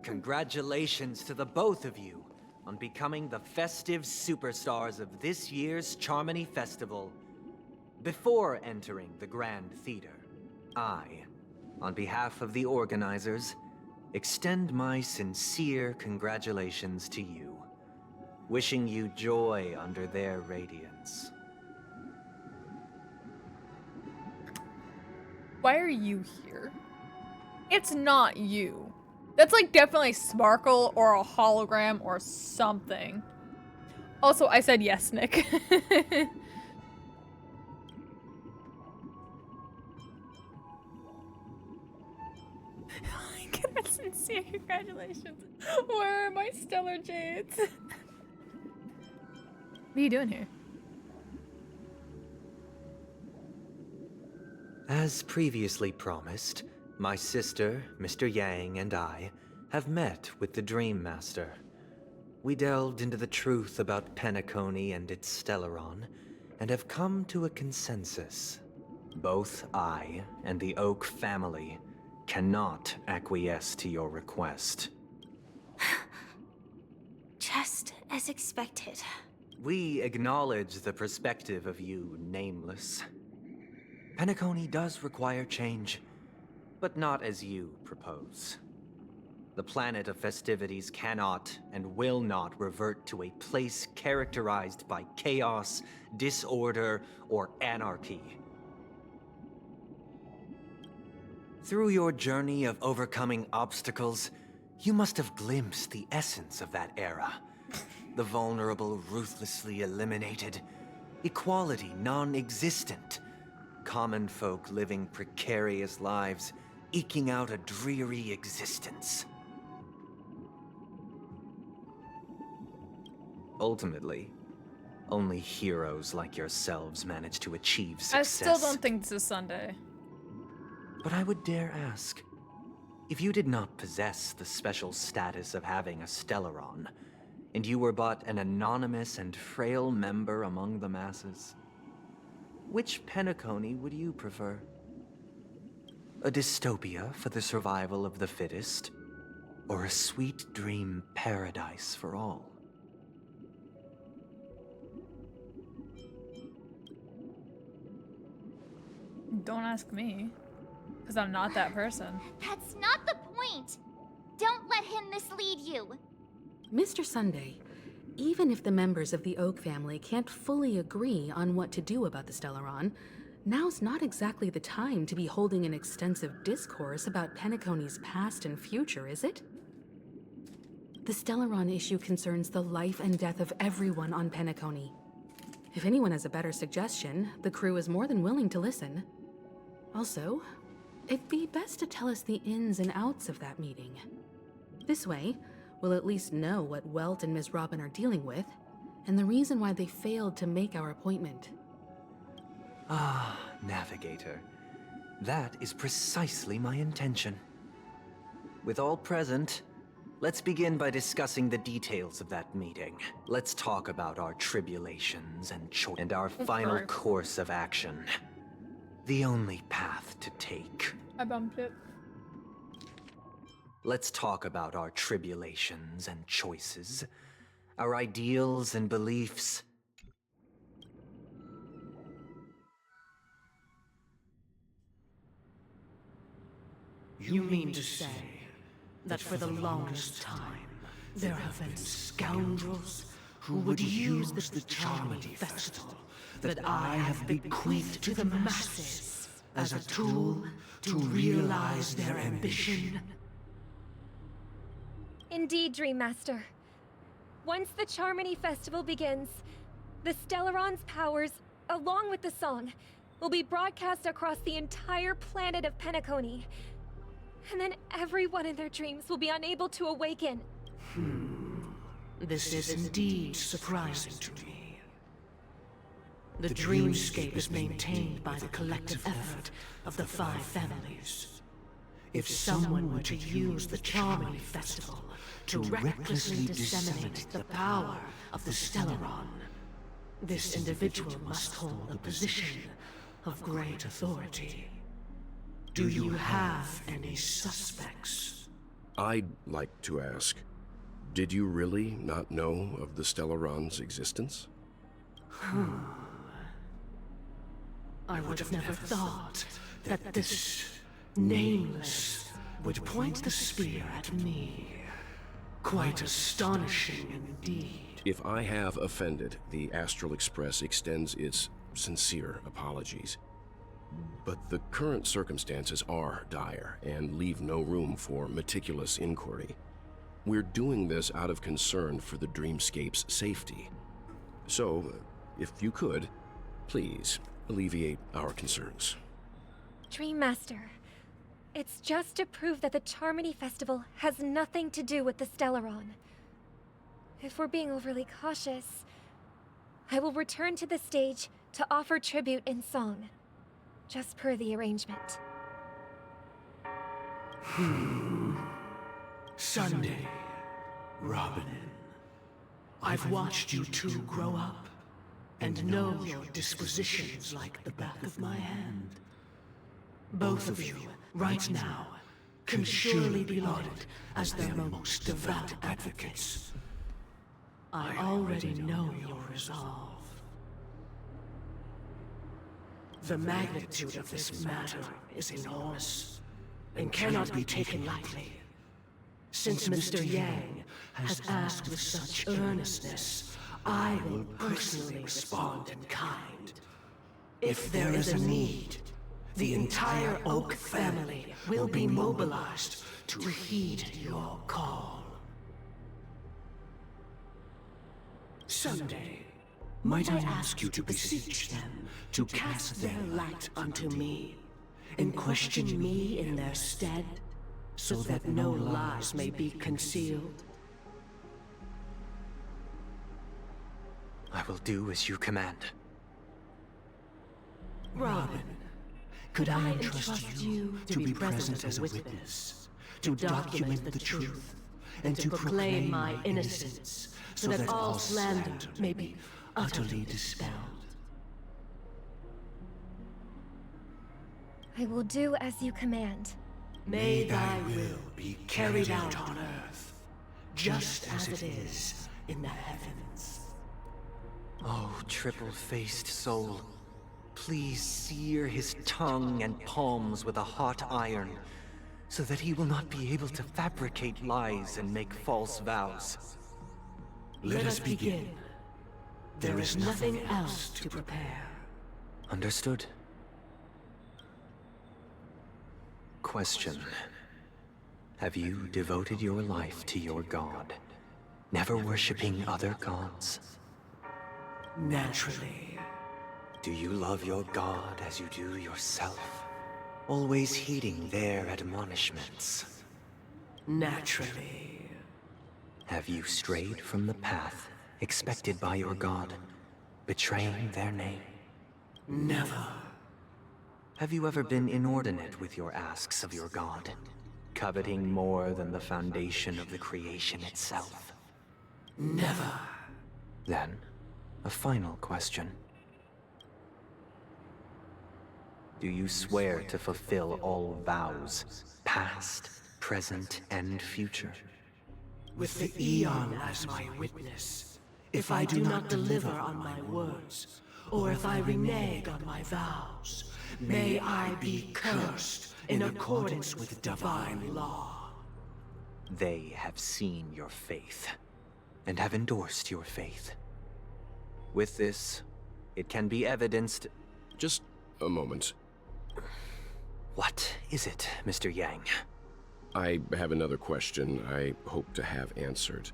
Congratulations to the both of you on becoming the festive superstars of this year's Charmony Festival. Before entering the Grand Theater, I, on behalf of the organizers, extend my sincere congratulations to you, wishing you joy under their radiance. Why are you here? It's not you. That's like definitely Sparkle or a hologram or something. Also, I said yes, Nick. Sincere congratulations. Where are my stellar jades? What are you doing here? As previously promised, my sister, Mr. Yang, and I have met with the Dream Master. We delved into the truth about Penacony and its Stellaron, and have come to a consensus. Both I and the Oak family cannot acquiesce to your request. Just as expected. We acknowledge the perspective of you, Nameless. Penacony does require change, but not as you propose. The planet of festivities cannot and will not revert to a place characterized by chaos, disorder, or anarchy. Through your journey of overcoming obstacles, you must have glimpsed the essence of that era. The vulnerable ruthlessly eliminated, equality non-existent, common folk living precarious lives, eking out a dreary existence. Ultimately, only heroes like yourselves manage to achieve success. I still don't think this is Sunday. But I would dare ask, if you did not possess the special status of having a Stellaron, and you were but an anonymous and frail member among the masses, which Penacony would you prefer? A dystopia for the survival of the fittest, or a sweet dream paradise for all? Don't ask me, because I'm not that person. That's not the point. Don't let him mislead you. Mr. Sunday, even if the members of the Oak family can't fully agree on what to do about the Stellaron, now's not exactly the time to be holding an extensive discourse about Penacony's past and future, is it? The Stellaron issue concerns the life and death of everyone on Penacony. If anyone has a better suggestion, the crew is more than willing to listen. Also, it'd be best to tell us the ins and outs of that meeting. This way, we'll at least know what Welt and Ms. Robin are dealing with, and the reason why they failed to make our appointment. Ah, Navigator. That is precisely my intention. With all present, Let's begin by discussing the details of that meeting. Let's talk about our tribulations and our final course of action. The only path to take. I bumped it. Let's talk about our tribulations and choices, our ideals and beliefs. You mean to say that for the longest time, there have been scoundrels who would use the Charmony Festival that I have bequeathed to the masses as a tool to realize their ambition? Indeed, Dream Master. Once the Charmony Festival begins, the Stellaron's powers, along with the song, will be broadcast across the entire planet of Penacony. And then everyone in their dreams will be unable to awaken. This is indeed surprising to me. The dreamscape is maintained by the collective effort of the 5 families. If someone were to use the Charmony Festival to recklessly disseminate the power of the Stellaron, this individual must hold a position of great authority. Do you have any suspects? I'd like to ask, did you really not know of the Stellaron's existence? I would have never thought that this nameless would point the spear at me. Quite astonishing indeed. If I have offended, the Astral Express extends its sincere apologies. But the current circumstances are dire and leave no room for meticulous inquiry. We're doing this out of concern for the Dreamscape's safety. So, if you could, please alleviate our concerns. Dream Master, it's just to prove that the Charmony Festival has nothing to do with the Stellaron. If we're being overly cautious, I will return to the stage to offer tribute in song, just per the arrangement. Sunday, Robin. I've watched you two grow up, and know your dispositions like the back of my hand. Both of you, right now, can surely be lauded as their most devout advocates. I already know your resolve. The magnitude of this matter is enormous, and cannot be taken lightly. Since Mr. Yang has asked with such earnestness, I will personally respond in kind. If there is a need, the entire Oak family will be mobilized to heed your call. Sunday, might I ask you to beseech them to cast their light unto me, and question me in their stead, so that no lies may be concealed? I will do as you command. Robin, could I entrust you to be present as a witness, to document the truth, and to proclaim my innocence, so that all slander may be utterly dispelled? I will do as you command. May thy will be carried out on earth, just as it is in the heavens. Oh, triple-faced soul, please sear his tongue and palms with a hot iron, so that he will not be able to fabricate lies and make false vows. Let us begin. There is nothing else to prepare. Understood. Question. Have you devoted your life to your god, never worshipping other gods? Naturally. Do you love your god as you do yourself, always heeding their admonishments? Naturally. Have you strayed from the path expected by your god, betraying their name? Never. Have you ever been inordinate with your asks of your god, coveting more than the foundation of the creation itself? Never. Then, a final question. Do you swear to fulfill all vows, past, present, and future? With the Eon as my witness, if I do not deliver on my words, or if I renege on my vows, may I be cursed in accordance with divine law. They have seen your faith, and have endorsed your faith. With this, it can be evidenced... Just a moment. What is it, Mr. Yang? I have another question I hope to have answered.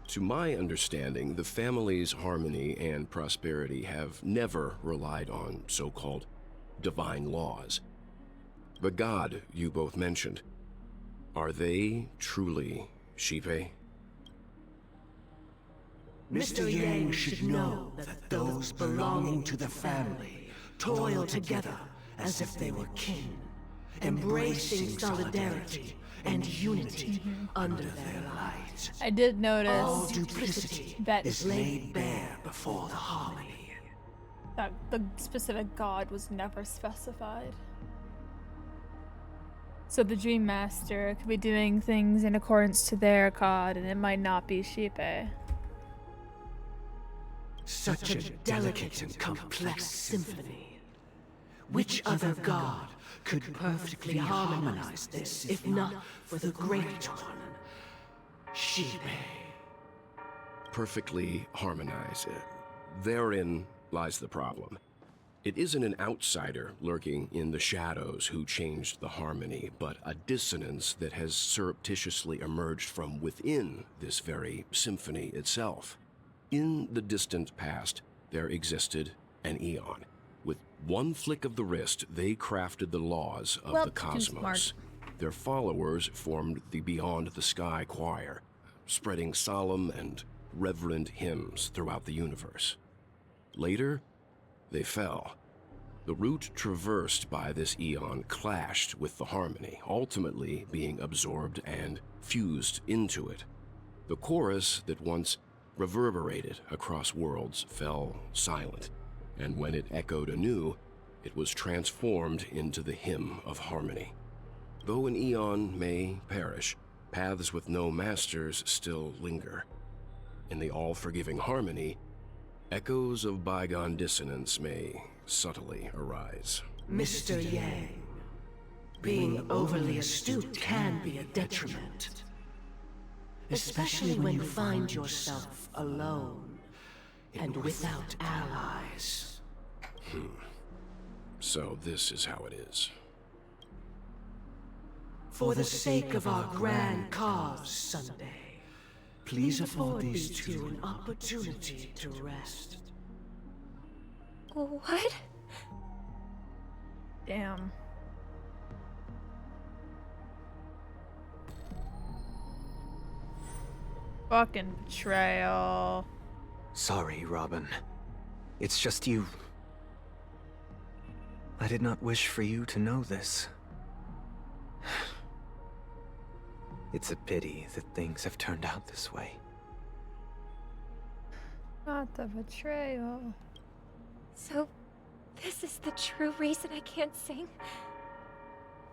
To my understanding, the family's harmony and prosperity have never relied on so-called divine laws. The god you both mentioned, are they truly Xipe? Mr. Yang should know that those belonging to the family toil together as if they were kin, embracing solidarity and unity under their light. I did notice all duplicity that is laid bare before the harmony. That the specific god was never specified. So the Dream Master could be doing things in accordance to their god, and it might not be Xipe. Such a delicate and complex symphony. Which other god could perfectly harmonize this, if not for the great one, Xipe? Perfectly harmonize. Therein lies the problem. It isn't an outsider lurking in the shadows who changed the harmony, but a dissonance that has surreptitiously emerged from within this very symphony itself. In the distant past, there existed an Eon. With one flick of the wrist, they crafted the laws of the cosmos. Their followers formed the Beyond the Sky Choir, spreading solemn and reverent hymns throughout the universe. Later, they fell. The route traversed by this Eon clashed with the harmony, ultimately being absorbed and fused into it. The chorus that once reverberated across worlds fell silent, and when it echoed anew, it was transformed into the hymn of harmony. Though an Eon may perish, paths with no masters still linger. In the all-forgiving harmony, echoes of bygone dissonance may subtly arise. Mr. Yang, being overly astute can be a detriment. Especially when you find yourself alone and without allies. So this is how it is. For the sake of our grand cause, Sunday, please afford these two an opportunity to rest. What? Damn. Fucking betrayal. Sorry, Robin. It's just you. I did not wish for you to know this. It's a pity that things have turned out this way. Not the betrayal. So, this is the true reason I can't sing?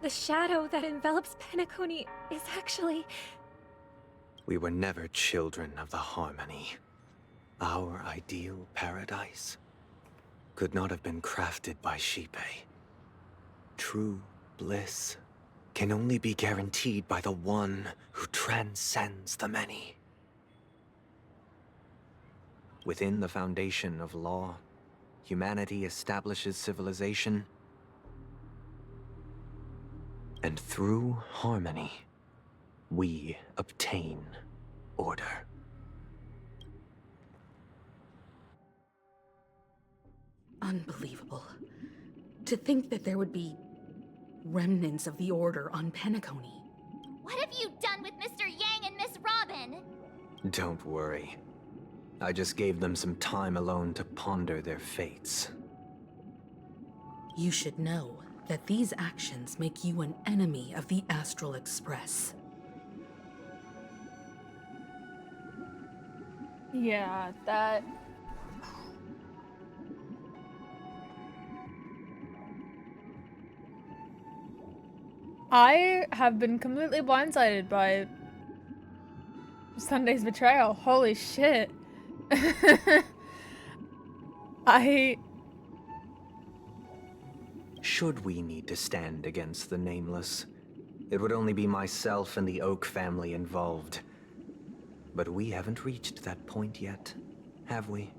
The shadow that envelops Penacony is actually... We were never children of the harmony. Our ideal paradise could not have been crafted by Xipe. True bliss can only be guaranteed by the one who transcends the many. Within the foundation of law, humanity establishes civilization, and through harmony, we obtain order. Unbelievable. To think that there would be remnants of the Order on Penacony. What have you done with Mr. Yang and Miss Robin? Don't worry. I just gave them some time alone to ponder their fates. You should know. that these actions make you an enemy of the Astral Express. Yeah, that... I have been completely blindsided by Sunday's betrayal. Holy shit. Should we need to stand against the Nameless, it would only be myself and the Oak family involved. But we haven't reached that point yet, have we?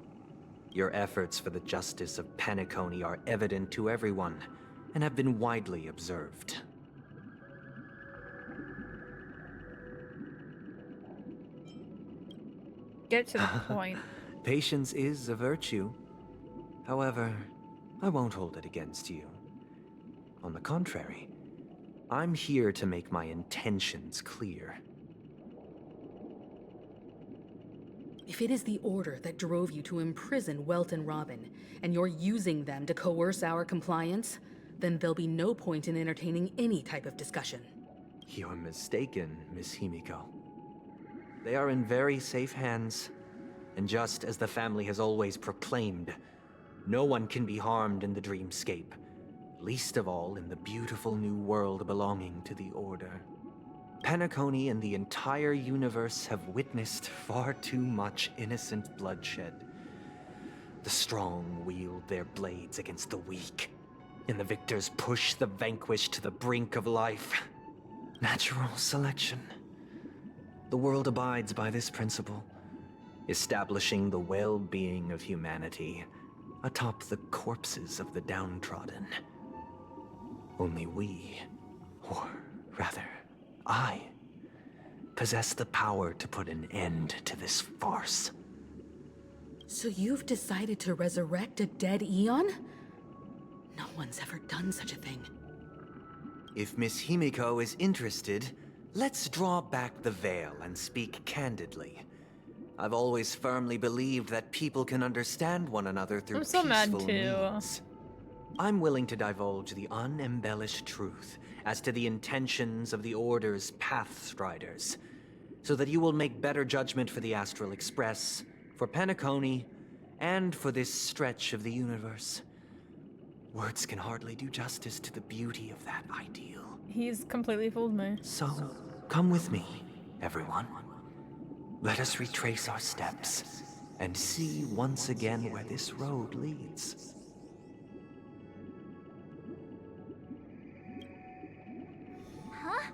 Your efforts for the justice of Penacony are evident to everyone, and have been widely observed. Get to the point. Patience is a virtue. However, I won't hold it against you. On the contrary, I'm here to make my intentions clear. If it is the Order that drove you to imprison Welt and Robin, and you're using them to coerce our compliance, then there'll be no point in entertaining any type of discussion. You're mistaken, Miss Himiko. They are in very safe hands, and just as the family has always proclaimed, no one can be harmed in the dreamscape, least of all in the beautiful new world belonging to the Order. Penacony and the entire universe have witnessed far too much innocent bloodshed. The strong wield their blades against the weak, and the victors push the vanquished to the brink of life. Natural selection. The world abides by this principle, establishing the well-being of humanity atop the corpses of the downtrodden. Only we, or rather, I, possess the power to put an end to this farce. So you've decided to resurrect a dead Eon? No one's ever done such a thing. If Miss Himiko is interested, let's draw back the veil and speak candidly. I've always firmly believed that people can understand one another through I'm so mad peaceful too. means. I'm willing to divulge the unembellished truth as to the intentions of the Order's Pathstriders, so that you will make better judgment for the Astral Express, for Penacony, and for this stretch of the universe. Words can hardly do justice to the beauty of that ideal. He's completely fooled me. So, come with me, everyone. Let us retrace our steps, and see once again where this road leads. Huh?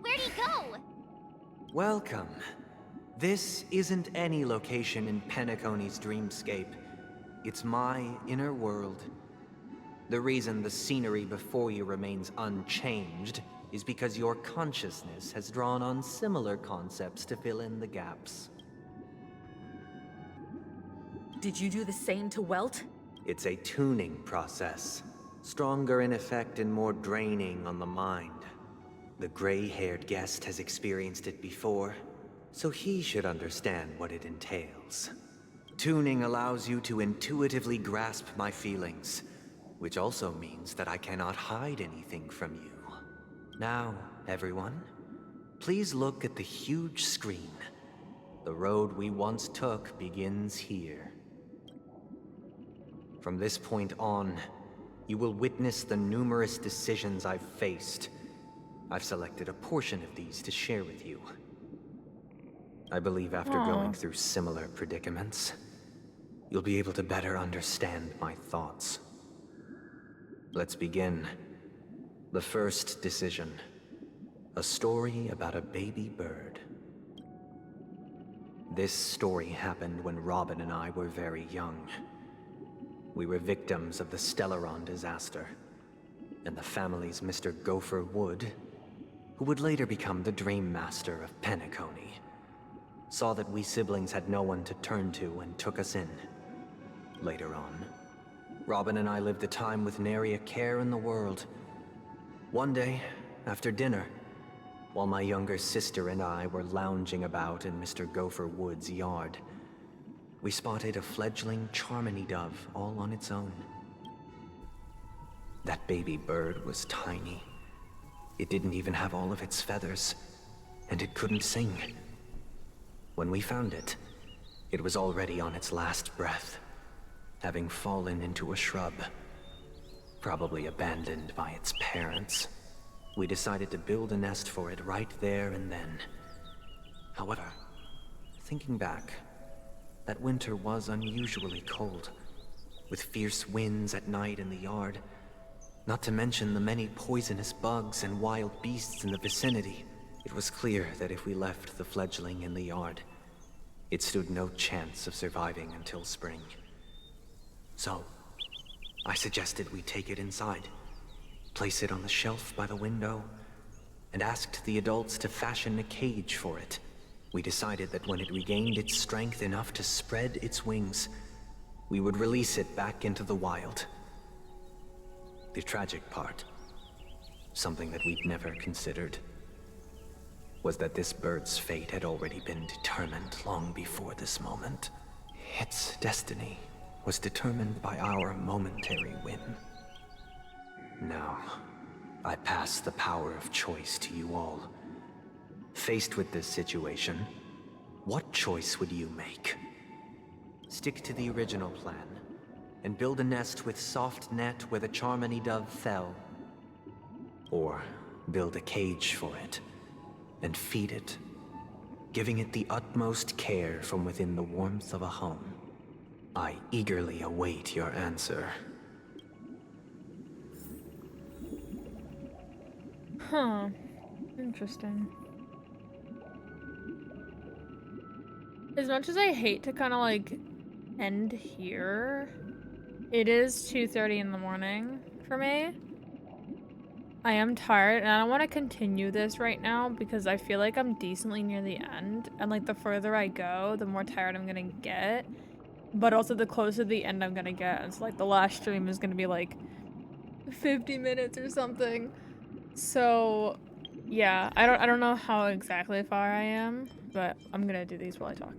Where'd he go? Welcome. This isn't any location in Penacony's dreamscape. It's my inner world. The reason the scenery before you remains unchanged is because your consciousness has drawn on similar concepts to fill in the gaps. Did you do the same to Welt? It's a tuning process, stronger in effect and more draining on the mind. The gray-haired guest has experienced it before, so he should understand what it entails. Tuning allows you to intuitively grasp my feelings, which also means that I cannot hide anything from you. Now, everyone, please look at the huge screen. The road we once took begins here. From this point on, you will witness the numerous decisions I've faced. I've selected a portion of these to share with you. I believe after going through similar predicaments, you'll be able to better understand my thoughts. Let's begin. The first decision. A story about a baby bird. This story happened when Robin and I were very young. We were victims of the Stellaron disaster, and the family's Mr. Gopher Wood, who would later become the Dream Master of Penacony, saw that we siblings had no one to turn to and took us in. Later on, Robin and I lived a time with nary a care in the world. One day, after dinner, while my younger sister and I were lounging about in Mr. Gopher Wood's yard, we spotted a fledgling Charmony dove all on its own. That baby bird was tiny. It didn't even have all of its feathers, and it couldn't sing. When we found it, it was already on its last breath, having fallen into a shrub, probably abandoned by its parents. We decided to build a nest for it right there and then. However, thinking back, that winter was unusually cold, with fierce winds at night in the yard, not to mention the many poisonous bugs and wild beasts in the vicinity. It was clear that if we left the fledgling in the yard, it stood no chance of surviving until spring. So, I suggested we take it inside, place it on the shelf by the window, and asked the adults to fashion a cage for it. We decided that when it regained its strength enough to spread its wings, we would release it back into the wild. The tragic part, something that we'd never considered, was that this bird's fate had already been determined long before this moment. Its destiny was determined by our momentary whim. Now, I pass the power of choice to you all. Faced with this situation, what choice would you make? Stick to the original plan, and build a nest with soft net where the Charmony dove fell. Or build a cage for it, and feed it, giving it the utmost care from within the warmth of a home. I eagerly await your answer. Huh. Interesting. As much as I hate to kind of like end here, it is 2:30 in the morning for me. I am tired and I don't want to continue this right now because I feel like I'm decently near the end, and like the further I go, the more tired I'm gonna get, but also the closer to the end I'm gonna get. It's like the last stream is gonna be like 50 minutes or something. So yeah, I don't know how exactly far I am, but I'm gonna do these while I talk.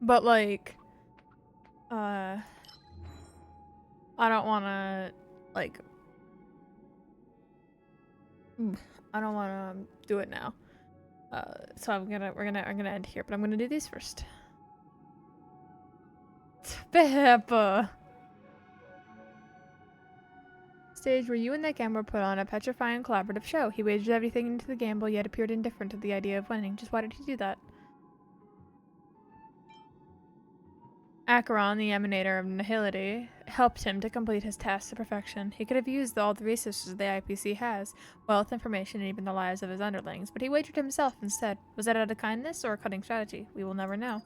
But like I don't wanna like I don't wanna do it now. So I'm gonna end here, but I'm gonna do these first. Peppa. Stage where you and that gambler put on a petrifying collaborative show. He wagered everything into the gamble, yet appeared indifferent to the idea of winning. Just why did he do that? Acheron, the emanator of nihility, helped him to complete his task to perfection. He could have used all the resources the IPC has, wealth, information, and even the lives of his underlings, but he wagered himself instead. Was that out of kindness or a cunning strategy? We will never know.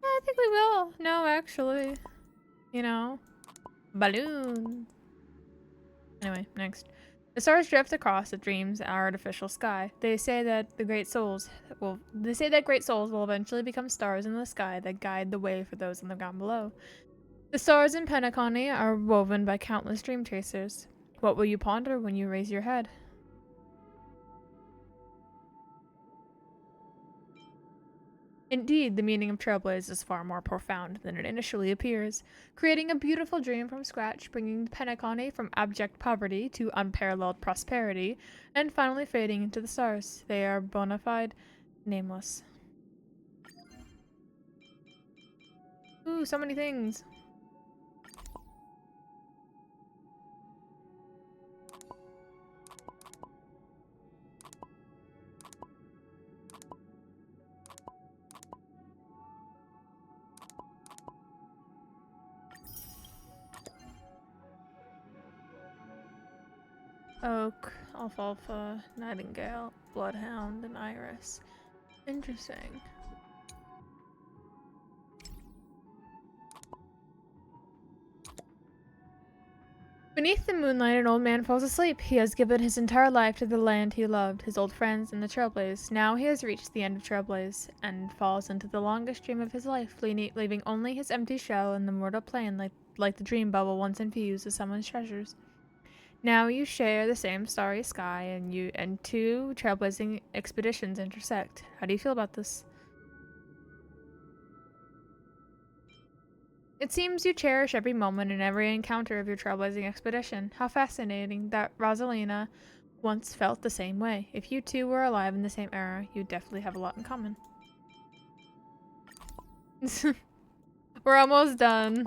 I think we will. No, actually. You know. Balloon. Anyway, next. The stars drift across the dream's artificial sky. They say that great souls will eventually become stars in the sky that guide the way for those on the ground below. The stars in Penacony are woven by countless dream chasers. What will you ponder when you raise your head? Indeed, the meaning of Trailblaze is far more profound than it initially appears, creating a beautiful dream from scratch, bringing Penacony from abject poverty to unparalleled prosperity, and finally fading into the stars. They are bona fide, nameless. Ooh, so many things. Oak, Alfalfa, Nightingale, Bloodhound, and Iris. Interesting. Beneath the moonlight, an old man falls asleep. He has given his entire life to the land he loved, his old friends, and the Trailblaze. Now he has reached the end of Trailblaze, and falls into the longest dream of his life, leaving only his empty shell in the mortal plane like the dream bubble once infused with someone's treasures. Now you share the same starry sky, and two trailblazing expeditions intersect. How do you feel about this? It seems you cherish every moment and every encounter of your trailblazing expedition. How fascinating that Rosalina once felt the same way. If you two were alive in the same era, you'd definitely have a lot in common. We're almost done.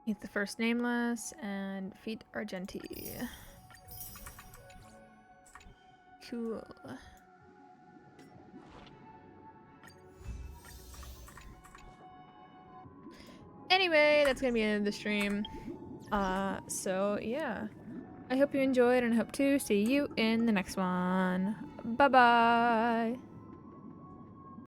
Meet the first nameless and defeat Argenti. Cool. Anyway, that's gonna be the end of the stream. So yeah. I hope you enjoyed and I hope to see you in the next one. Bye bye.